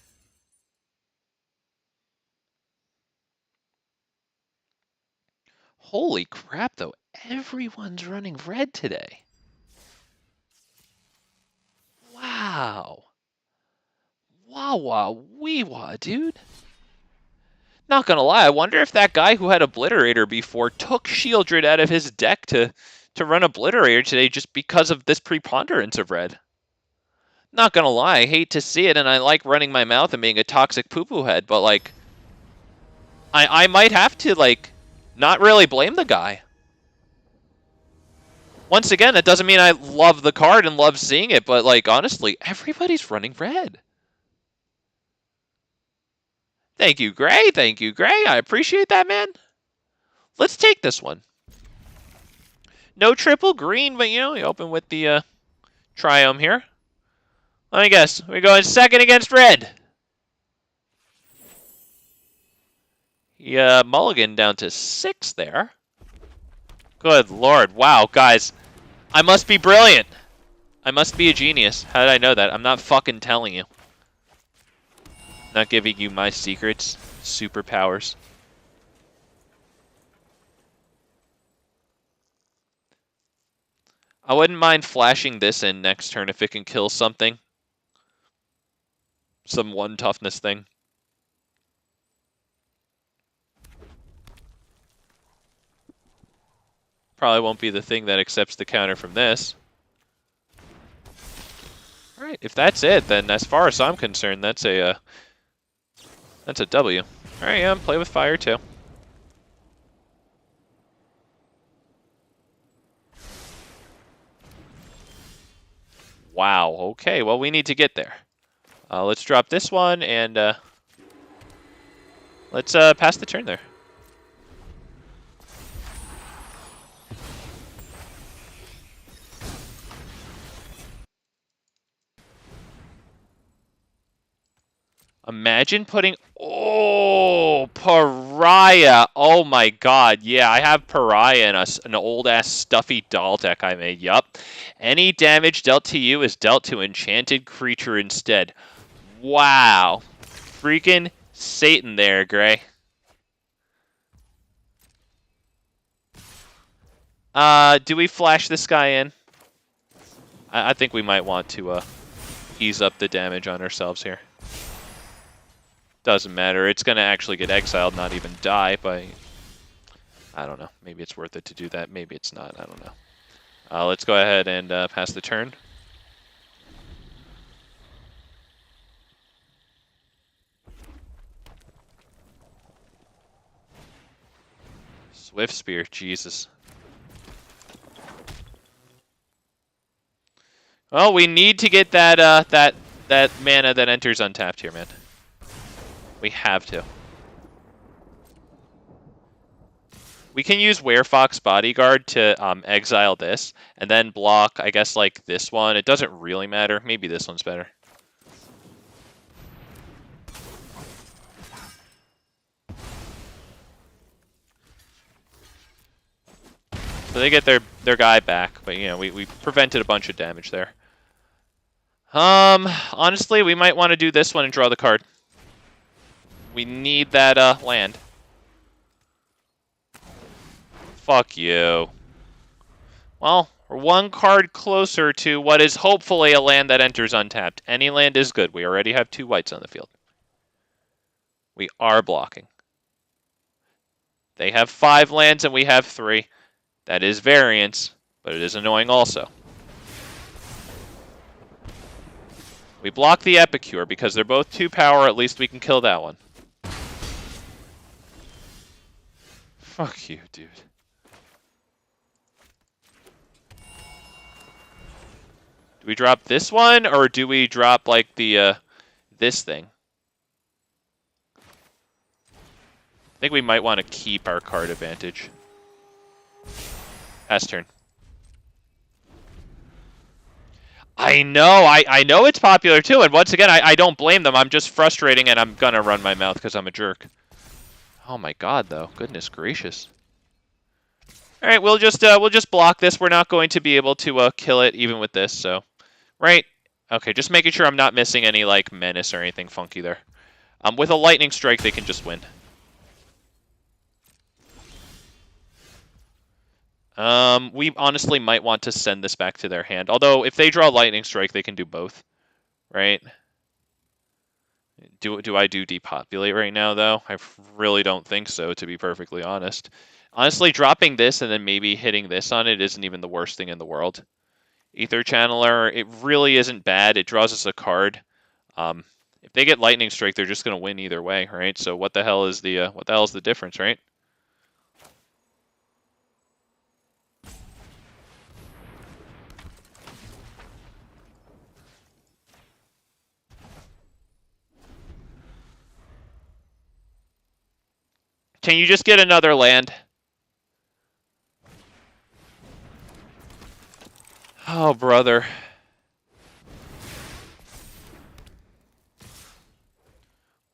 S2: Holy crap, though. Everyone's running red today. Wow. Wee-wah, dude. Not gonna lie, I wonder if that guy who had Obliterator before took Shieldred out of his deck to run Obliterator today just because of this preponderance of red. Not gonna lie, I hate to see it, and I like running my mouth and being a toxic poo-poo head, but, like, I might have to, like, not really blame the guy. Once again, that doesn't mean I love the card and love seeing it, but, like, honestly, everybody's running red. Thank you, Gray. Thank you, Gray. I appreciate that, man. Let's take this one. No triple green, but, you know, we open with the Triome here. Let me guess. We're going second against red. Yeah, mulligan down to 6 there. Good lord. Wow, guys. I must be brilliant. I must be a genius. How did I know that? I'm not fucking telling you. Not giving you my secrets. Superpowers. I wouldn't mind flashing this in next turn if it can kill something. Some 1 toughness thing. Probably won't be the thing that accepts the counter from this. Alright, if that's it, then as far as I'm concerned, that's a W. Alright, yeah, play with fire too. Wow, okay, well we need to get there. Let's drop this one and let's pass the turn there. Imagine putting... Oh, Pariah. Oh my god. Yeah, I have Pariah in an old-ass stuffy doll deck I made. Yup. Any damage dealt to you is dealt to enchanted creature instead. Wow. Freaking Satan there, Gray. Do we flash this guy in? I think we might want to ease up the damage on ourselves here. Doesn't matter. It's going to actually get exiled, not even die, but I don't know. Maybe it's worth it to do that. Maybe it's not. I don't know. Let's go ahead and pass the turn. Swift Spear, Jesus. Well, we need to get that that mana that enters untapped here, man. We have to. We can use Werefox Bodyguard to exile this, and then block, I guess, like this one. It doesn't really matter. Maybe this one's better. So they get their guy back, but you know, we prevented a bunch of damage there. Honestly, we might want to do this one and draw the card. We need that land. Fuck you. Well, we're 1 card closer to what is hopefully a land that enters untapped. Any land is good. We already have 2 whites on the field. We are blocking. They have 5 lands and we have 3. That is variance, but it is annoying also. We block the Epicure because they're both 2 power. At least we can kill that one. Fuck you, dude. Do we drop this one, or do we drop, like, the, this thing? I think we might want to keep our card advantage. Pass turn. I know, I know it's popular too, and once again, I don't blame them. I'm just frustrating, and I'm gonna run my mouth because I'm a jerk. Oh my god, though. Goodness gracious. All right, we'll just block this. We're not going to be able to kill it even with this, so... Right? Okay, just making sure I'm not missing any, like, menace or anything funky there. With a lightning strike, they can just win. We honestly might want to send this back to their hand. Although, if they draw lightning strike, they can do both. Right? Do I do depopulate right now, though? I really don't think so, to be perfectly honest. Honestly, dropping this and then maybe hitting this on it isn't even the worst thing in the world. Aether Channeler, it really isn't bad. It draws us a card. If they get Lightning Strike, they're just going to win either way, right? So what the hell is the difference, right? Can you just get another land? Oh, brother.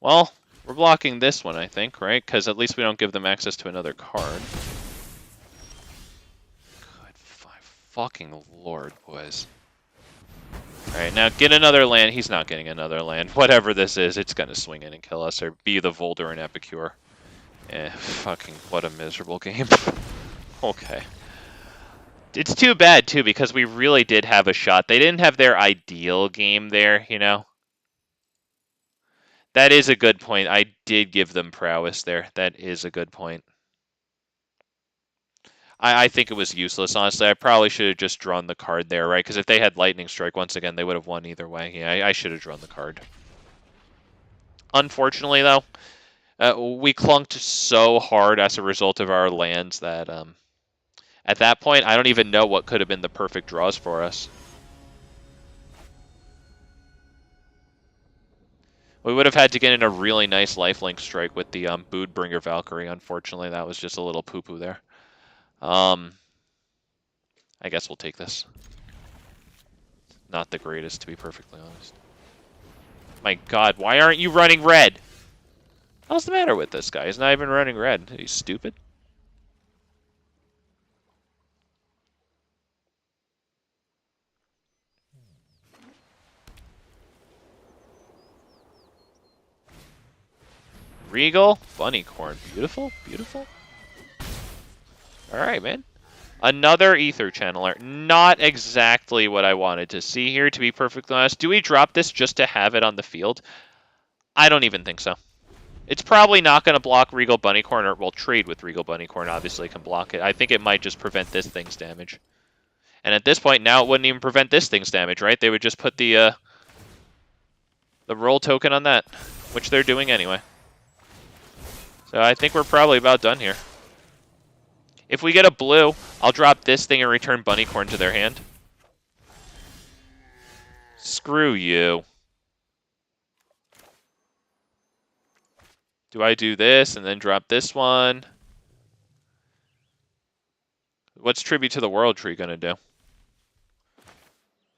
S2: Well, we're blocking this one, I think, right? Because at least we don't give them access to another card. Good fucking lord, boys. Alright, now get another land. He's not getting another land. Whatever this is, it's going to swing in and kill us, or be the Volder and Epicure. Fucking what a miserable game. Okay. It's too bad, too, because we really did have a shot. They didn't have their ideal game there, you know? That is a good point. I did give them prowess there. That is a good point. I think it was useless, honestly. I probably should have just drawn the card there, right? Because if they had Lightning Strike, once again, they would have won either way. Yeah, I should have drawn the card. Unfortunately, though, we clunked so hard as a result of our lands that at that point, I don't even know what could have been the perfect draws for us. We would have had to get in a really nice lifelink strike with the Boodbringer Valkyrie. Unfortunately, that was just a little poo-poo there. I guess we'll take this. Not the greatest, to be perfectly honest. My god, why aren't you running red? What's the matter with this guy? He's not even running red. He's stupid. Regal, Bunnycorn. Beautiful, beautiful. Alright, man. Another Aether Channeler. Not exactly what I wanted to see here, to be perfectly honest. Do we drop this just to have it on the field? I don't even think so. It's probably not going to block Regal Bunnycorn, or will trade with Regal Bunnycorn, obviously can block it. I think it might just prevent this thing's damage. And at this point, now it wouldn't even prevent this thing's damage, right? They would just put the roll token on that, which they're doing anyway. So I think we're probably about done here. If we get a blue, I'll drop this thing and return Bunnycorn to their hand. Screw you. Do I do this and then drop this one? What's Tribute to the World Tree gonna do?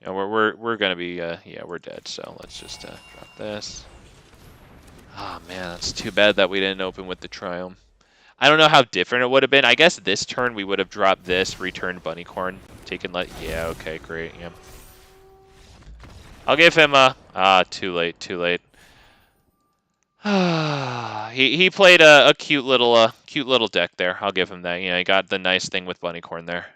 S2: Yeah, we're gonna be yeah, we're dead. So let's just drop this. Ah, oh, man, that's too bad that we didn't open with the Triumph. I don't know how different it would have been. I guess this turn we would have dropped this, returned Bunnycorn, taken yeah, okay, great, yeah. I'll give him too late, too late. he played a cute little deck there. I'll give him that. Yeah, he got the nice thing with Bunnycorn there.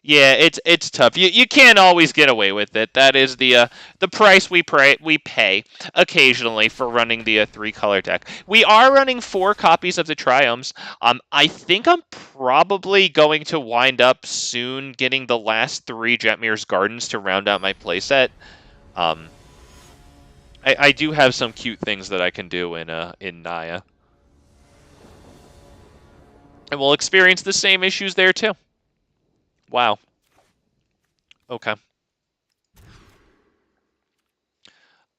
S2: Yeah, it's tough. You can't always get away with it. That is the price we pay occasionally for running the 3-color deck. We are running 4 copies of the Triumphs. I think I'm probably going to wind up soon getting the last 3 Jetmir's Gardens to round out my playset. I do have some cute things that I can do in Naya. And we'll experience the same issues there too. Wow.
S1: Okay.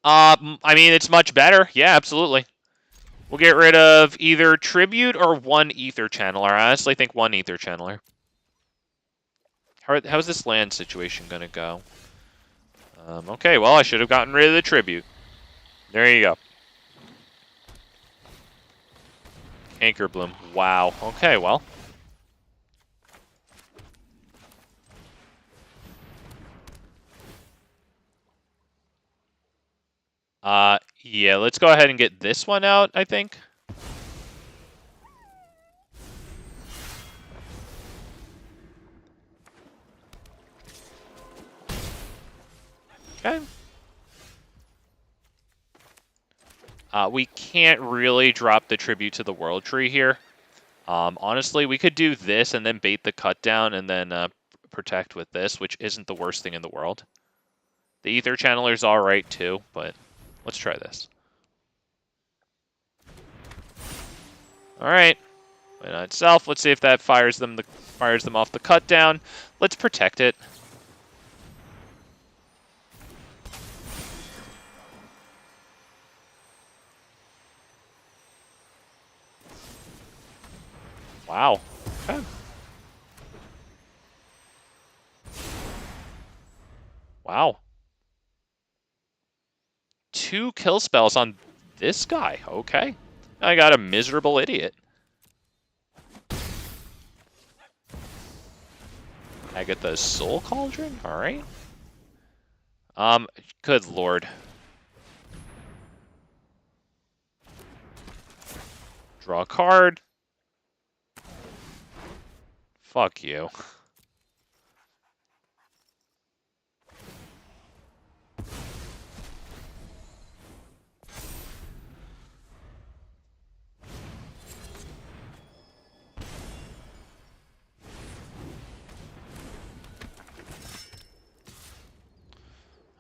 S1: I mean, it's much better. Yeah, absolutely. We'll get rid of either Tribute or one Aether Channeler. I honestly think one Aether Channeler. How's this land situation going to go? Okay, well, I should have gotten rid of the Tribute. There you go. Anchorbloom. Wow. Okay, well. Yeah, let's go ahead and get this one out, I think. Okay. We can't really drop the Tribute to the World Tree here. Honestly, we could do this and then bait the cut down and then protect with this, which isn't the worst thing in the world. The Aether Channeler's alright too, but let's try this. Alright. Wait on itself. Let's see if that fires them off the cut down. Let's protect it. Wow. Okay. Wow. 2 kill spells on this guy. Okay. I got a miserable idiot. Agatha's Soul Cauldron? Alright. Good lord. Draw a card. Fuck you.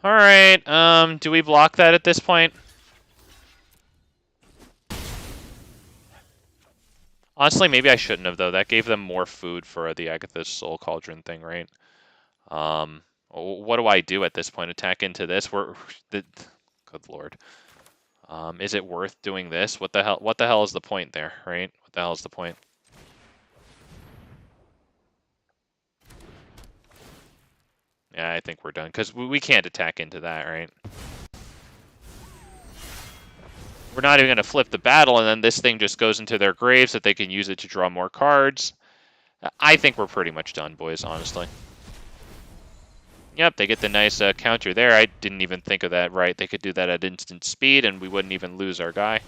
S1: Alright, do we block that at this point? Honestly, maybe I shouldn't have, though. That gave them more food for the Agatha's Soul Cauldron thing, right? What do I do at this point? Attack into this? Good lord. Is it worth doing this? What the hell is the point there, right? What the hell is the point? Yeah, I think we're done, because we can't attack into that, right? We're not even going to flip the battle, and then this thing just goes into their graves that they can use it to draw more cards. I think we're pretty much done, boys, honestly. Yep, they get the nice counter there. I didn't even think of that right. They could do that at instant speed, and we wouldn't even lose our guy.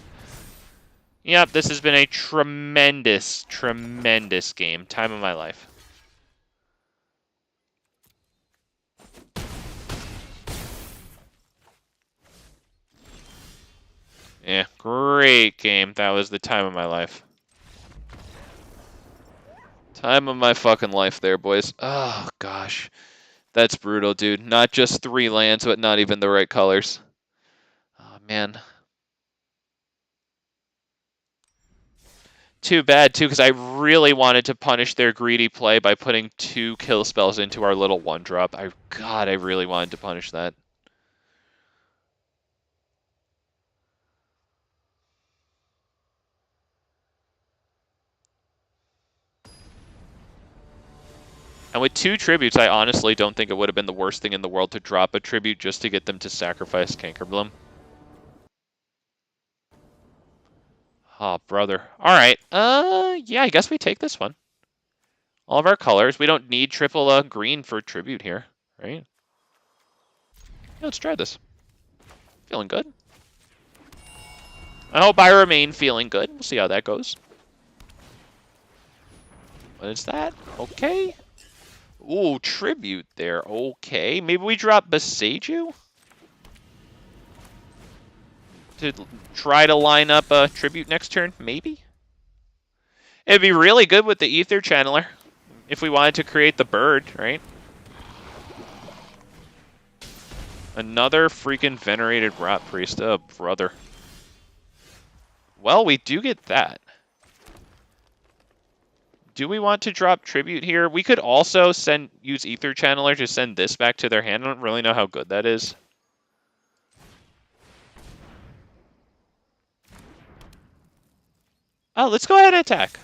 S1: Yep, this has been a tremendous, tremendous game. Time of my life. Yeah, great game. That was the time of my life. Time of my fucking life there, boys. Oh, gosh. That's brutal, dude. Not just 3 lands, but not even the right colors. Oh, man. Too bad, too, because I really wanted to punish their greedy play by putting 2 kill spells into our little 1-drop. God, I really wanted to punish that. And with 2 tributes, I honestly don't think it would have been the worst thing in the world to drop a tribute just to get them to sacrifice Cankerbloom. Oh, brother. Alright, yeah, I guess we take this one. All of our colors. We don't need triple green for tribute here, right? Yeah, let's try this. Feeling good. I hope I remain feeling good. We'll see how that goes. What is that? Okay. Ooh, tribute there. Okay. Maybe we drop Boseiju? To try to line up a tribute next turn? Maybe? It'd be really good with the Aether Channeler. If we wanted to create the bird, right? Another freaking Venerated Rot Priest. Oh, brother. Well, we do get that.
S2: Do we want to drop Tribute here? We could also use Aether Channeler to send this back to their hand. I don't really know how good that is. Oh, let's go ahead and attack.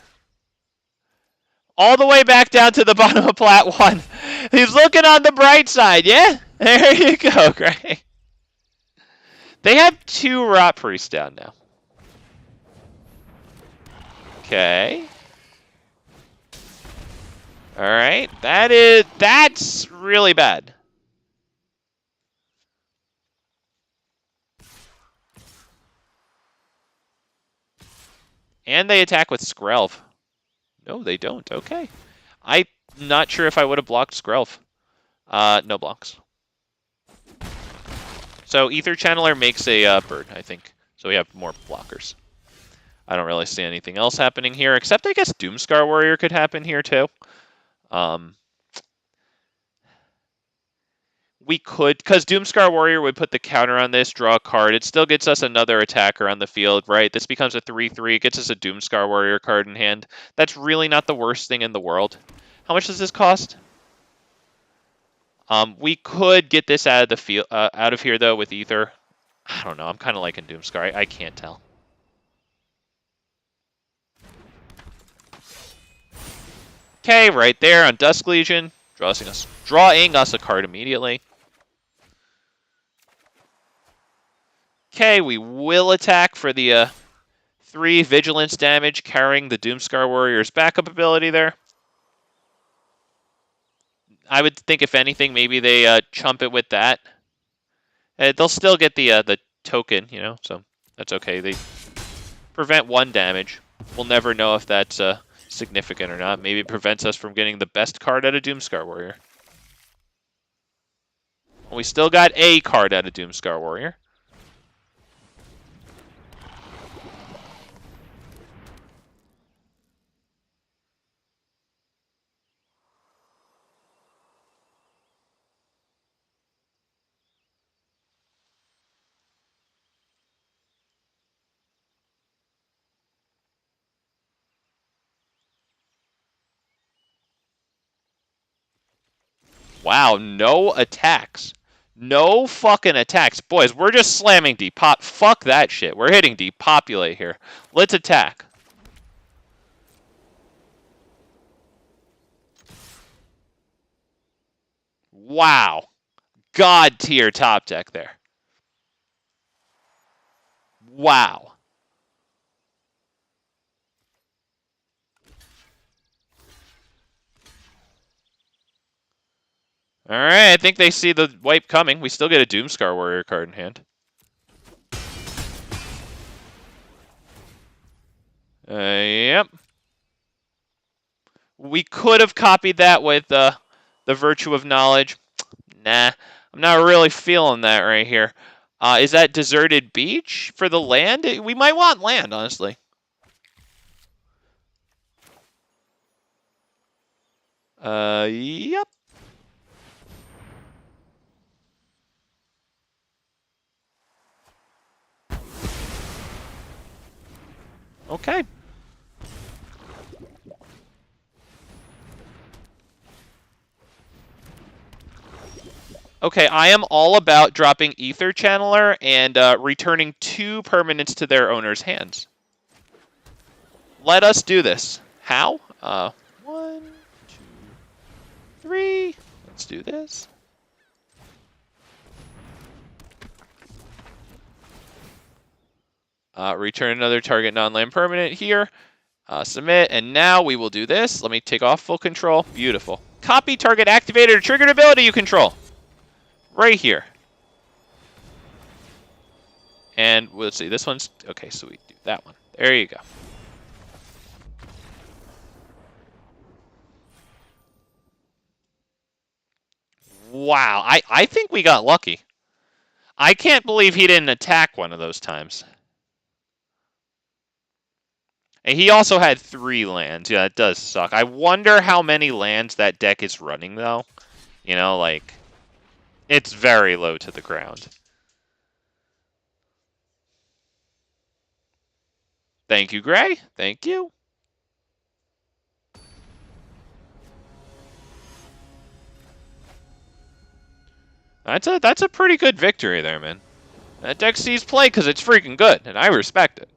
S2: All the way back down to the bottom of Plat 1. He's looking on the bright side, yeah? There you go, Gray. They have 2 Rot Priests down now. Okay. Alright, that's really bad. And they attack with Skrelv. No, they don't. Okay. I'm not sure if I would have blocked Skrelv. No blocks. So Aether Channeler makes a bird, I think. So we have more blockers. I don't really see anything else happening here, except I guess Doomskar Warrior could happen here too. We could, because Doomskar Warrior would put the counter on this, draw a card. It still gets us another attacker on the field, right? This becomes a 3/3. It gets us a Doomskar Warrior card in hand. That's really not the worst thing in the world. How much does this cost? We could get this out of the field, out of here though with Aether. I don't know. I'm kind of liking Doomskar. I can't tell. Okay, right there on Dusk Legion, drawing us a card immediately. Okay, we will attack for the 3 vigilance damage, carrying the Doomskar Warrior's backup ability there. I would think, if anything, maybe they chump it with that. They'll still get the token, you know, so that's okay. They prevent 1 damage. We'll never know if that's significant or not. Maybe it prevents us from getting the best card out of Doomskar Warrior. We still got a card out of Doomskar Warrior. Wow, no attacks. No fucking attacks. Boys, we're just slamming depop. Fuck that shit. We're hitting depopulate here. Let's attack. Wow. God tier top deck there. Wow. Alright, I think they see the wipe coming. We still get a Doomskar Warrior card in hand. Yep. We could have copied that with the Virtue of Knowledge. Nah, I'm not really feeling that right here. Is that Deserted Beach for the land? We might want land, honestly. Yep. Okay. Okay, I am all about dropping Aether Channeler and returning 2 permanents to their owner's hands. Let us do this. How? 1, 2, 3. Let's do this. Return another target non-land permanent here. Submit, and now we will do this. Let me take off full control. Beautiful. Copy target activated or triggered ability you control. Right here. And let's see, this one's... Okay, so we do that one. There you go. Wow, I think we got lucky. I can't believe he didn't attack one of those times. And he also had 3 lands. Yeah, it does suck. I wonder how many lands that deck is running, though. You know, like... It's very low to the ground. Thank you, Gray. Thank you.
S1: That's a pretty good victory there, man. That deck sees play because it's freaking good, and I respect it.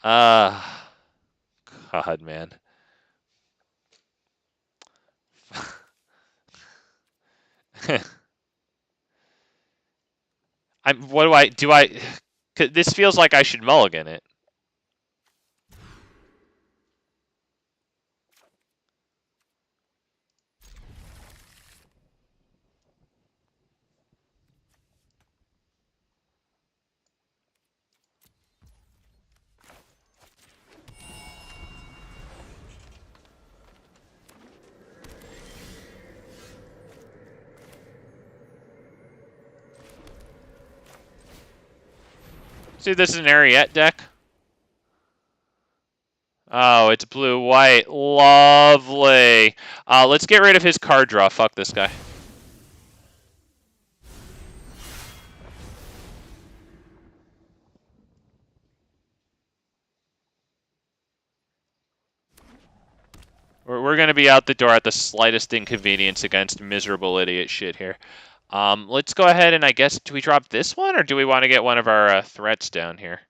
S1: God, man. What do I? 'Cause this feels like I should mulligan it. See, this is an Ariette deck. Oh, it's blue-white. Lovely. Let's get rid of his card draw. Fuck this guy. We're going to be out the door at the slightest inconvenience against miserable idiot shit here. Let's go ahead and I guess, do we drop this one, or do we want to get one of our threats down here?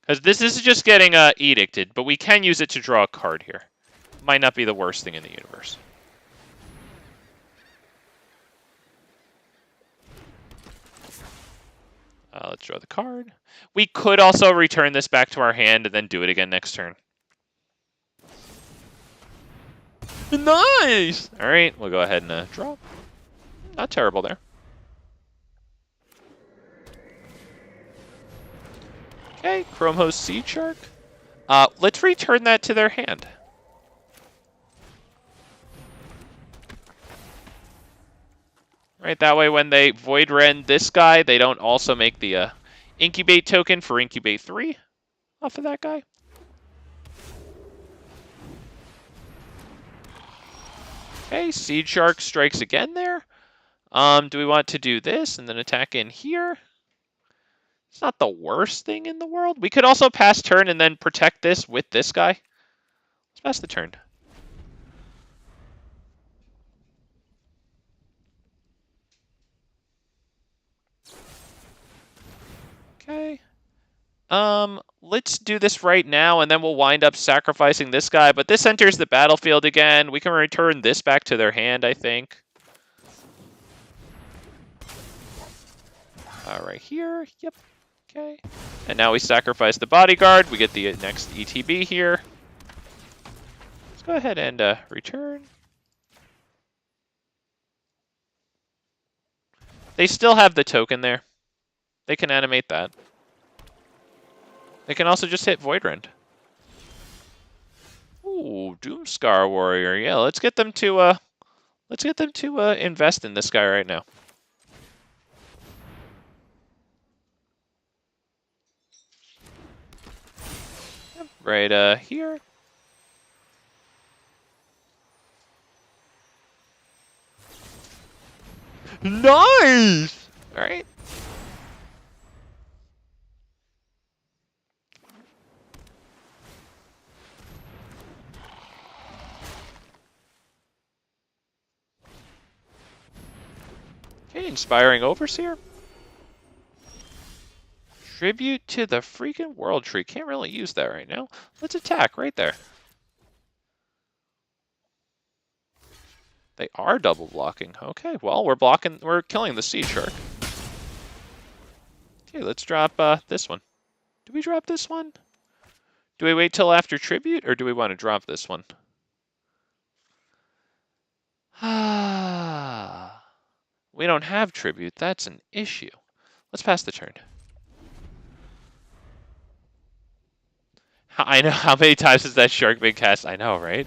S1: Because this is just getting edicted, but we can use it to draw a card here. Might not be the worst thing in the universe. Let's draw the card. We could also return this back to our hand and then do it again next turn. Nice! Alright, we'll go ahead and draw. Not terrible there. Okay, Chrome Host Seed Shark. Let's return that to their hand. Right, that way when they Void Rend this guy, they don't also make the Incubate token for Incubate 3 off of that guy. Okay, Seed Shark strikes again there. Do we want to do this and then attack in here? It's not the worst thing in the world. We could also pass turn and then protect this with this guy. Let's pass the turn. Okay. Let's do this right now, and then we'll wind up sacrificing this guy. But this enters the battlefield again. We can return this back to their hand, I think. Right here. Yep. Okay. And now we sacrifice the bodyguard. We get the next ETB here. Let's go ahead and return. They still have the token there. They can animate that. They can also just hit Void Rend. Ooh, Doomskar Warrior. Yeah, let's get them to invest in this guy right now. Right here. Nice! All right. Okay, Inspiring Overseer. Tribute to the freaking World Tree. Can't really use that right now. Let's attack right there. They are double blocking. Okay, well, we're killing the Sea Shark. Okay, let's drop this one. Do we drop this one? Do we wait till after Tribute, or do we want to drop this one? We don't have Tribute. That's an issue. Let's pass the turn. I know, how many times has that shark been cast? I know, right?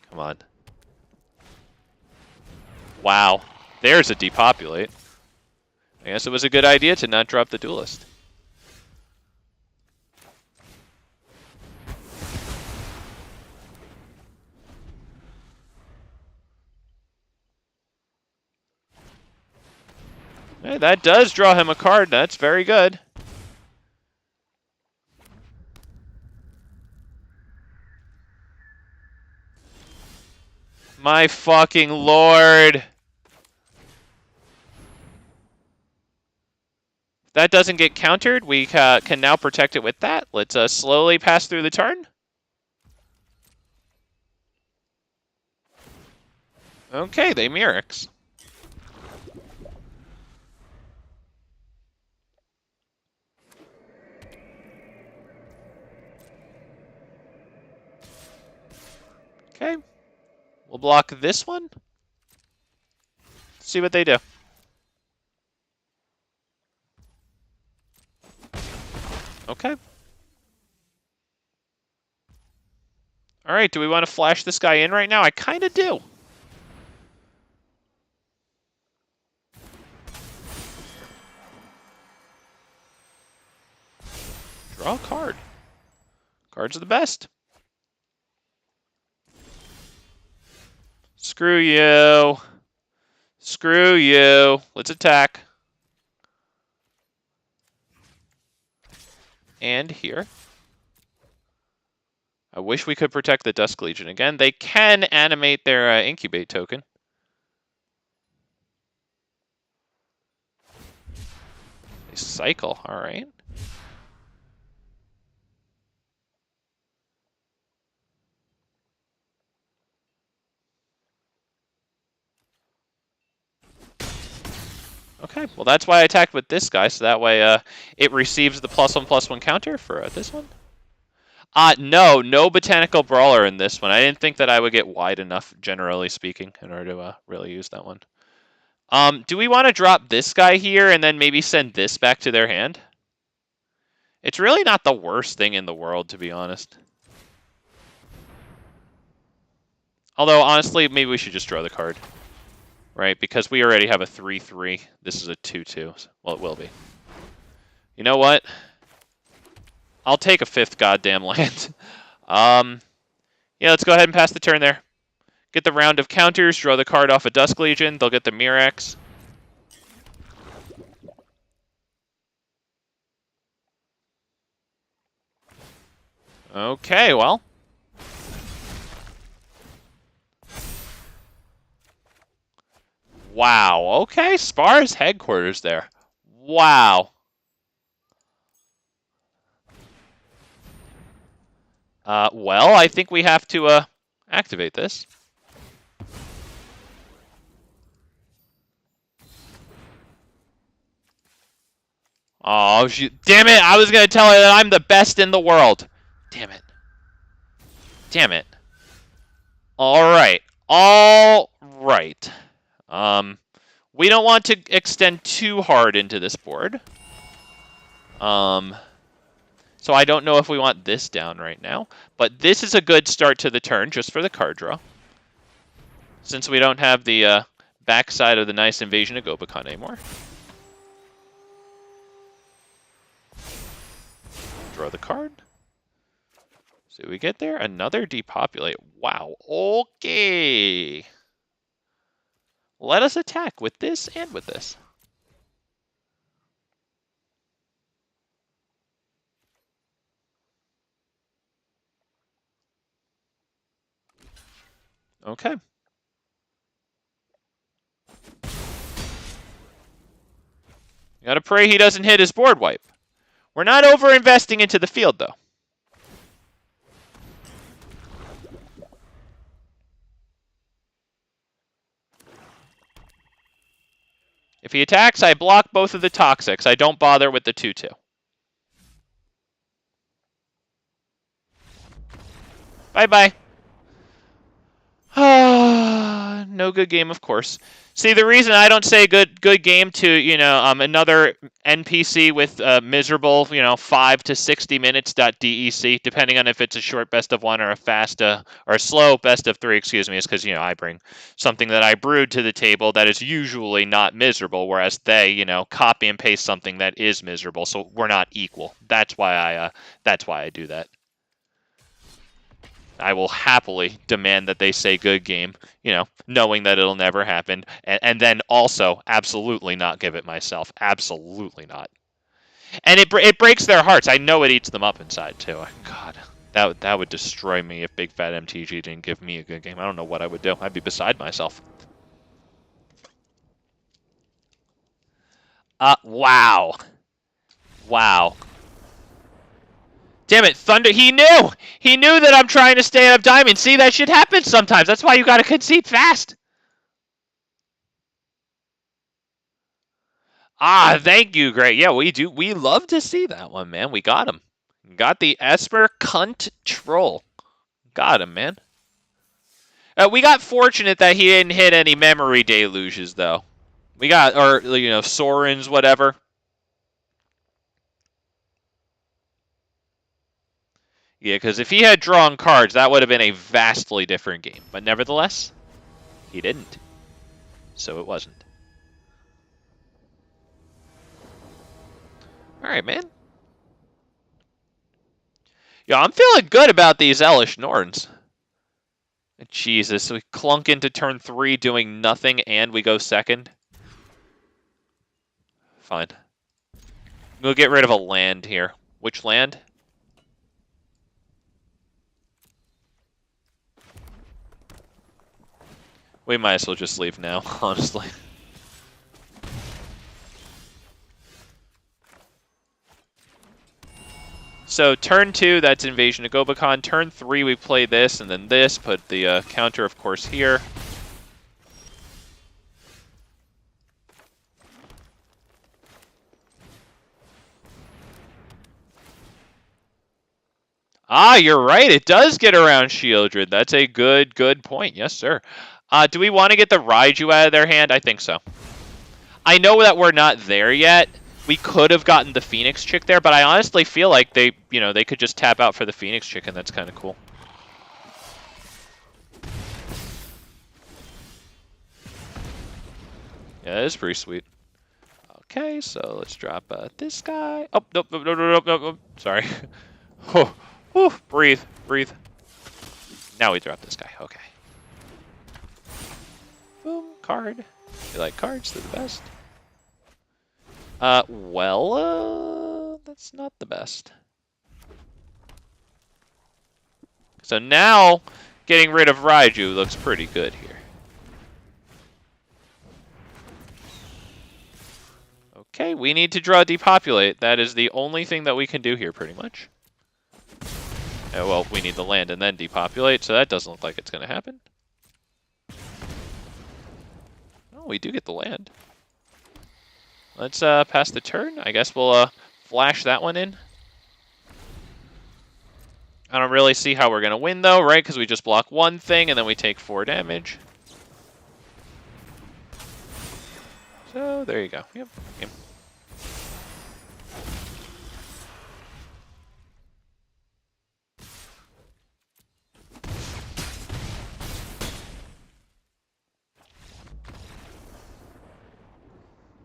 S1: Come on. Wow. There's a depopulate. I guess it was a good idea to not drop the Duelist. Hey, that does draw him a card. That's very good.
S2: My fucking lord. If that doesn't get countered, we can now protect it with that. Let's slowly pass through the turn. Okay, they Mirrex. Okay. We'll block this one. See what they do. Okay. All right, do we want to flash this guy in right now? I kind of do. Draw a card. Cards are the best. Screw you. Screw you. Let's attack. And here. I wish we could protect the Dusk Legion again. They can animate their incubate token. They cycle, all right. Okay, well that's why I attacked with this guy, so that way it receives the +1/+1 counter for this one. No Botanical Brawler in this one. I didn't think that I would get wide enough, generally speaking, in order to really use that one. Do we want to drop this guy here and then maybe send this back to their hand? It's really not the worst thing in the world, to be honest. Although, honestly, maybe we should just draw the card. Right, because we already have a 3/3. This is a 2/2. Well, it will be. You know what? I'll take a 5th goddamn land. Yeah, let's go ahead and pass the turn there. Get the round of counters, draw the card off a Dusk Legion. They'll get the Mirrex. Okay, well. Wow, okay, Spara's headquarters there. Wow. Well, I think we have to activate this. Oh, damn it! I was going to tell her that I'm the best in the world. Damn it. Damn it. All right. All right. We don't want to extend too hard into this board. So I don't know if we want this down right now. But this is a good start to the turn, just for the card draw. Since we don't have the backside of the nice Invasion of Gobakhan anymore. Draw the card. See what we get there? Another depopulate. Wow. Okay. Let us attack with this and with this. Okay. Gotta pray he doesn't hit his board wipe. We're not over-investing into the field, though. If he attacks, I block both of the Toxics. I don't bother with the 2/2. Bye-bye. No good game, of course. See, the reason I don't say good game to, another NPC with miserable, 5 to 60 minutes .dec, depending on if it's a short best of 1 or a fast or a slow best of 3, excuse me, is because, I bring something that I brewed to the table that is usually not miserable, whereas they, copy and paste something that is miserable, so we're not equal. That's why I do that. I will happily demand that they say good game, knowing that it'll never happen. And then also absolutely not give it myself. Absolutely not. And it breaks their hearts. I know it eats them up inside, too. God.
S1: That would destroy me if Big Fat MTG didn't give me a good game. I don't know what I would do. I'd be beside myself. Wow. Wow. Damn it, Thunder, he knew! He knew that I'm trying to stay up diamond. See, that shit happens sometimes. That's why you gotta concede fast. Ah, thank you, great. Yeah, we do. We love to see that one, man. We got him. Got the Esper Cunt Troll. Got him, man. We got fortunate that he didn't hit any memory deluges, though. We got, or, you know, Sorens, whatever. Yeah, because if he had drawn cards, that would have been a vastly different game. But nevertheless, he didn't. So it wasn't. Alright, man. Yeah, I'm feeling good about these Elesh Norns. Jesus, we clunk into turn 3 doing nothing and we go second. Fine. We'll get rid of a land here. Which land? We might as well just leave now, honestly. So turn 2, that's Invasion of Gobakhan. Turn 3, we play this, and then this. Put the counter, of course, here. Ah, you're right. It does get around Shieldred. That's a good point. Yes, sir. Do we want to get the Raiju out of their hand? I think so. I know that we're not there yet. We could have gotten the Phoenix Chick there, but I honestly feel like they could just tap out for the Phoenix Chick, and that's kind of cool. Yeah, that is pretty sweet. Okay, so let's drop this guy. Oh, nope. Sorry. Oh, whew, breathe. Now we drop this guy. Okay. Boom, card. You like cards? They're the best. That's not the best. So now, getting rid of Raiju looks pretty good here. Okay, we need to draw Depopulate. That is the only thing that we can do here, pretty much. Well, we need the land and then Depopulate, so that doesn't look like it's going to happen. Oh, we do get the land. Let's pass the turn. I guess we'll flash that one in. I don't really see how we're going to win, though, right? Because we just block one thing, and then we take 4 damage. So, there you go. Yep. Game.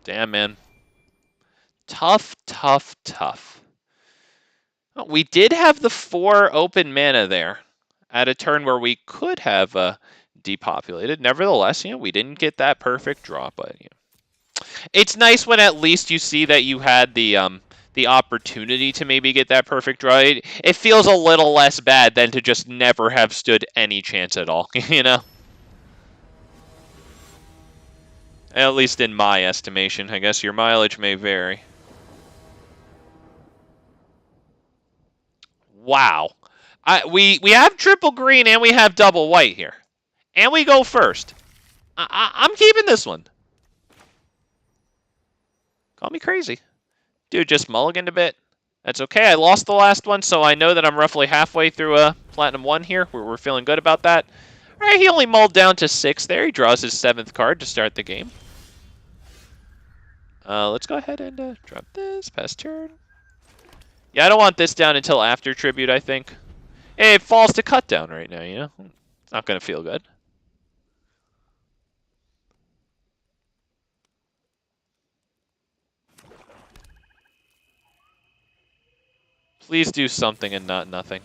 S1: Damn, man. Tough. Oh, we did have the 4 open mana there at a turn where we could have depopulated. Nevertheless, we didn't get that perfect draw, but it's nice when at least you see that you had the opportunity to maybe get that perfect draw. It feels a little less bad than to just never have stood any chance at all, At least in my estimation. I guess your mileage may vary. Wow. We have triple green and we have double white here. And we go first. I'm keeping this one. Call me crazy. Dude, just mulliganed a bit. That's okay. I lost the last one, so I know that I'm roughly halfway through a Platinum 1 here. We're feeling good about that. All right, he only mulled down to 6 there. He draws his 7th card to start the game. Let's go ahead and drop this. Pass turn. Yeah, I don't want this down until after Tribute, I think. It falls to cut down right now, It's not going to feel good. Please do something and not nothing.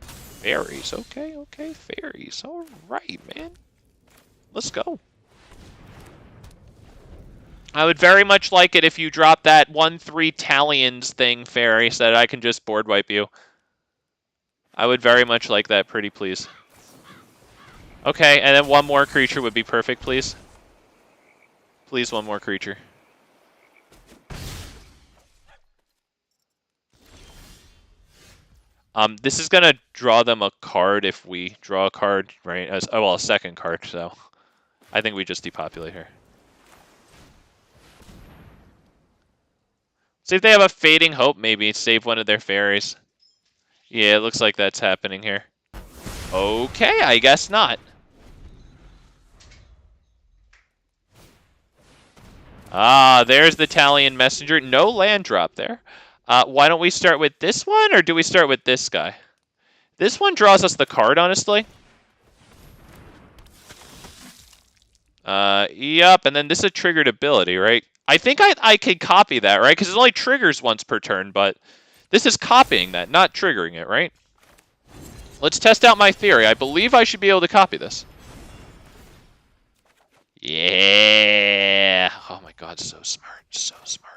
S1: Fairies. Okay. Fairies. All right, man. Let's go. I would very much like it if you drop that 1/3 Tallions thing, Fairy, so that I can just board wipe you. I would very much like that, pretty please. Okay, and then one more creature would be perfect, please. Please, one more creature. This is gonna draw them a card if we draw a card, right? Oh, well, a second card, so I think we just depopulate here. See if they have a Fading Hope, maybe. Save one of their fairies. Yeah, it looks like that's happening here. Okay, I guess not. Ah, there's the Talion Messenger. No land drop there. Why don't we start with this one, or do we start with this guy? This one draws us the card, honestly. Yep, and then this is a triggered ability, right? I think I could copy that, right? Because it only triggers once per turn, but this is copying that, not triggering it, right? Let's test out my theory. I believe I should be able to copy this. Yeah! Oh my god, so smart, so smart.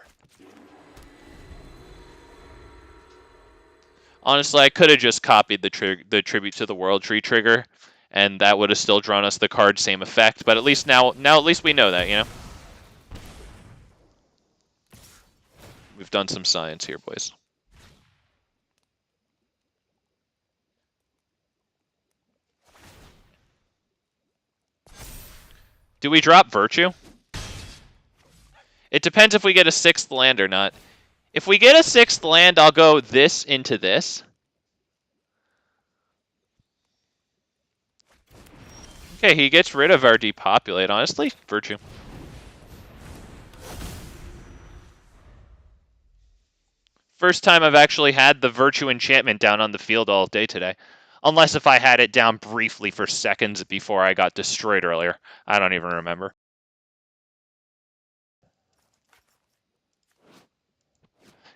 S1: Honestly, I could have just copied the Tribute to the World Tree trigger, and that would have still drawn us the card, same effect, but at least now at least we know that, you know? We've done some science here, boys. Do we drop Virtue? It depends if we get a 6th land or not. If we get a 6th land, I'll go this into this. Okay, he gets rid of our depopulate, honestly. Virtue. First time I've actually had the Virtue enchantment down on the field all day today. Unless if I had it down briefly for seconds before I got destroyed earlier. I don't even remember.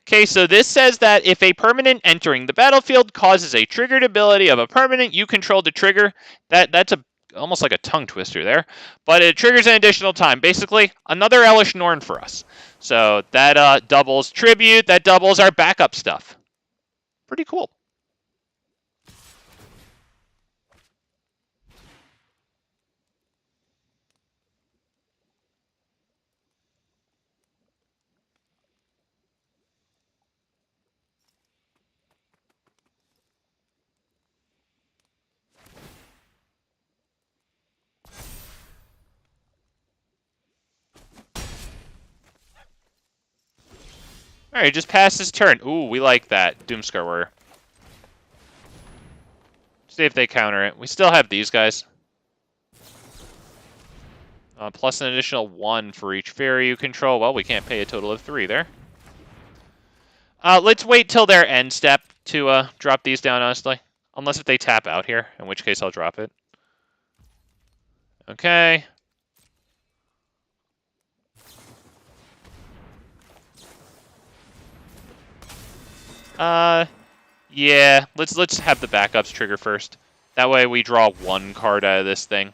S1: Okay, so this says that if a permanent entering the battlefield causes a triggered ability of a permanent you control to trigger, that's almost like a tongue twister there, but it triggers an additional time. Basically, another Elesh Norn for us. So that doubles tribute, that doubles our backup stuff. Pretty cool. Alright, just pass his turn. Ooh, we like that. Doomskar Warrior. See if they counter it. We still have these guys. Plus an additional 1 for each fairy you control. Well, we can't pay a total of 3 there. Let's wait till their end step to drop these down, honestly. Unless if they tap out here, in which case I'll drop it. Okay. Yeah, let's have the backups trigger first. That way we draw 1 card out of this thing.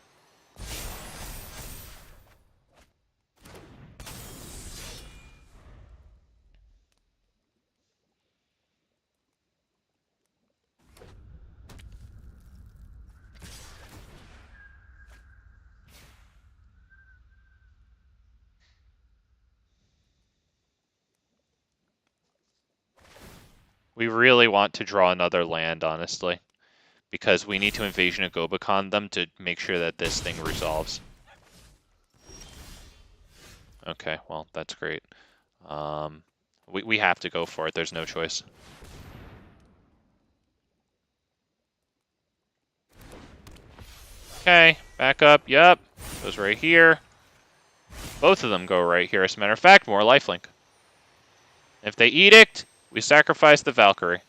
S1: We really want to draw another land, honestly. Because we need to Invasion of Gobakhan them to make sure that this thing resolves. Okay, well, that's great. We have to go for it. There's no choice. Okay, back up. Yep, goes right here. Both of them go right here. As a matter of fact, more lifelink. If they Edict, we sacrifice the Valkyrie.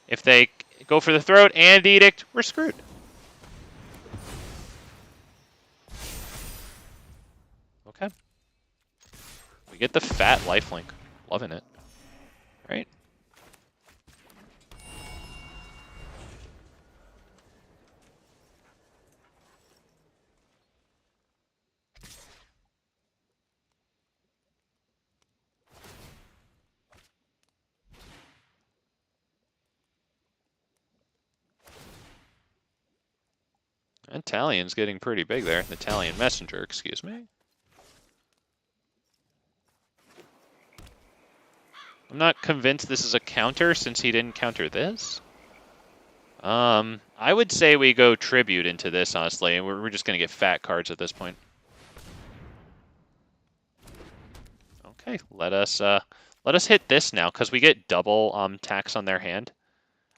S1: If they go for the throat and Edict, we're screwed. Okay. We get the fat lifelink. Loving it. Right? Italian's getting pretty big there. Italian messenger, excuse me. I'm not convinced this is a counter since he didn't counter this. I would say we go tribute into this, honestly, and we're just going to get fat cards at this point. Okay, let us hit this now, because we get double tax on their hand.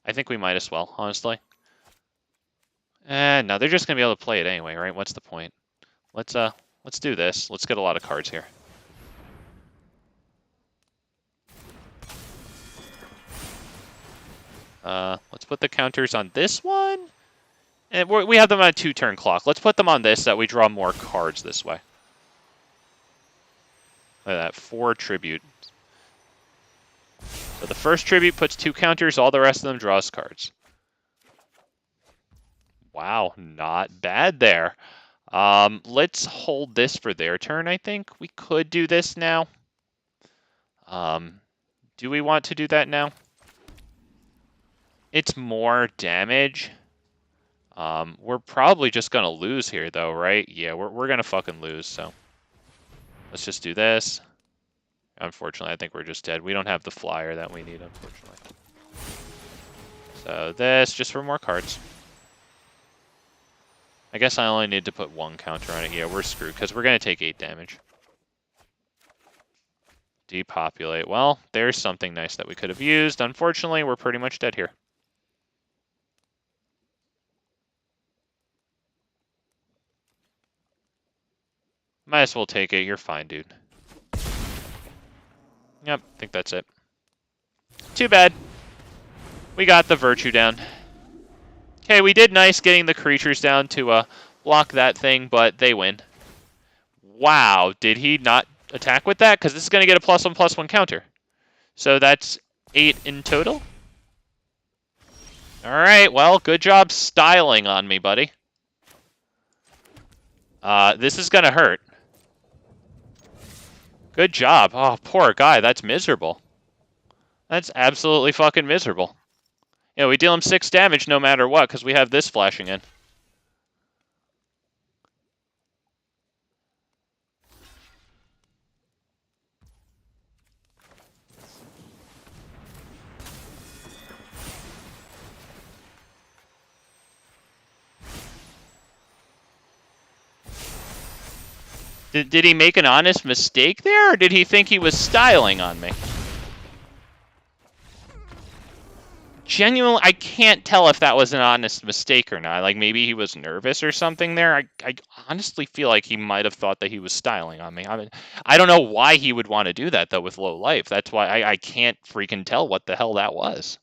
S1: I think we might as well, honestly. No, they're just going to be able to play it anyway, right? What's the point? Let's do this. Let's get a lot of cards here. Let's put the counters on this one. And we have them on a 2-turn clock. Let's put them on this so that we draw more cards this way. Look at that, 4 tribute. So the first tribute puts 2 counters, all the rest of them draws cards. Wow, not bad there. Let's hold this for their turn, I think. We could do this now. Do we want to do that now? It's more damage. We're probably just going to lose here, though, right? Yeah, we're going to fucking lose, so. Let's just do this. Unfortunately, I think we're just dead. We don't have the flyer that we need, unfortunately. So this, just for more cards. I guess I only need to put 1 counter on it. Yeah, we're screwed, because we're going to take 8 damage. Depopulate. Well, there's something nice that we could have used. Unfortunately, we're pretty much dead here. Might as well take it. You're fine, dude. Yep, I think that's it. Too bad. We got the virtue down. Okay, we did nice getting the creatures down to block that thing, but they win. Wow, did he not attack with that? Because this is going to get a +1/+1 counter. So that's 8 in total. All right, well, good job styling on me, buddy. This is going to hurt. Good job. Oh, poor guy. That's miserable. That's absolutely fucking miserable. Yeah, we deal him 6 damage no matter what, because we have this flashing in. Did he make an honest mistake there, or did he think he was styling on me? Genuinely, I can't tell if that was an honest mistake or not. Like, maybe he was nervous or something there. I honestly feel like he might have thought that he was styling on me. I mean, I don't know why he would want to do that, though, with low life. That's why I can't freaking tell what the hell that was.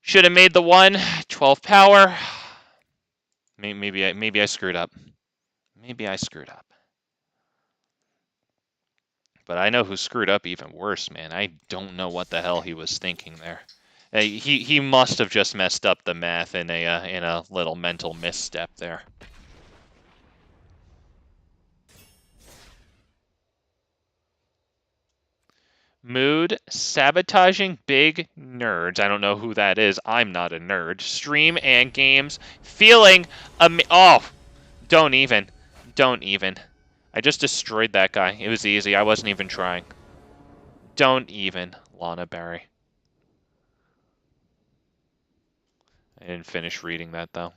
S1: Should have made the 1, 12 power. Maybe I screwed up. Maybe I screwed up. But I know who screwed up even worse, man. I don't know what the hell he was thinking there. He must have just messed up the math in a little mental misstep there. Mood sabotaging big nerds. I don't know who that is. I'm not a nerd. Stream and games feeling oh, don't even. I just destroyed that guy. It was easy. I wasn't even trying. Don't even, Lana Barry. I didn't finish reading that, though.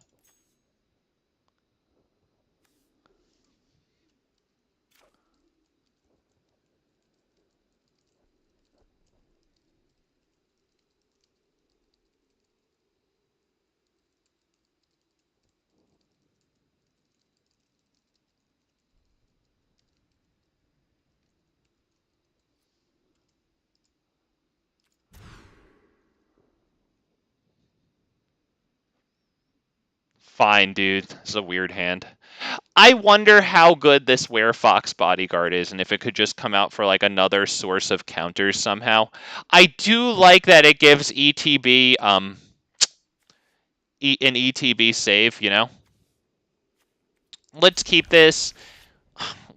S1: Fine, dude. This is a weird hand. I wonder how good this Werefox Bodyguard is, and if it could just come out for like another source of counters somehow. I do like that it gives ETB an ETB save, you know? Let's keep this.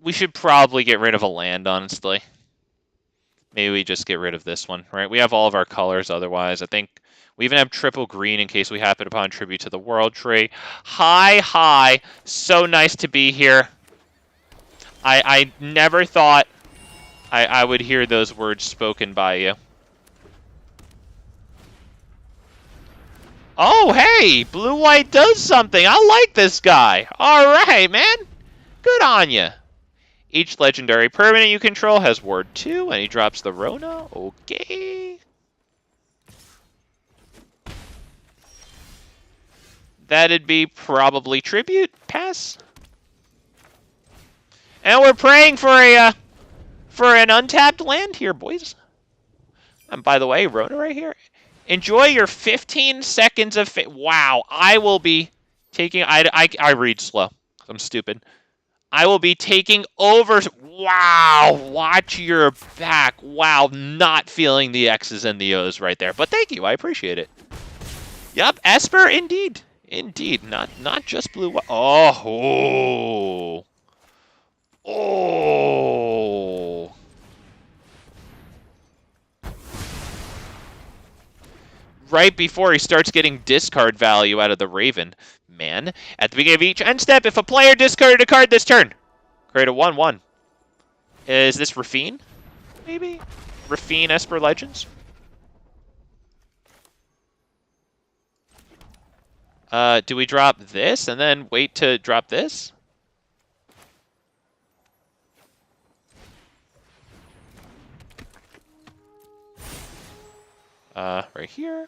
S1: We should probably get rid of a land, honestly. Maybe we just get rid of this one, right? We have all of our colors otherwise. I think
S2: We even have triple green in case we happen upon tribute to the World Tree. Hi. So nice to be here. I never thought I would hear those words spoken by you. Oh, hey! Blue-white does something. I like this guy. All right, man. Good on you. Each legendary permanent you control has Ward 2, and he drops the Rona. Okay. That'd be probably tribute. Pass. And we're praying for an untapped land here, boys. And by the way, Rona right here. Enjoy your 15 seconds of wow, I will be taking I read slow. I'm stupid. I will be taking over. Wow, watch your back. Wow, not feeling the X's and the O's right there. But thank you, I appreciate it. Yup, Esper, indeed. Indeed, not just blue. Oh. Right before he starts getting discard value out of the Raven. Man, at the beginning of each end step, if a player discarded a card this turn, create a 1/1. Is this Rafine? Maybe? Rafine Esper Legends? Do we drop this and then wait to drop this? Right here.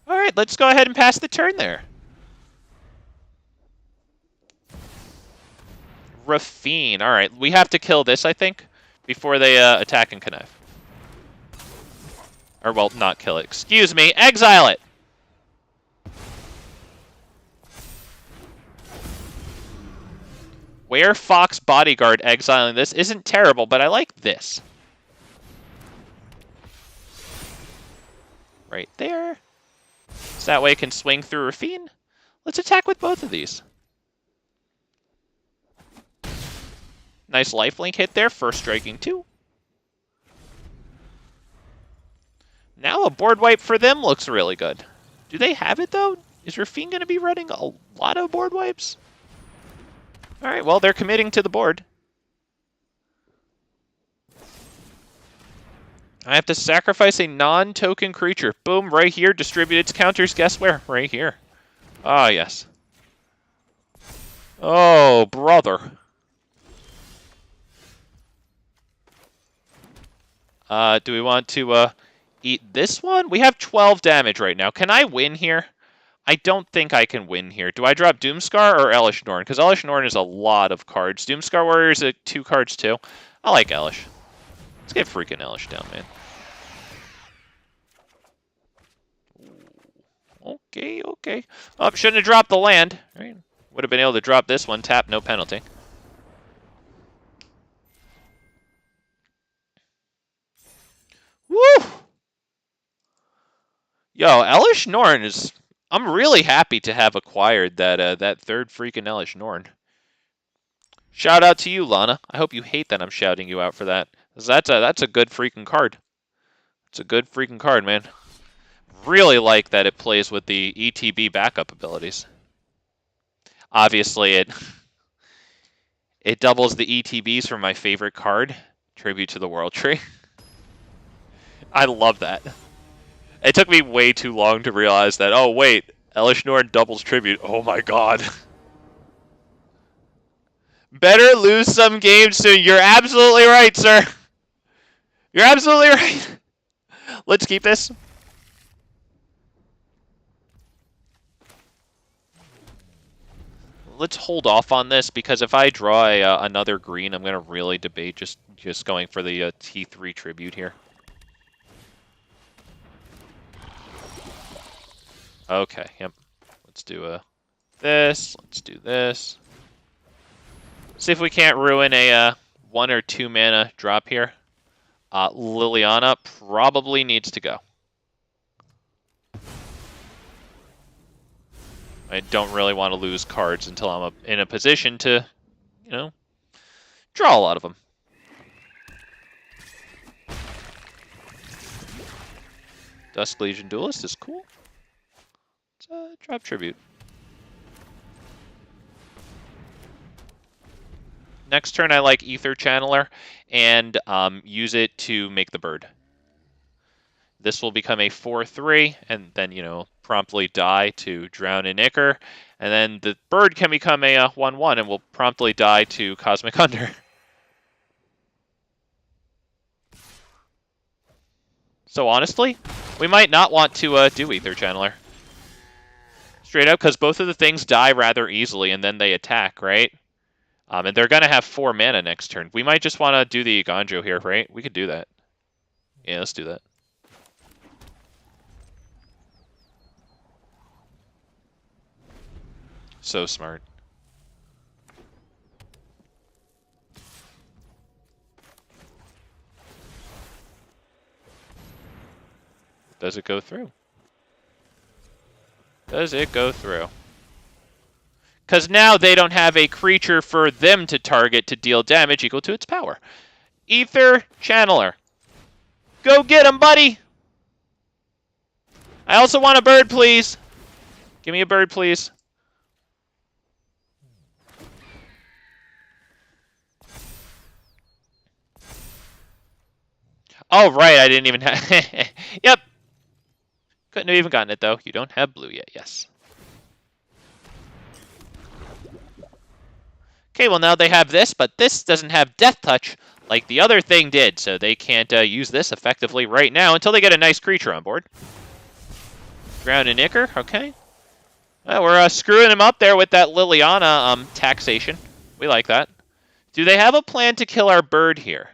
S2: All right, let's go ahead and pass the turn there. Rafine. All right, we have to kill this, I think, before they attack and connive. Or, well, not kill it. Excuse me. Exile it. Werefox Bodyguard exiling this isn't terrible, but I like this. Right there. So that way it can swing through Rafine. Let's attack with both of these. Nice lifelink hit there, first striking 2. Now a board wipe for them looks really good. Do they have it, though? Is Rafine going to be running a lot of board wipes? All right, well, they're committing to the board. I have to sacrifice a non-token creature. Boom, right here. Distribute its counters. Guess where? Right here. Ah, yes. Oh, brother. Do we want to eat this one? We have 12 damage right now. Can I win here? I don't think I can win here. Do I drop Doomskar or Elesh Norn? Because Elesh Norn is a lot of cards. Doomskar Warrior is 2 cards too. I like Elesh. Let's get freaking Elesh down, man. Okay. Oh, shouldn't have dropped the land. Right. Would have been able to drop this one. Tap, no penalty. Woo! Yo, Elesh Norn is... I'm really happy to have acquired that that third freaking Elesh Norn. Shout out to you, Lana. I hope you hate that I'm shouting you out for that. 'Cause that's a good freaking card. It's a good freaking card, man. Really like that it plays with the ETB backup abilities. Obviously, it doubles the ETBs for my favorite card, Tribute to the World Tree. I love that. It took me way too long to realize that, oh wait, Elesh Norn doubles Tribute. Oh my god. Better lose some games soon. You're absolutely right, sir. You're absolutely right. Let's keep this. Let's hold off on this, because if I draw another green, I'm going to really debate just going for the T3 Tribute here. Okay, yep. Let's do this. Let's do this. See if we can't ruin a 1 or 2 mana drop here. Liliana probably needs to go. I don't really want to lose cards until I'm in a position to, you know, draw a lot of them.
S1: Dusk Legion Duelist is cool. It's drop tribute. Next turn, I like Aether Channeler and use it to make the bird. This will become a 4/3, and then, you know, promptly die to Drown in Ichor. And then the bird can become a 1/1 and will promptly die to Cosmic Under. So honestly, we might not want to do Aether Channeler. Straight up, because both of the things die rather easily, and then they attack, right? And they're going to have 4 mana next turn. We might just want to do the Eiganjo here, right? We could do that. Yeah, let's do that. So smart. Does it go through? Does it go through? Because now they don't have a creature for them to target to deal damage equal to its power. Aether Channeler. Go get him, buddy! I also want a bird, please. Give me a bird, please. Oh, right, I didn't even have... Yep. Couldn't have even gotten it, though. You don't have blue yet, yes. Okay, well now they have this, but this doesn't have Death Touch like the other thing did, so they can't use this effectively right now until they get a nice creature on board. Drown in Ichor, okay. Well, we're screwing him up there with that Liliana taxation. We like that. Do they have a plan to kill our bird here?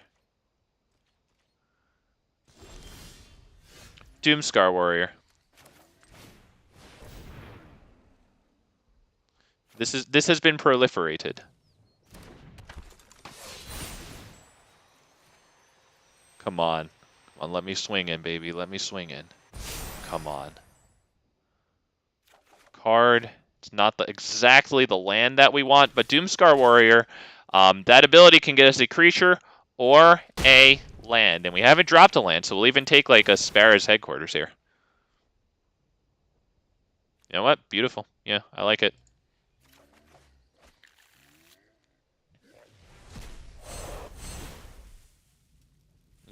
S1: Doomskar Warrior. This has been proliferated. Come on. Come on, let me swing in, baby. Let me swing in. Come on. Card. It's not exactly the land that we want, but Doomskar Warrior, that ability can get us a creature or a land. And we haven't dropped a land, so we'll even take like a Spara's headquarters here. You know what? Beautiful. Yeah, I like it.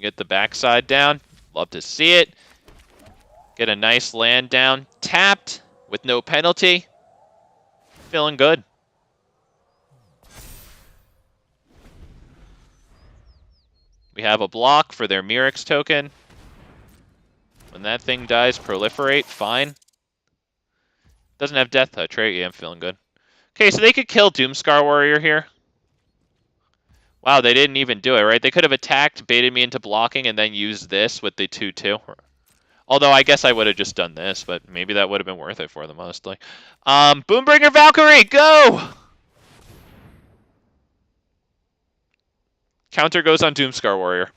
S1: Get the backside down. Love to see it. Get a nice land down. Tapped with no penalty. Feeling good. We have a block for their Mirrex token. When that thing dies, proliferate. Fine. Doesn't have Death Touch, right? Yeah, I'm feeling good. Okay, so they could kill Doomskar Warrior here. Wow, they didn't even do it, right? They could have attacked, baited me into blocking, and then used this with the 2/2. Although I guess I would have just done this, but maybe that would have been worth it for them, mostly. Boombringer Valkyrie, go! Counter goes on Doomskar Warrior.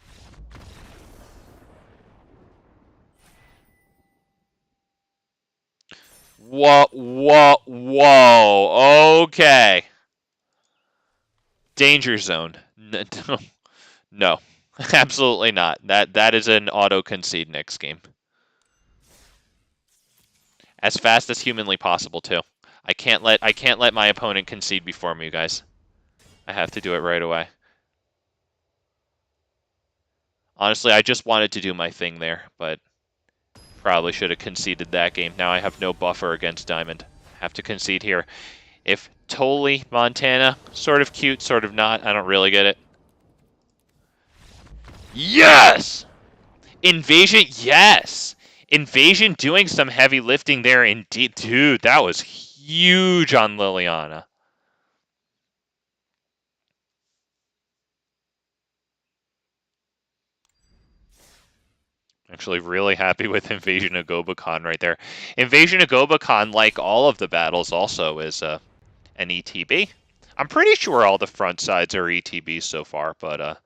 S1: Whoa, whoa, whoa. Okay. Danger zone. No, absolutely not. That is an auto concede next game. As fast as humanly possible too. I can't let my opponent concede before me, you guys. I have to do it right away. Honestly, I just wanted to do my thing there, but probably should have conceded that game. Now I have no buffer against Diamond. Have to concede here. If Totally Montana, sort of cute, sort of not. I don't really get it. Yes! Invasion, yes! Invasion doing some heavy lifting there indeed. Dude, that was huge on Liliana. Actually really happy with Invasion of Gobakhan right there. Invasion of Gobakhan, like all of the battles, also is an ETB. I'm pretty sure all the front sides are ETBs so far, but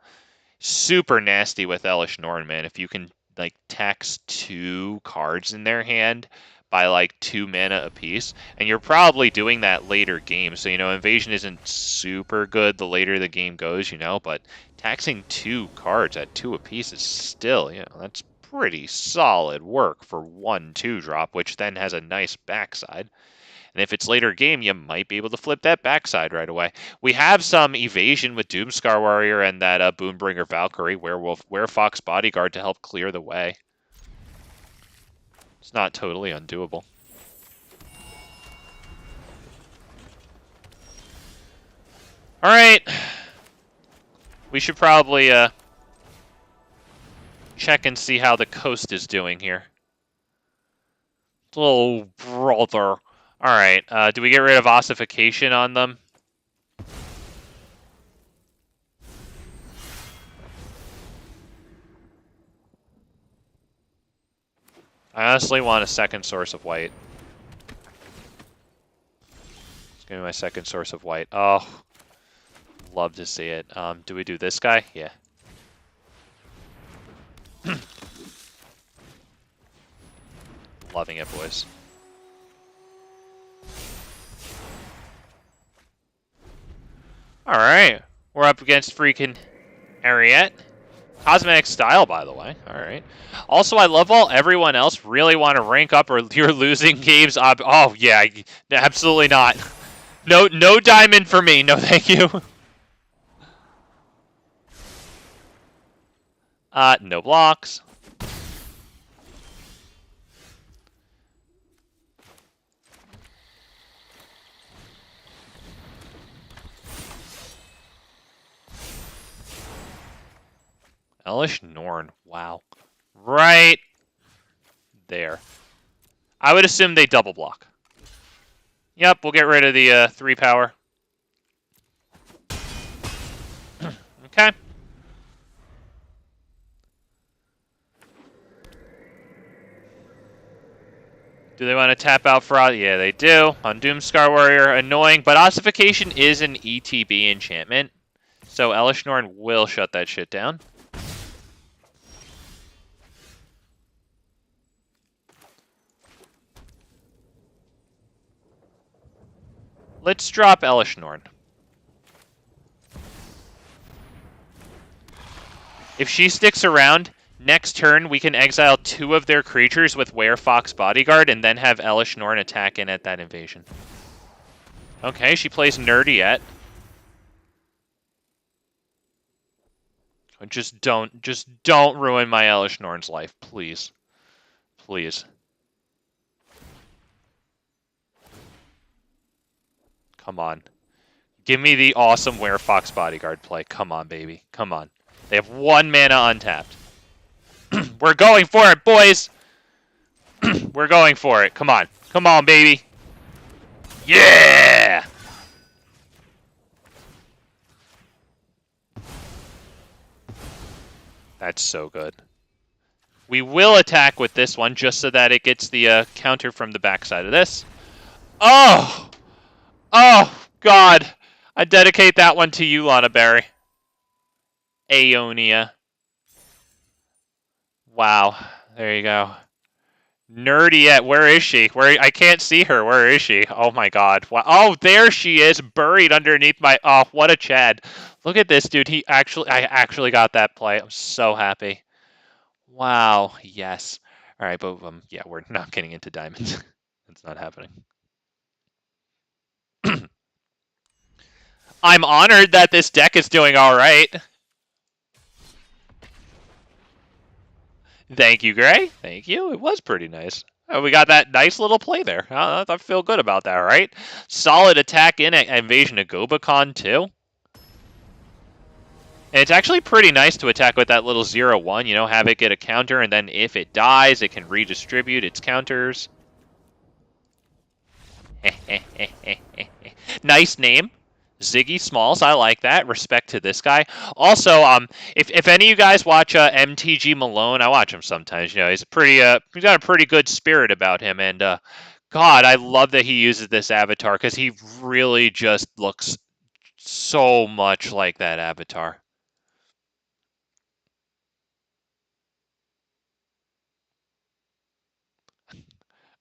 S1: super nasty with Elesh Norn, man. If you can like tax 2 cards in their hand by like 2 mana apiece, and you're probably doing that later game. So, you know, Invasion isn't super good the later the game goes, you know, but taxing 2 cards at 2 apiece is still, you know, that's pretty solid work for 1/2 drop, which then has a nice backside. And if it's later game, you might be able to flip that backside right away. We have some evasion with Doomskar Warrior and that Boombringer Valkyrie, Werefox Bodyguard to help clear the way. It's not totally undoable. All right. We should probably check and see how the coast is doing here. Oh, brother. Alright, do we get rid of ossification on them? I honestly want a second source of white. Let's give me my second source of white. Oh, love to see it. Do we do this guy? Yeah. Loving it, boys. Alright, we're up against freaking Ariette. Cosmetic style, by the way. Alright. Also, I love all everyone else really want to rank up or you're losing games. Oh, yeah, absolutely not. No diamond for me. No, thank you. No blocks. Elesh Norn, wow. Right there. I would assume they double block. Yep, we'll get rid of the 3 power. Okay. Do they want to tap out for... Yeah, they do. On Doomskar Warrior, annoying, but ossification is an ETB enchantment. So Elesh Norn will shut that shit down. Let's drop Elesh Norn. If she sticks around, next turn we can exile 2 of their creatures with Werefox Bodyguard and then have Elesh Norn attack in at that invasion. Okay, she plays Nerdiette. Just don't ruin my Elesh Norn's life, please. Please. Come on. Give me the awesome Werefox Bodyguard play. Come on, baby. Come on. They have 1 mana untapped. We're going for it, boys! We're going for it. Come on. Come on, baby. Yeah! That's so good. We will attack with this one just so that it gets the counter from the backside of this. Oh! Oh, God. I dedicate that one to you, Lana Berry. Aeonia. Wow. There you go. Nerdiette. Where is she? I can't see her. Where is she? Oh, my God. Wow. Oh, there she is, buried underneath my... Oh, what a Chad. Look at this, dude. I actually got that play. I'm so happy. Wow. Yes. All right, but yeah, we're not getting into diamonds. It's not happening. I'm honored that this deck is doing all right. Thank you, Gray. Thank you. It was pretty nice. Oh, we got that nice little play there. I feel good about that, right? Solid attack in at Invasion of Gobakhan, too. And it's actually pretty nice to attack with that little 0/1, you know, have it get a counter, and then if it dies, it can redistribute its counters. Nice name. Ziggy Smalls, I like that. Respect to this guy. Also, if any of you guys watch MTG Malone, I watch him sometimes. You know, he's he's got a pretty good spirit about him, and God, I love that he uses this avatar because he really just looks so much like that avatar.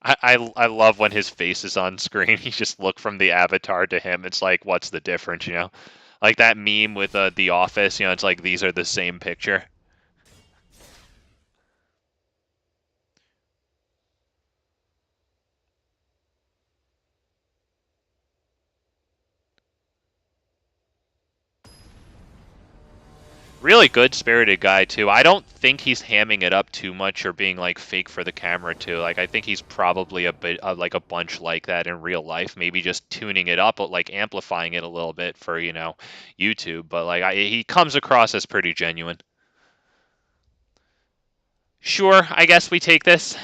S1: I love when his face is on screen. You just look from the avatar to him. It's like, what's the difference, you know? Like that meme with The Office, you know, it's like these are the same picture. Really good spirited guy too. I don't think he's hamming it up too much or being like fake for the camera too. Like I think he's probably a bit like a bunch like that in real life. Maybe just tuning it up, like amplifying it a little bit for YouTube. But like he comes across as pretty genuine. Sure, I guess we take this.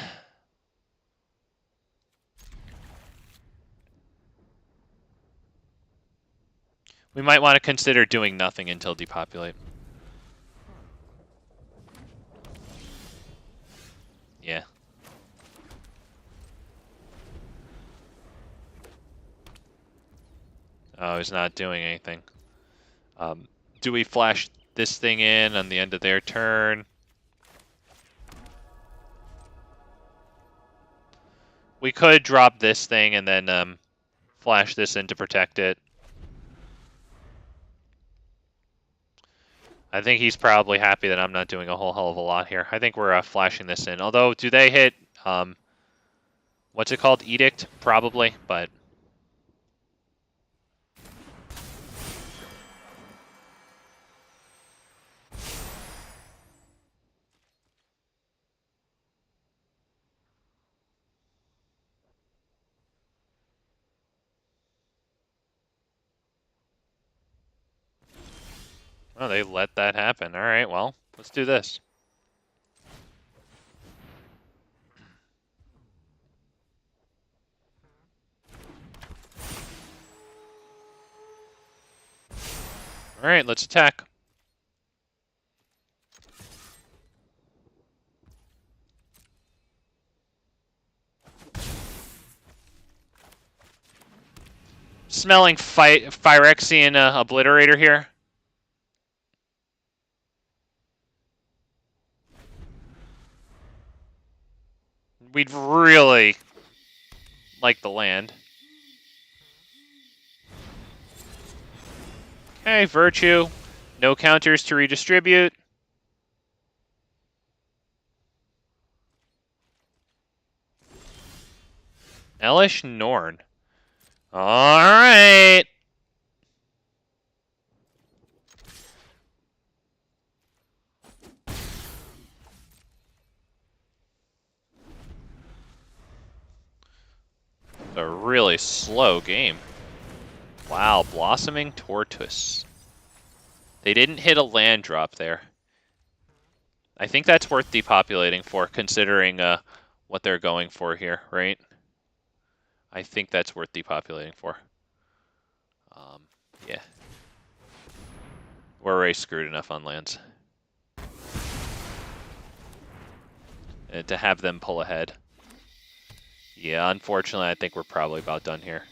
S1: We might want to consider doing nothing until depopulate. Yeah. Oh, he's not doing anything. Do we flash this thing in on the end of their turn? We could drop this thing and then flash this in to protect it. I think he's probably happy that I'm not doing a whole hell of a lot here. I think we're flashing this in. Although, do they hit, what's it called? Edict? Probably, but... Oh, they let that happen. All right, well, let's do this. All right, let's attack. Smelling Phyrexian Obliterator here. We'd really like the land. Okay, Virtue. No counters to redistribute. Elesh Norn. Alright. A really slow game. Wow, Blossoming Tortoise. They didn't hit a land drop there. I think that's worth depopulating for, considering what they're going for here, right? I think that's worth depopulating for. Yeah. We're already screwed enough on lands. And to have them pull ahead. Yeah, unfortunately, I think we're probably about done here.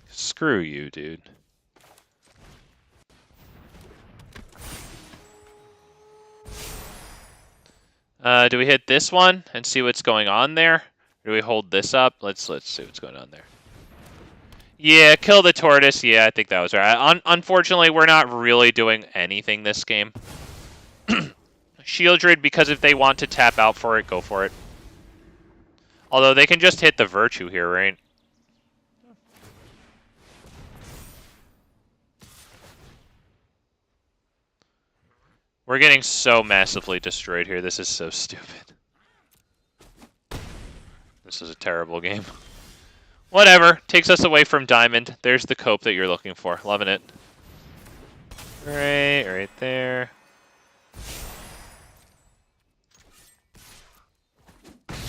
S1: Screw you, dude. Do we hit this one and see what's going on there? Or do we hold this up? Let's see what's going on there. Yeah, kill the tortoise. Yeah, I think that was right. Unfortunately, we're not really doing anything this game. Shieldred, because if they want to tap out for it, go for it. Although they can just hit the Virtue here, right? We're getting so massively destroyed here. This is so stupid. This is a terrible game. Whatever. Takes us away from Diamond. There's the cope that you're looking for. Loving it. Right there. Let's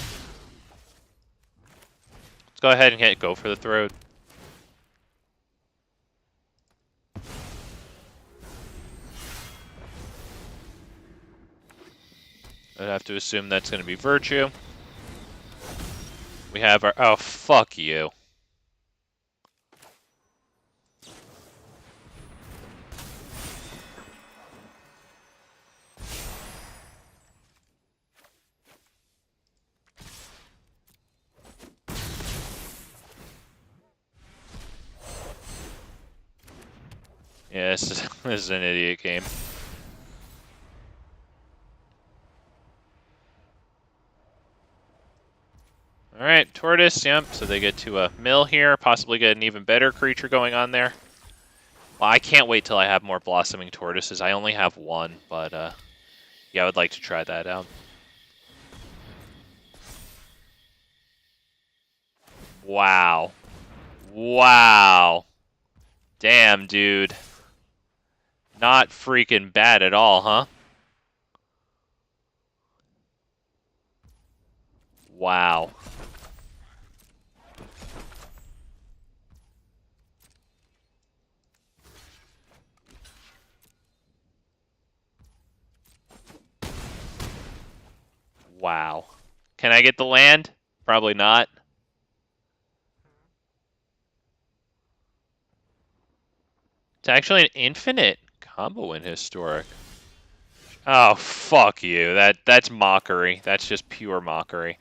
S1: go ahead and go for the throat. I'd have to assume that's going to be Virtue. We have our... Oh, fuck you. Yeah, this is an idiot game. Tortoise, yep, so they get to a mill here, possibly get an even better creature going on there. Well, I can't wait till I have more Blossoming Tortoises. I only have one, but yeah, I would like to try that out. Wow. Wow. Damn, dude. Not freaking bad at all, huh? Wow. Wow. Can I get the land? Probably not. It's actually an infinite combo in Historic. Oh, fuck you. That's mockery. That's just pure mockery.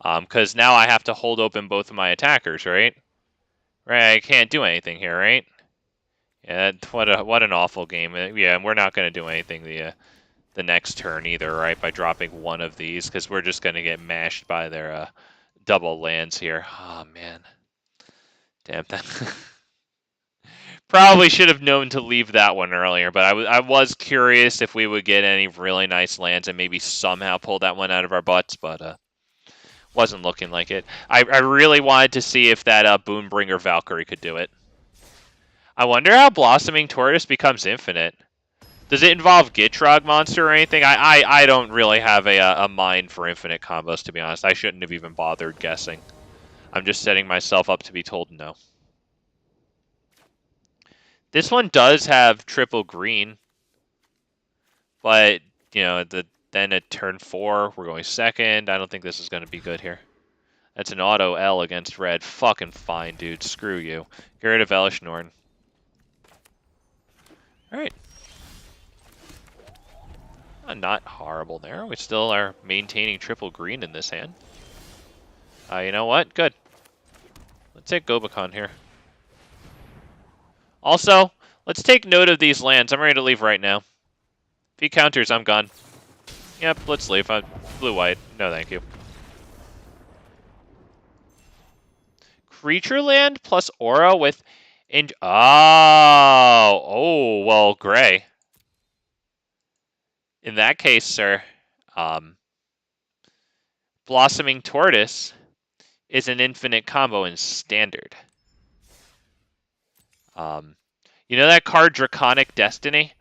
S1: Because now I have to hold open both of my attackers, right? Right, I can't do anything here, right? Yeah, what an awful game. Yeah, and we're not going to do anything the next turn either, right? By dropping one of these, because we're just going to get mashed by their double lands here. Oh, man. Damn that. Probably should have known to leave that one earlier, but I was curious if we would get any really nice lands and maybe somehow pull that one out of our butts, but wasn't looking like it. I really wanted to see if that Boonbringer Valkyrie could do it. I wonder how Blossoming Tortoise becomes infinite. Does it involve Gitrog monster or anything? I don't really have a mind for infinite combos, to be honest. I shouldn't have even bothered guessing. I'm just setting myself up to be told no. This one does have triple green, but, you know, then at turn 4, we're going second. I don't think this is going to be good here. That's an auto L against red. Fucking fine, dude. Screw you. Get rid of Elesh Norn. Alright. Not horrible there. We still are maintaining triple green in this hand. You know what? Good. Let's take Gobakhan here. Also, let's take note of these lands. I'm ready to leave right now. If he counters, I'm gone. Yep, let's leave. Blue-white. No, thank you. Creature land plus aura with... Oh, well, gray. In that case, sir, Blossoming Tortoise is an infinite combo in Standard. You know that card, Draconic Destiny?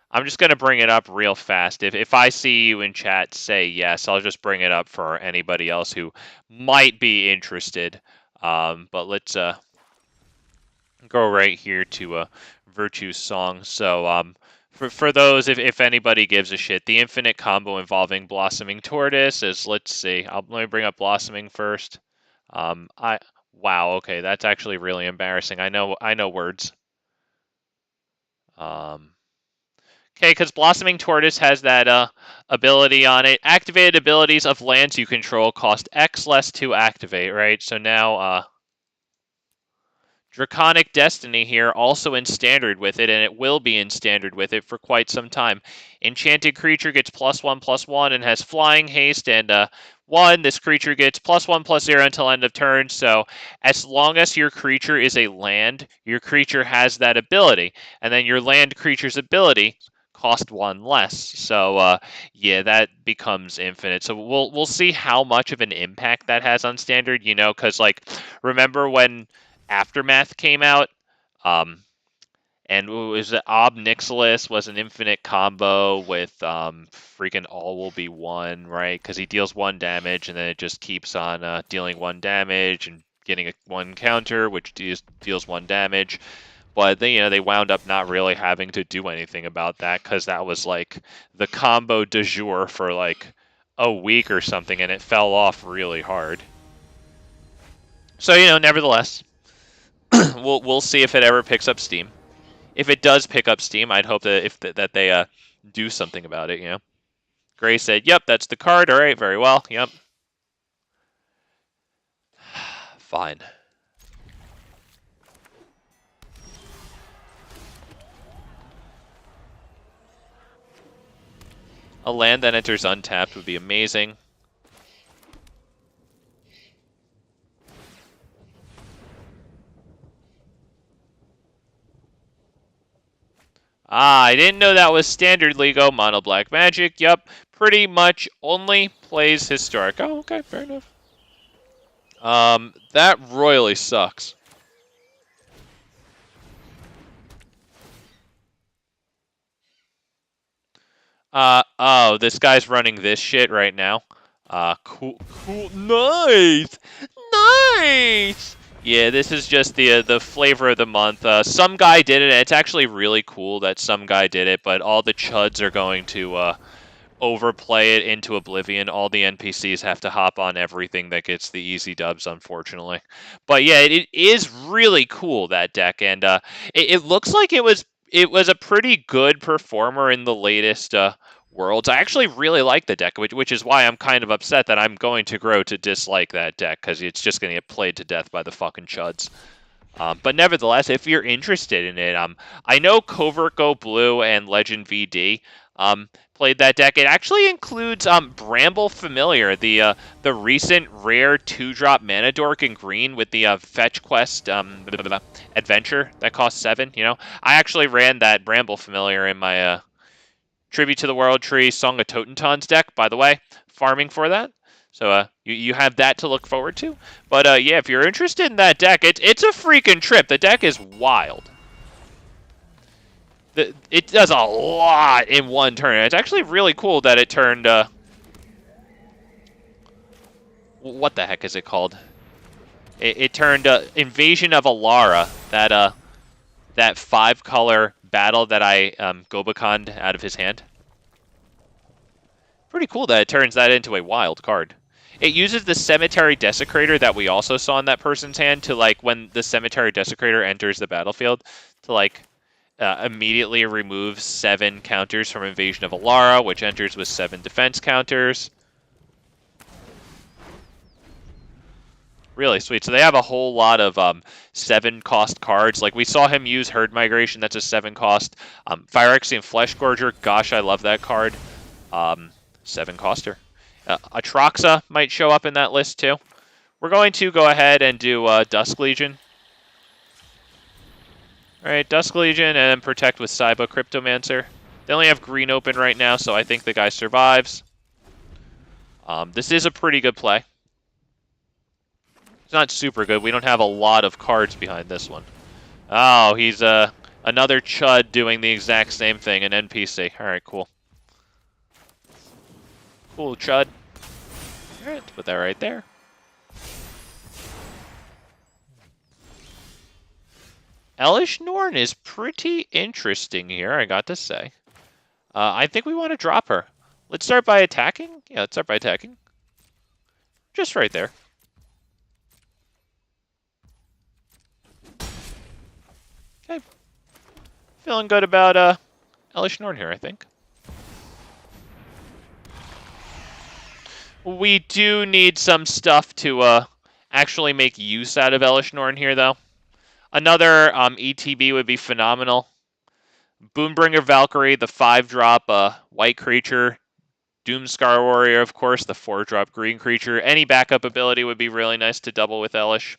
S1: I'm just going to bring it up real fast. If I see you in chat say yes, I'll just bring it up for anybody else who might be interested. But let's go right here to Virtue's Song. So for those, if anybody gives a shit, the infinite combo involving Blossoming Tortoise is, let's see, let me bring up Blossoming first. Wow, okay, that's actually really embarrassing. I know words. Okay, because Blossoming Tortoise has that ability on it. Activated abilities of lands you control cost X less to activate, right? So now Draconic Destiny here, also in Standard with it, and it will be in Standard with it for quite some time. Enchanted creature gets +1/+1 and has flying, haste, and 1. This creature gets +1/+0 until end of turn, so as long as your creature is a land, your creature has that ability, and then your land creature's ability cost 1 less. So yeah, that becomes infinite. So we'll see how much of an impact that has on Standard, you know, because, like, remember when Aftermath came out, and it was Ob Nixilis was an infinite combo with freaking All Will Be 1, right? Because he deals 1 damage, and then it just keeps on dealing 1 damage and getting 1 counter, which deals 1 damage. But they wound up not really having to do anything about that, because that was like the combo du jour for like a week or something, and it fell off really hard. So nevertheless, we'll see if it ever picks up steam. If it does pick up steam, I'd hope that they do something about it. Gray said, "Yep, that's the card. All right, very well. Yep, fine." A land that enters untapped would be amazing.
S2: Ah, I didn't know that was standard Lego Mono Black Magic. Yup, pretty much only plays Historic. Oh, okay, fair enough. That royally sucks. Oh, this guy's running this shit right now. Cool, nice, nice. Yeah, this is just the flavor of the month. Some guy did it, and it's actually really cool that some guy did it, but all the chuds are going to overplay it into oblivion. All the NPCs have to hop on everything that gets the easy dubs, unfortunately. But yeah, it is really cool, that deck, and it looks like it was a pretty good performer in the latest Worlds. I actually really like the deck, which is why I'm kind of upset that I'm going to grow to dislike that deck, because it's just going to get played to death by the fucking chuds. But nevertheless, if you're interested in it, I know Covert Go Blue and Legend VD played that deck. It actually includes Bramble Familiar, the recent rare 2-drop mana dork in green with the fetch quest adventure that costs 7. You know, I actually ran that Bramble Familiar in my Tribute to the World Tree Song of Totentons deck, by the way, farming for that. So you have that to look forward to. But yeah, if you're interested in that deck, it's a freaking trip. The deck is wild. It does a lot in one turn. It's actually really cool that it turned... what the heck is it called? It turned Invasion of Alara, that 5-color battle that I Gobakhan out of his hand. Pretty cool that it turns that into a wild card. It uses the Cemetery Desecrator that we also saw in that person's hand to, like, when the Cemetery Desecrator enters the battlefield, to, like, immediately remove 7 counters from Invasion of Alara, which enters with 7 defense counters. Really sweet. So they have a whole lot of 7-cost cards. Like, we saw him use Herd Migration, that's a 7-cost. Phyrexian Fleshgorger, gosh, I love that card. 7-coster. Atraxa might show up in that list too. We're going to go ahead and do Dusk Legion. Alright, Dusk Legion, and then protect with Saiba Cryptomancer. They only have green open right now, so I think the guy survives. This is a pretty good play. It's not super good. We don't have a lot of cards behind this one. Oh, he's another chud doing the exact same thing, an NPC. Alright, cool. Cool, chud. Alright, put that right there. Elesh Norn is pretty interesting here, I got to say. I think we want to drop her. Let's start by attacking. Yeah, let's start by attacking. Just right there. Okay. Feeling good about Elesh Norn here, I think. We do need some stuff to actually make use out of Elesh Norn here, though. Another ETB would be phenomenal. Boombringer Valkyrie, the 5-drop white creature. Doomskar Warrior, of course, the 4-drop green creature. Any backup ability would be really nice to double with Elesh.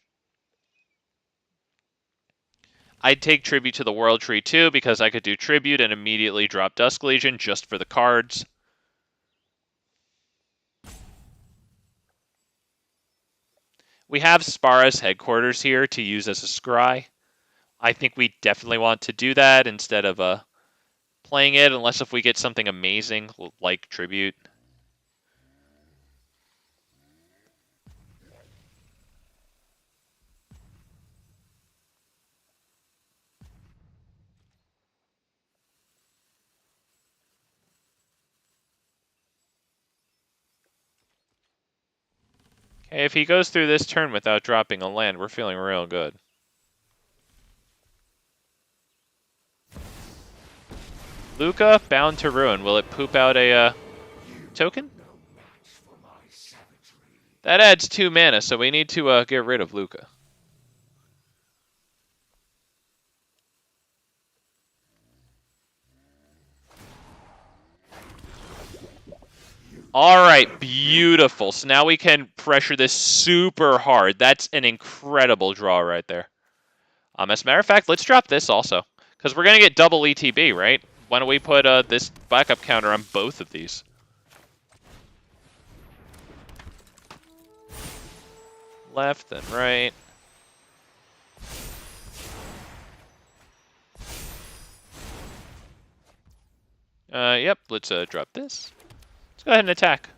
S2: I'd take Tribute to the World Tree, too, because I could do Tribute and immediately drop Dusk Legion just for the cards. We have Spara's headquarters here to use as a scry. I think we definitely want to do that instead of playing it, unless if we get something amazing like Tribute. Okay, if he goes through this turn without dropping a land, we're feeling real good. Luca, Bound to Ruin. Will it poop out a token? That adds 2 mana, so we need to get rid of Luca. Alright, beautiful. So now we can pressure this super hard. That's an incredible draw right there. As a matter of fact, let's drop this also. Because we're going to get double ETB, right? Why don't we put this backup counter on both of these? Left and right. Yep, let's drop this. Let's go ahead and attack.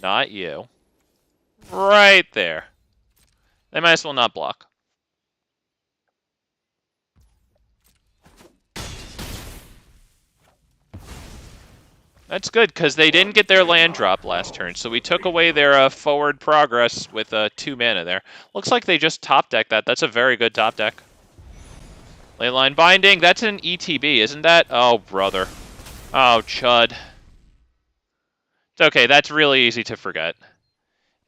S2: Not you. Right there. They might as well not block. That's good, because they didn't get their land drop last turn, so we took away their forward progress with 2 mana there. Looks like they just top decked that. That's a very good top deck. Leyline Binding, that's an ETB, isn't that? Oh, brother. Oh, chud. It's okay, that's really easy to forget.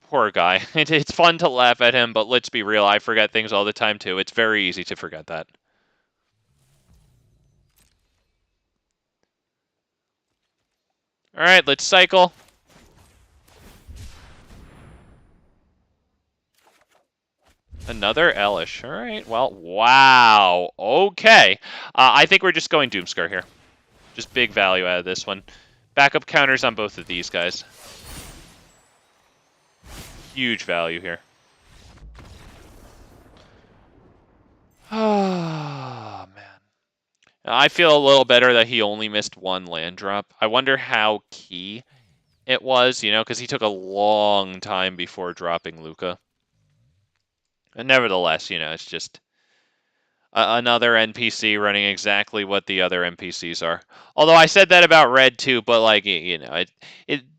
S2: Poor guy. It's fun to laugh at him, but let's be real, I forget things all the time too. It's very easy to forget that. Alright, let's cycle. Another Elesh. Alright, well, wow. Okay. I think we're just going Doomskar here. Just big value out of this one. Backup counters on both of these guys. Huge value here. Oh, man. I feel a little better that he only missed 1 land drop. I wonder how key it was, you know, because he took a long time before dropping Luca. And nevertheless, you know, it's just another NPC running exactly what the other NPCs are. Although I said that about Red too, but like, you know,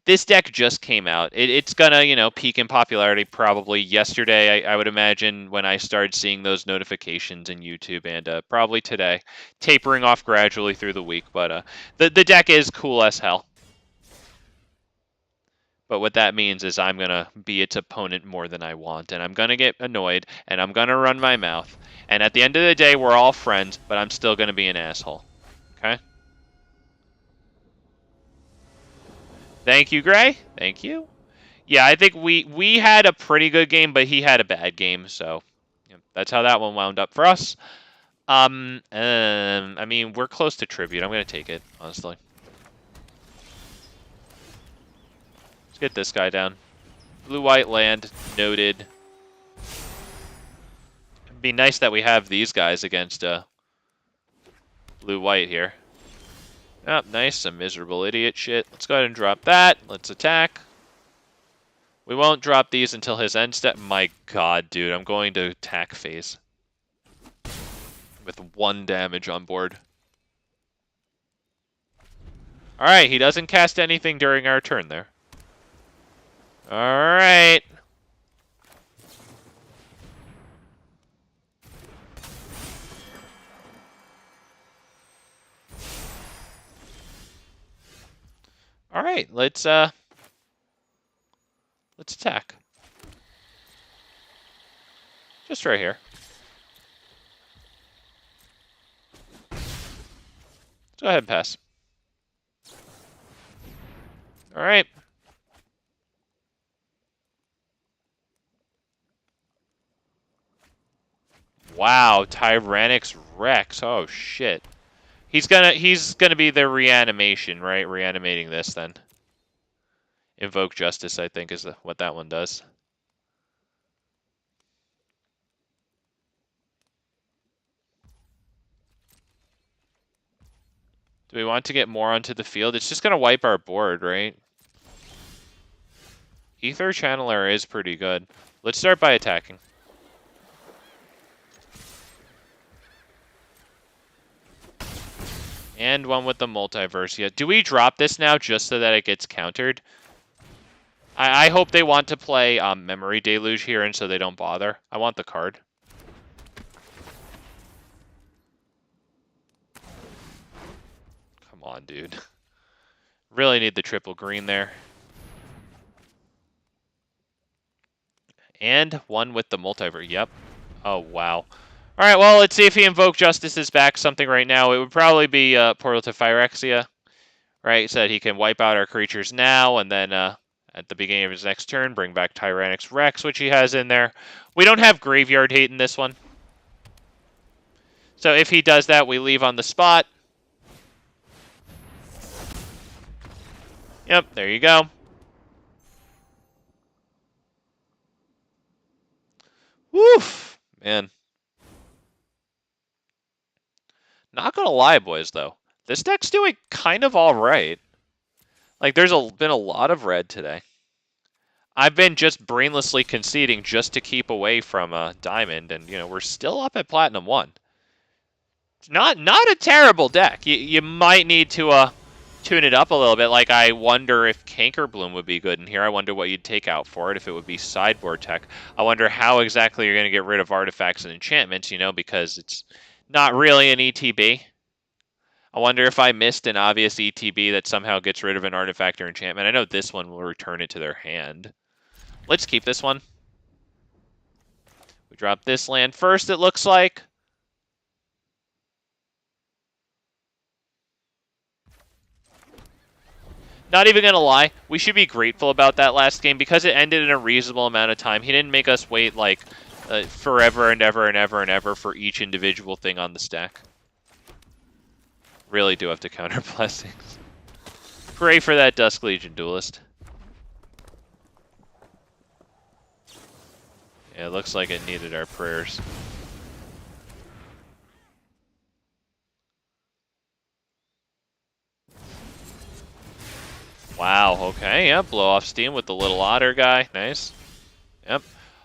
S2: this deck just came out. It's gonna, you know, peak in popularity probably yesterday, I would imagine, when I started seeing those notifications in YouTube, and probably today, tapering off gradually through the week. But the deck is cool as hell. But what that means is I'm going to be its opponent more than I want, and I'm going to get annoyed, and I'm going to run my mouth. And at the end of the day, we're all friends, but I'm still going to be an asshole. Okay? Thank you, Gray. Thank you. Yeah, I think we had a pretty good game, but he had a bad game, so yeah, that's how that one wound up for us. I mean, we're close to Tribute. I'm going to take it, honestly. Get this guy down. Blue-white land, noted. It'd be nice that we have these guys against blue-white here. Oh, nice, some miserable idiot shit. Let's go ahead and drop that. Let's attack. We won't drop these until his end step. My god, dude, I'm going to attack phase. With 1 damage on board. Alright, he doesn't cast anything during our turn there. Alright. Alright, let's attack. Just right here. Let's go ahead and pass. Alright. Wow, Tyrannix Rex. Oh shit. He's gonna be the reanimation, right? Reanimating this then. Invoke Justice, I think, is what that one does. Do we want to get more onto the field? It's just gonna wipe our board, right? Aether Channeler is pretty good. Let's start by attacking. And one with the Multiverse. Yeah. Do we drop this now just so that it gets countered? I hope they want to play Memory Deluge here, and so they don't bother. I want the card. Come on, dude. Really need the triple green there. And one with the Multiverse. Yep. Oh, wow. Alright, well, let's see if he Invoke Justice is back something right now. It would probably be Portal to Phyrexia. Right, so that he can wipe out our creatures now, and then at the beginning of his next turn, bring back Tyrannix Rex, which he has in there. We don't have Graveyard Hate in this one. So if he does that, we leave on the spot. Yep, there you go. Woof! Man. Not gonna lie, boys, though. This deck's doing kind of alright. Like, there's been a lot of red today. I've been just brainlessly conceding just to keep away from Diamond, and, you know, we're still up at Platinum 1. Not a terrible deck. You might need to tune it up a little bit. Like, I wonder if Cankerbloom would be good in here. I wonder what you'd take out for it, if it would be sideboard tech. I wonder how exactly you're going to get rid of artifacts and enchantments, you know, because it's not really an ETB. I wonder if I missed an obvious ETB that somehow gets rid of an artifact or enchantment. I know this one will return it to their hand. Let's keep this one. We drop this land first, it looks like. Not even going to lie, we should be grateful about that last game because it ended in a reasonable amount of time. He didn't make us wait like forever and ever and ever and ever for each individual thing on the stack. Really do have to counter blessings. Pray for that Dusk Legion Duelist. Yeah, it looks like it needed our prayers. Wow, okay, yep, blow off steam with the little otter guy. Nice. Yep.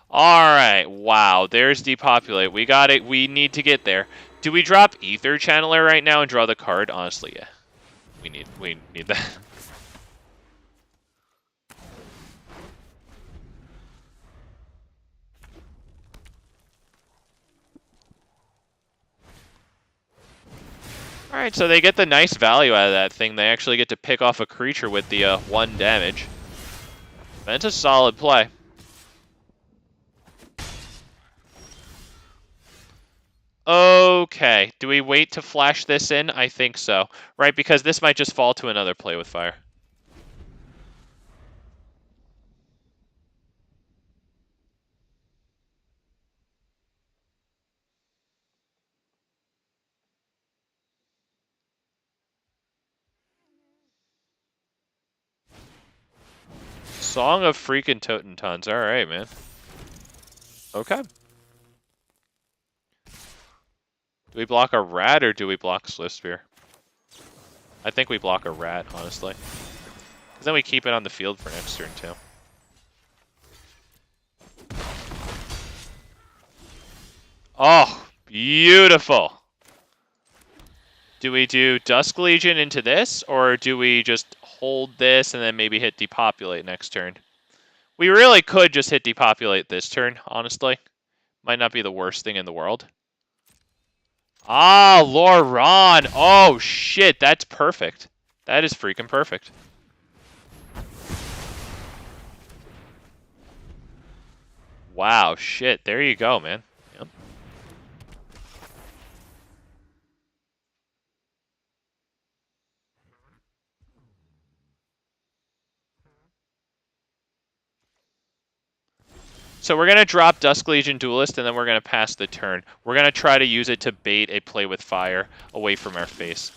S2: Alright, wow, there's Depopulate. We got it. We need to get there. Do we drop Aether Channeler right now and draw the card? Honestly, yeah. We need that. Alright, so they get the nice value out of that thing. They actually get to pick off a creature with the 1 damage. That's a solid play. Okay, do we wait to flash this in? I think so. Right, because this might just fall to another play with fire. Song of freaking Totentons. Alright, man. Okay. Do we block a rat or do we block Slithsphere? I think we block a rat, honestly. Because then we keep it on the field for next turn, too. Oh, beautiful! Do we do Dusk Legion into this, or do we just hold this and then maybe hit Depopulate next turn? We really could just hit Depopulate this turn, honestly. Might not be the worst thing in the world. Ah, Loran! Oh, shit, that's perfect. That is freaking perfect. Wow, shit, there you go, man. Yep. So we're going to drop Dusk Legion Duelist, and then we're going to pass the turn. We're going to try to use it to bait a play with fire away from our face.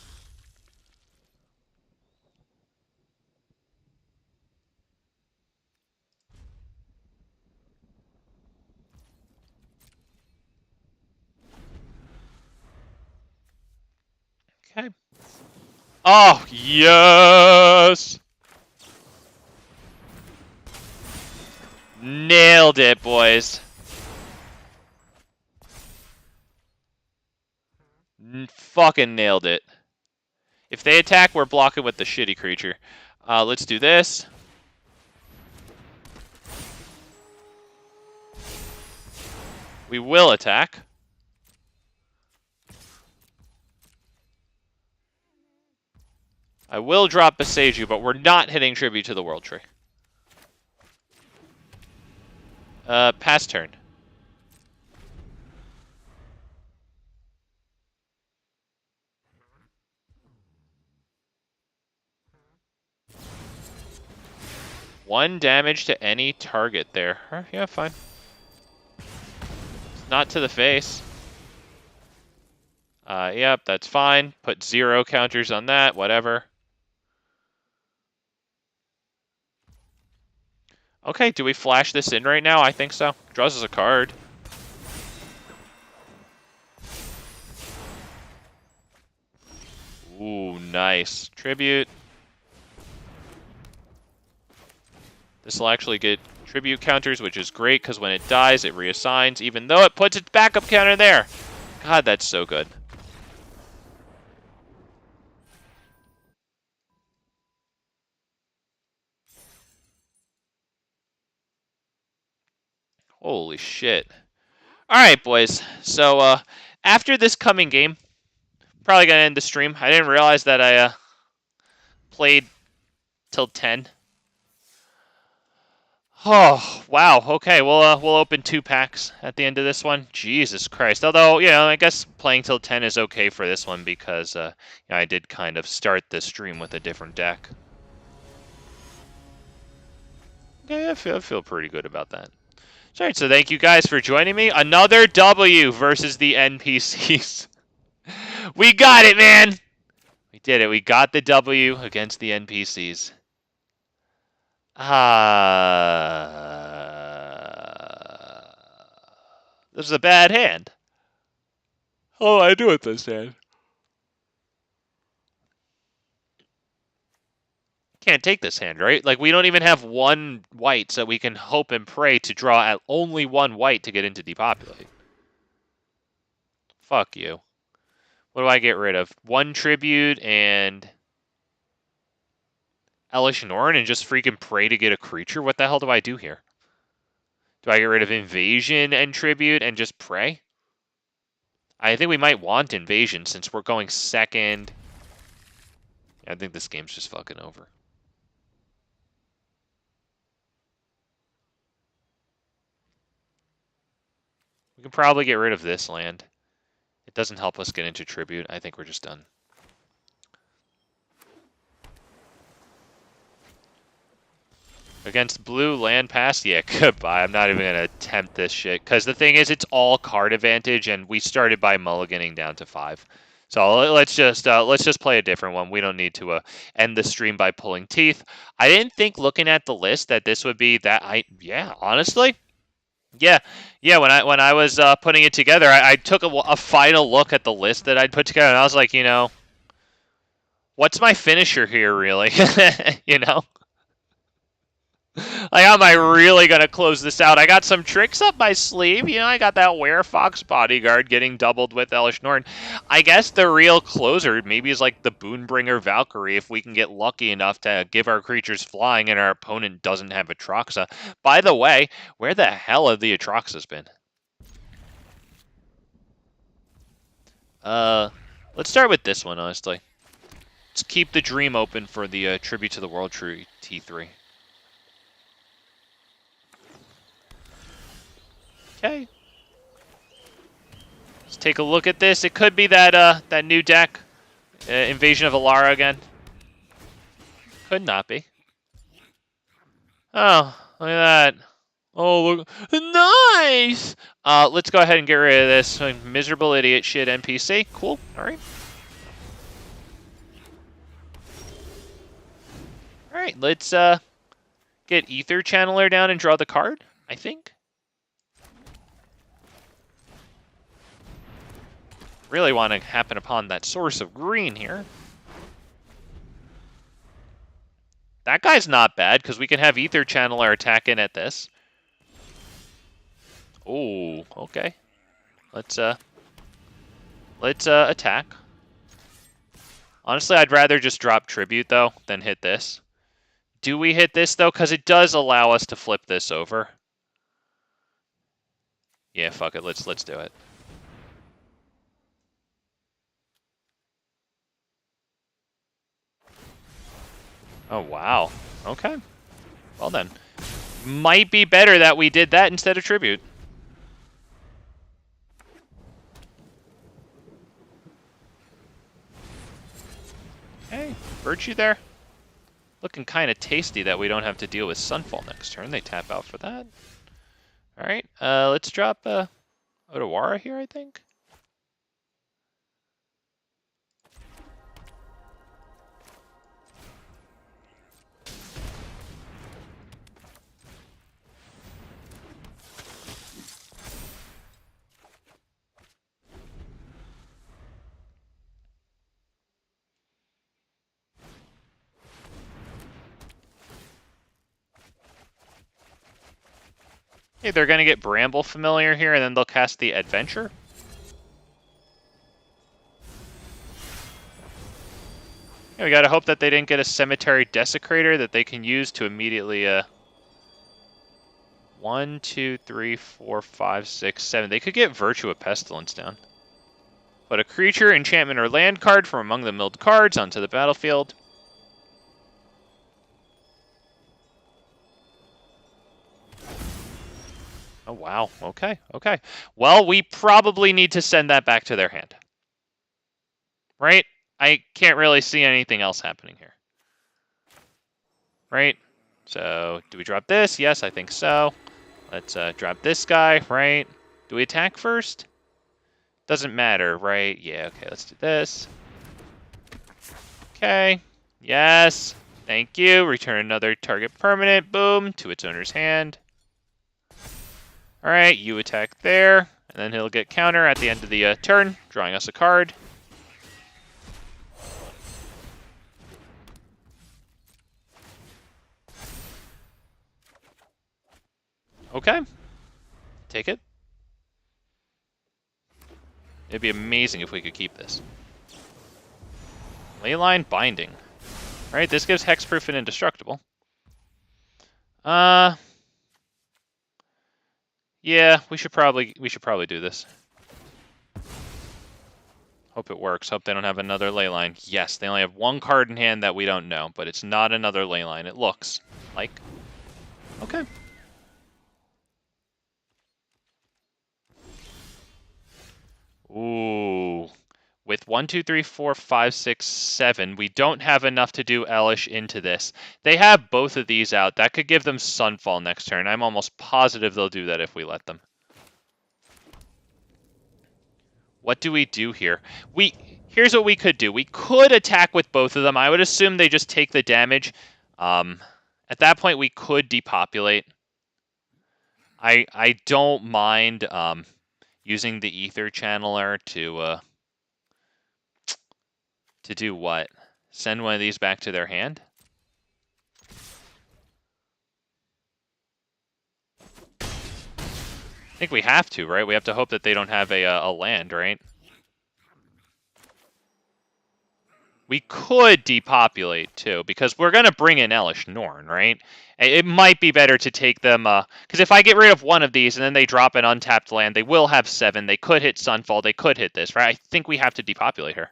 S2: Okay. Oh, yes! Nailed it, boys. Fucking nailed it. If they attack, we're blocking with the shitty creature. Let's do this. We will attack. I will drop Boseiju, but we're not hitting Tribute to the World Tree. Pass turn. One damage to any target there. Huh, yeah, fine. Not to the face. Yep, that's fine. Put 0 counters on that, whatever. Okay, do we flash this in right now? I think so. Draws us a card. Ooh, nice. Tribute. This will actually get tribute counters, which is great, because when it dies, it reassigns, even though it puts its backup counter there. God, that's so good. Holy shit. Alright, boys. So, after this coming game, probably going to end the stream. I didn't realize that I played till 10. Oh, wow. Okay, we'll open 2 packs at the end of this one. Jesus Christ. Although, you know, I guess playing till 10 is okay for this one because you know, I did kind of start the stream with a different deck. Okay, I feel pretty good about that. All right, so thank you guys for joining me. Another W versus the NPCs. We got it, man! We did it. We got the W against the NPCs. This is a bad hand. Oh, I do with this hand. Can't take this hand, right? Like, we don't even have 1 white, so we can hope and pray to draw at only 1 white to get into depopulate. Fuck you. What do I get rid of? 1 tribute and Elesh Norn and just freaking pray to get a creature? What the hell do I do here? Do I get rid of Invasion and tribute and just pray? I think we might want Invasion since we're going second. I think this game's just fucking over. We can probably get rid of this land. It doesn't help us get into tribute. I think we're just done. Against blue land pass? Yeah, goodbye. I'm not even going to attempt this shit. Because the thing is, it's all card advantage, and we started by mulliganing down to 5. So let's just play a different one. We don't need to end the stream by pulling teeth. I didn't think looking at the list that this would be that. Yeah, honestly. Yeah. When I was putting it together, I took a final look at the list that I'd put together, and I was like, you know, what's my finisher here, really? You know? Like, how am I really going to close this out? I got some tricks up my sleeve. You know, I got that Werefox Bodyguard getting doubled with Elesh Norn. I guess the real closer maybe is like the Boonbringer Valkyrie if we can get lucky enough to give our creatures flying and our opponent doesn't have Atraxa. By the way, where the hell have the Atraxas been? Let's start with this one, honestly. Let's keep the dream open for the Tribute to the World Tree T3. Okay. Let's take a look at this. It could be that that new deck, Invasion of Otawara again. Could not be. Oh, look at that. Oh, look. Nice! Let's go ahead and get rid of this miserable idiot shit NPC. Cool. All right. All right, let's get Aether Channeler down and draw the card, I think. Really want to happen upon that source of green here. That guy's not bad, because we can have Aether Channeler attack in at this. Oh, okay. Let's attack. Honestly, I'd rather just drop Tribute, though, than hit this. Do we hit this, though? Because it does allow us to flip this over. Yeah, fuck it. Let's do it. Oh, wow. Okay. Well, then. Might be better that we did that instead of Tribute. Hey, Virtue there. Looking kind of tasty that we don't have to deal with Sunfall next turn. They tap out for that. All right, let's drop Otawara here, I think. Okay, they're going to get Bramble Familiar here, and then they'll cast the Adventure. Yeah, we got to hope that they didn't get a Cemetery Desecrator that they can use to immediately... 1, 2, 3, 4, 5, 6, 7. They could get Virtue of Pestilence down. Put a creature, enchantment, or land card from among the milled cards onto the battlefield. Oh, wow. Okay, okay. Well, we probably need to send that back to their hand. Right? I can't really see anything else happening here. Right? So, do we drop this? Yes, I think so. Let's drop this guy, right? Do we attack first? Doesn't matter, right? Yeah, okay, let's do this. Okay. Yes. Thank you. Return another target permanent. Boom. To its owner's hand. Alright, you attack there. And then he'll get counter at the end of the turn, drawing us a card. Okay. Take it. It'd be amazing if we could keep this. Leyline Binding. Alright, this gives hexproof and indestructible. Yeah, we should probably do this. Hope it works. Hope they don't have another Leyline. Yes, they only have one card in hand that we don't know, but it's not another Leyline. It looks like. Okay. Ooh. With 1, 2, 3, 4, 5, 6, 7, we don't have enough to do Elesh into this. They have both of these out. That could give them Sunfall next turn. I'm almost positive they'll do that if we let them. What do we do here? Here's what we could do. We could attack with both of them. I would assume they just take the damage. At that point, we could depopulate. I don't mind using the Aether Channeler to do what? Send one of these back to their hand? I think we have to, right? We have to hope that they don't have a land, right? We could depopulate, too, because we're going to bring in Elesh Norn, right? It might be better to take them... Because if I get rid of one of these and then they drop an untapped land, they will have 7. They could hit Sunfall. They could hit this, right? I think we have to depopulate her.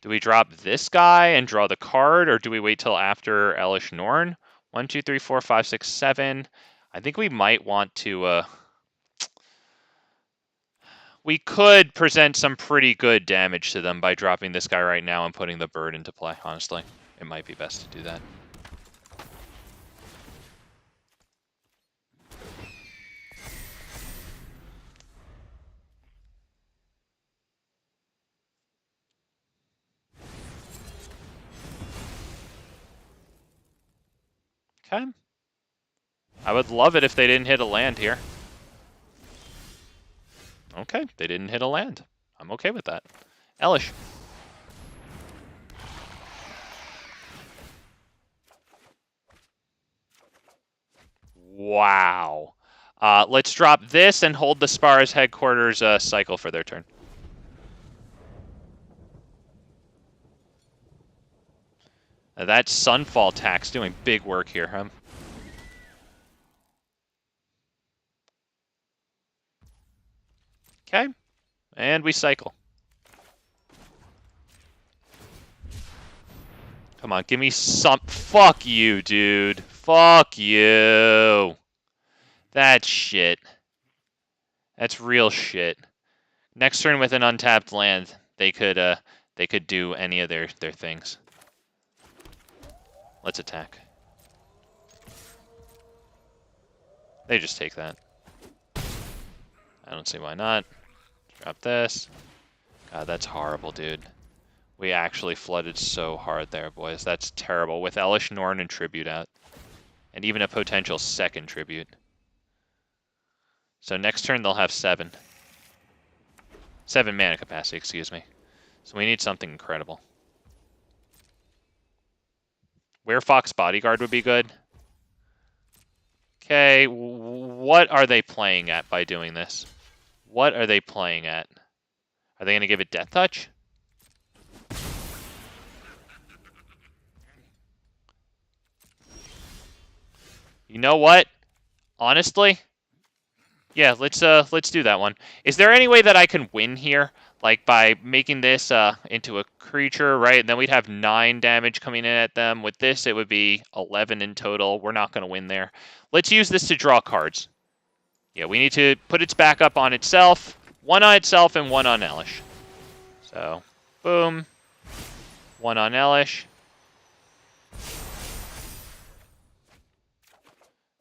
S2: Do we drop this guy and draw the card, or do we wait till after Elesh Norn? 1, 2, 3, 4, 5, 6, 7. I think we might want to... We could present some pretty good damage to them by dropping this guy right now and putting the bird into play, honestly. It might be best to do that. Okay. I would love it if they didn't hit a land here. Okay, they didn't hit a land. I'm okay with that. Elesh. Wow. Let's drop this and hold the Spara's headquarters cycle for their turn. That Sunfall tax doing big work here, huh? Okay. And we cycle. Come on, give me some... Fuck you, dude. Fuck you. That's shit. That's real shit. Next turn with an untapped land, they could do any of their things. Let's attack. They just take that. I don't see why not. Drop this. God, that's horrible, dude. We actually flooded so hard there, boys. That's terrible. With Elesh Norn and Tribute out. And even a potential second Tribute. So next turn they'll have 7. 7 mana capacity, excuse me. So we need something incredible. Werefox Bodyguard would be good. Okay, what are they playing at by doing this? What are they playing at? Are they going to give it Death Touch? You know what? Honestly, yeah, let's do that one. Is there any way that I can win here? Like by making this into a creature, right? And then we'd have 9 damage coming in at them. With this, it would be 11 in total. We're not going to win there. Let's use this to draw cards. Yeah, we need to put its back up on itself. 1 on itself and 1 on Elesh. So, boom. 1 on Elesh.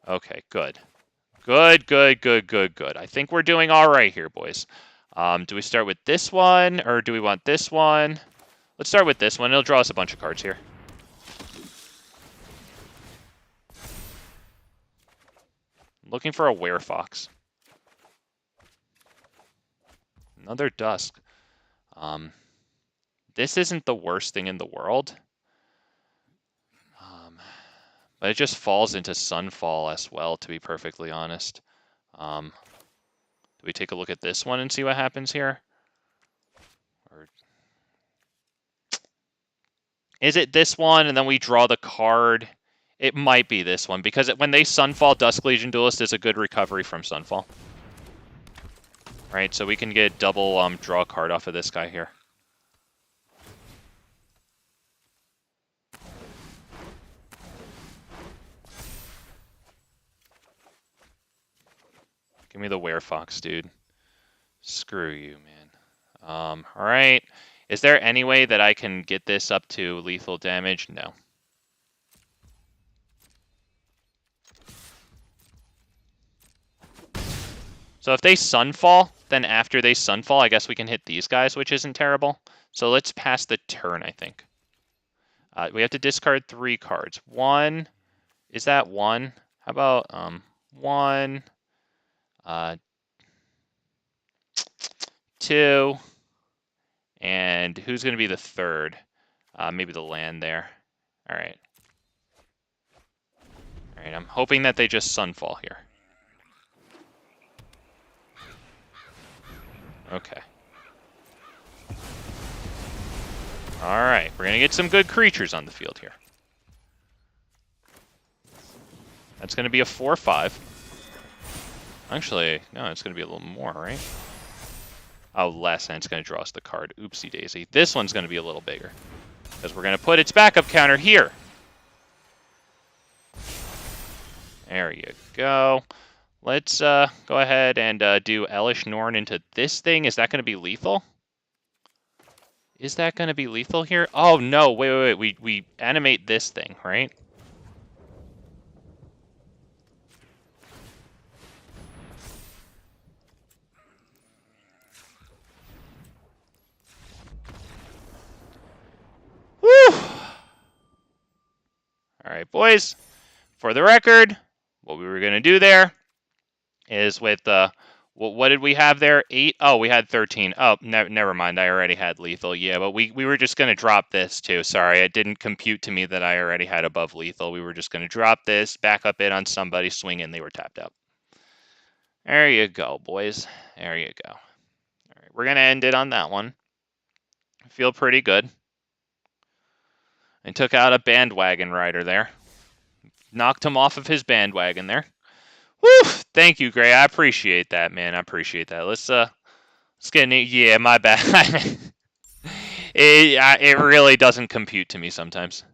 S2: Okay, good. Good, good, good, good, good. I think we're doing all right here, boys. Do we start with this one, or do we want this one? Let's start with this one. It'll draw us a bunch of cards here. Looking for a Werefox. Another Dusk. This isn't the worst thing in the world. But it just falls into Sunfall as well, to be perfectly honest. Do we take a look at this one and see what happens here? Or is it this one and then we draw the card? It might be this one, because when they Sunfall, Dusk Legion Duelist is a good recovery from Sunfall. Right, so we can get double draw a card off of this guy here. Give me the Werefox, dude. Screw you, man. Alright. Is there any way that I can get this up to lethal damage? No. So if they Sunfall, then after they Sunfall, I guess we can hit these guys, which isn't terrible. So let's pass the turn, I think. We have to discard 3 cards. 1, is that 1? How about 1, 2, and who's going to be the 3rd? Maybe the land there. All right. All right, I'm hoping that they just Sunfall here. Okay. All right, we're going to get some good creatures on the field here. That's going to be a 4/5. Actually, no, it's going to be a little more, right? Oh, less, and it's going to draw us the card. Oopsie daisy. This one's going to be a little bigger, because we're going to put its backup counter here. There you go. Let's go ahead and do Elesh Norn into this thing. Is that going to be lethal? Is that going to be lethal here? Oh, no. Wait. We animate this thing, right? Woo! All right, boys. For the record, what we were going to do there is with what did we have there? 8? Oh, we had 13. Oh, never mind. I already had lethal. Yeah, but we were just going to drop this too. Sorry, it didn't compute to me that I already had above lethal. We were just going to drop this, back up it on somebody, swing in. They were tapped out. There you go, boys. There you go. All right, we're going to end it on that one. I feel pretty good. I took out a bandwagon rider there. Knocked him off of his bandwagon there. Woo! Thank you, Gray. I appreciate that, man. I appreciate that. Let's get in. Yeah, my bad. It really doesn't compute to me sometimes.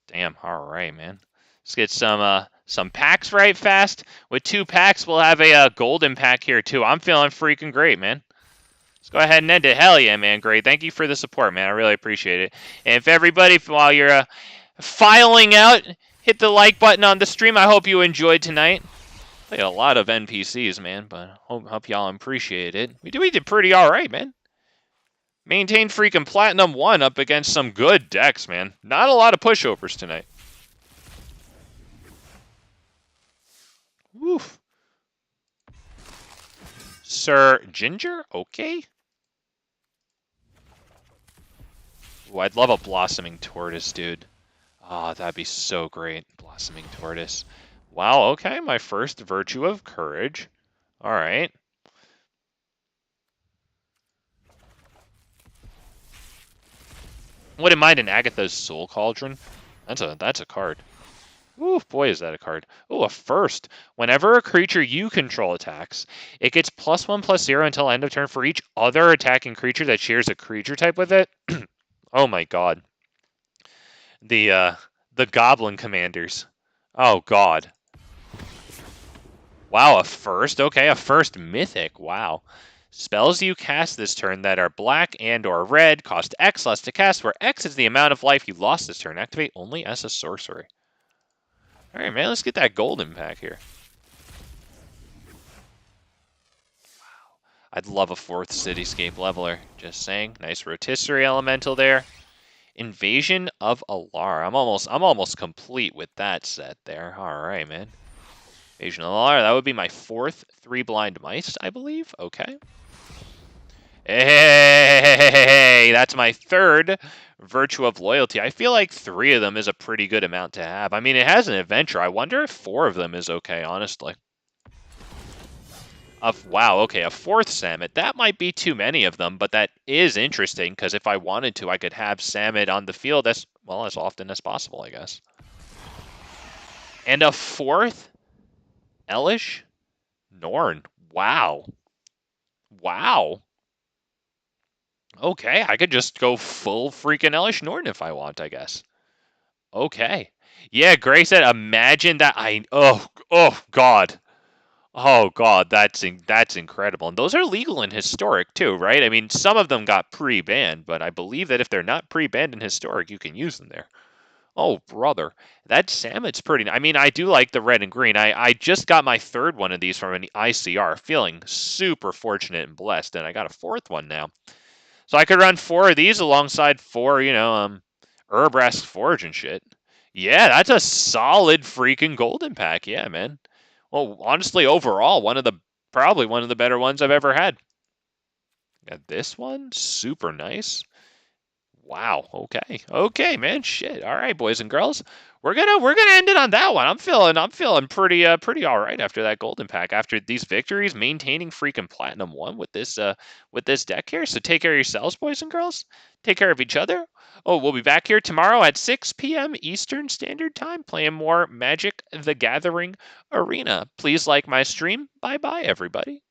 S2: Damn. All right, man. Let's get some packs right fast. With 2 packs, we'll have a golden pack here too. I'm feeling freaking great, man. Let's go ahead and end it. Hell yeah, man. Great. Thank you for the support, man. I really appreciate it. And if everybody, while you're filing out, hit the like button on the stream. I hope you enjoyed tonight. Played a lot of NPCs, man, but hope y'all appreciate it. We did pretty all right, man. Maintained freaking Platinum 1 up against some good decks, man. Not a lot of pushovers tonight. Woof. Sir Ginger? Okay.
S1: Ooh, I'd love a Blossoming Tortoise, dude. Oh, that'd be so great. Blossoming Tortoise. Wow, okay, my first Virtue of Courage. Alright. Wouldn't mind an Agatha's Soul Cauldron. That's a card. Ooh, boy, is that a card. Ooh, a first. Whenever a creature you control attacks, it gets +1/+0 until end of turn for each other attacking creature that shares a creature type with it. Oh my god. The Goblin Commanders. Oh god. Wow, a first? Okay, a first mythic. Wow. Spells you cast this turn that are black and or red cost X less to cast, where X is the amount of life you lost this turn. Activate only as a sorcery. Alright, man, let's get that golden pack here. Wow. I'd love a 4th Cityscape Leveler. Just saying. Nice Rotisserie Elemental there. Invasion of Alara. I'm almost complete with that set there. Alright, man. Invasion of Alara, that would be my 4th 3-blind mice, I believe. Okay. Hey, that's my 3rd Virtue of Loyalty. I feel like 3 of them is a pretty good amount to have. I mean, it has an adventure. I wonder if 4 of them is okay, honestly. Wow, okay, a 4th Samet. That might be too many of them, but that is interesting, because if I wanted to, I could have Samet on the field as often as possible, I guess. And a 4th Elesh Norn. Wow. Wow. Okay, I could just go full freaking Elesh Norn if I want, I guess. Okay. Yeah, Gray said, imagine that. Oh, God. Oh, God, that's incredible. And those are legal in Historic, too, right? I mean, some of them got pre-banned, but I believe that if they're not pre-banned in Historic, you can use them there. Oh, brother. That Samet's pretty... I mean, I do like the red and green. I just got my 3rd one of these from an ICR, feeling super fortunate and blessed, and I got a 4th one now. So I could run 4 of these alongside 4, Urbrask Forge and shit. Yeah, that's a solid freaking golden pack. Yeah, man. Well, honestly, overall, probably one of the better ones I've ever had. Got this one, super nice. Wow. Okay. Okay, man. Shit. All right, boys and girls. We're gonna end it on that one. I'm feeling pretty all right after that golden pack. After these victories, maintaining freaking platinum 1 with this deck here. So take care of yourselves, boys and girls. Take care of each other. Oh, we'll be back here tomorrow at 6 p.m. Eastern Standard Time, playing more Magic: The Gathering Arena. Please like my stream. Bye bye, everybody.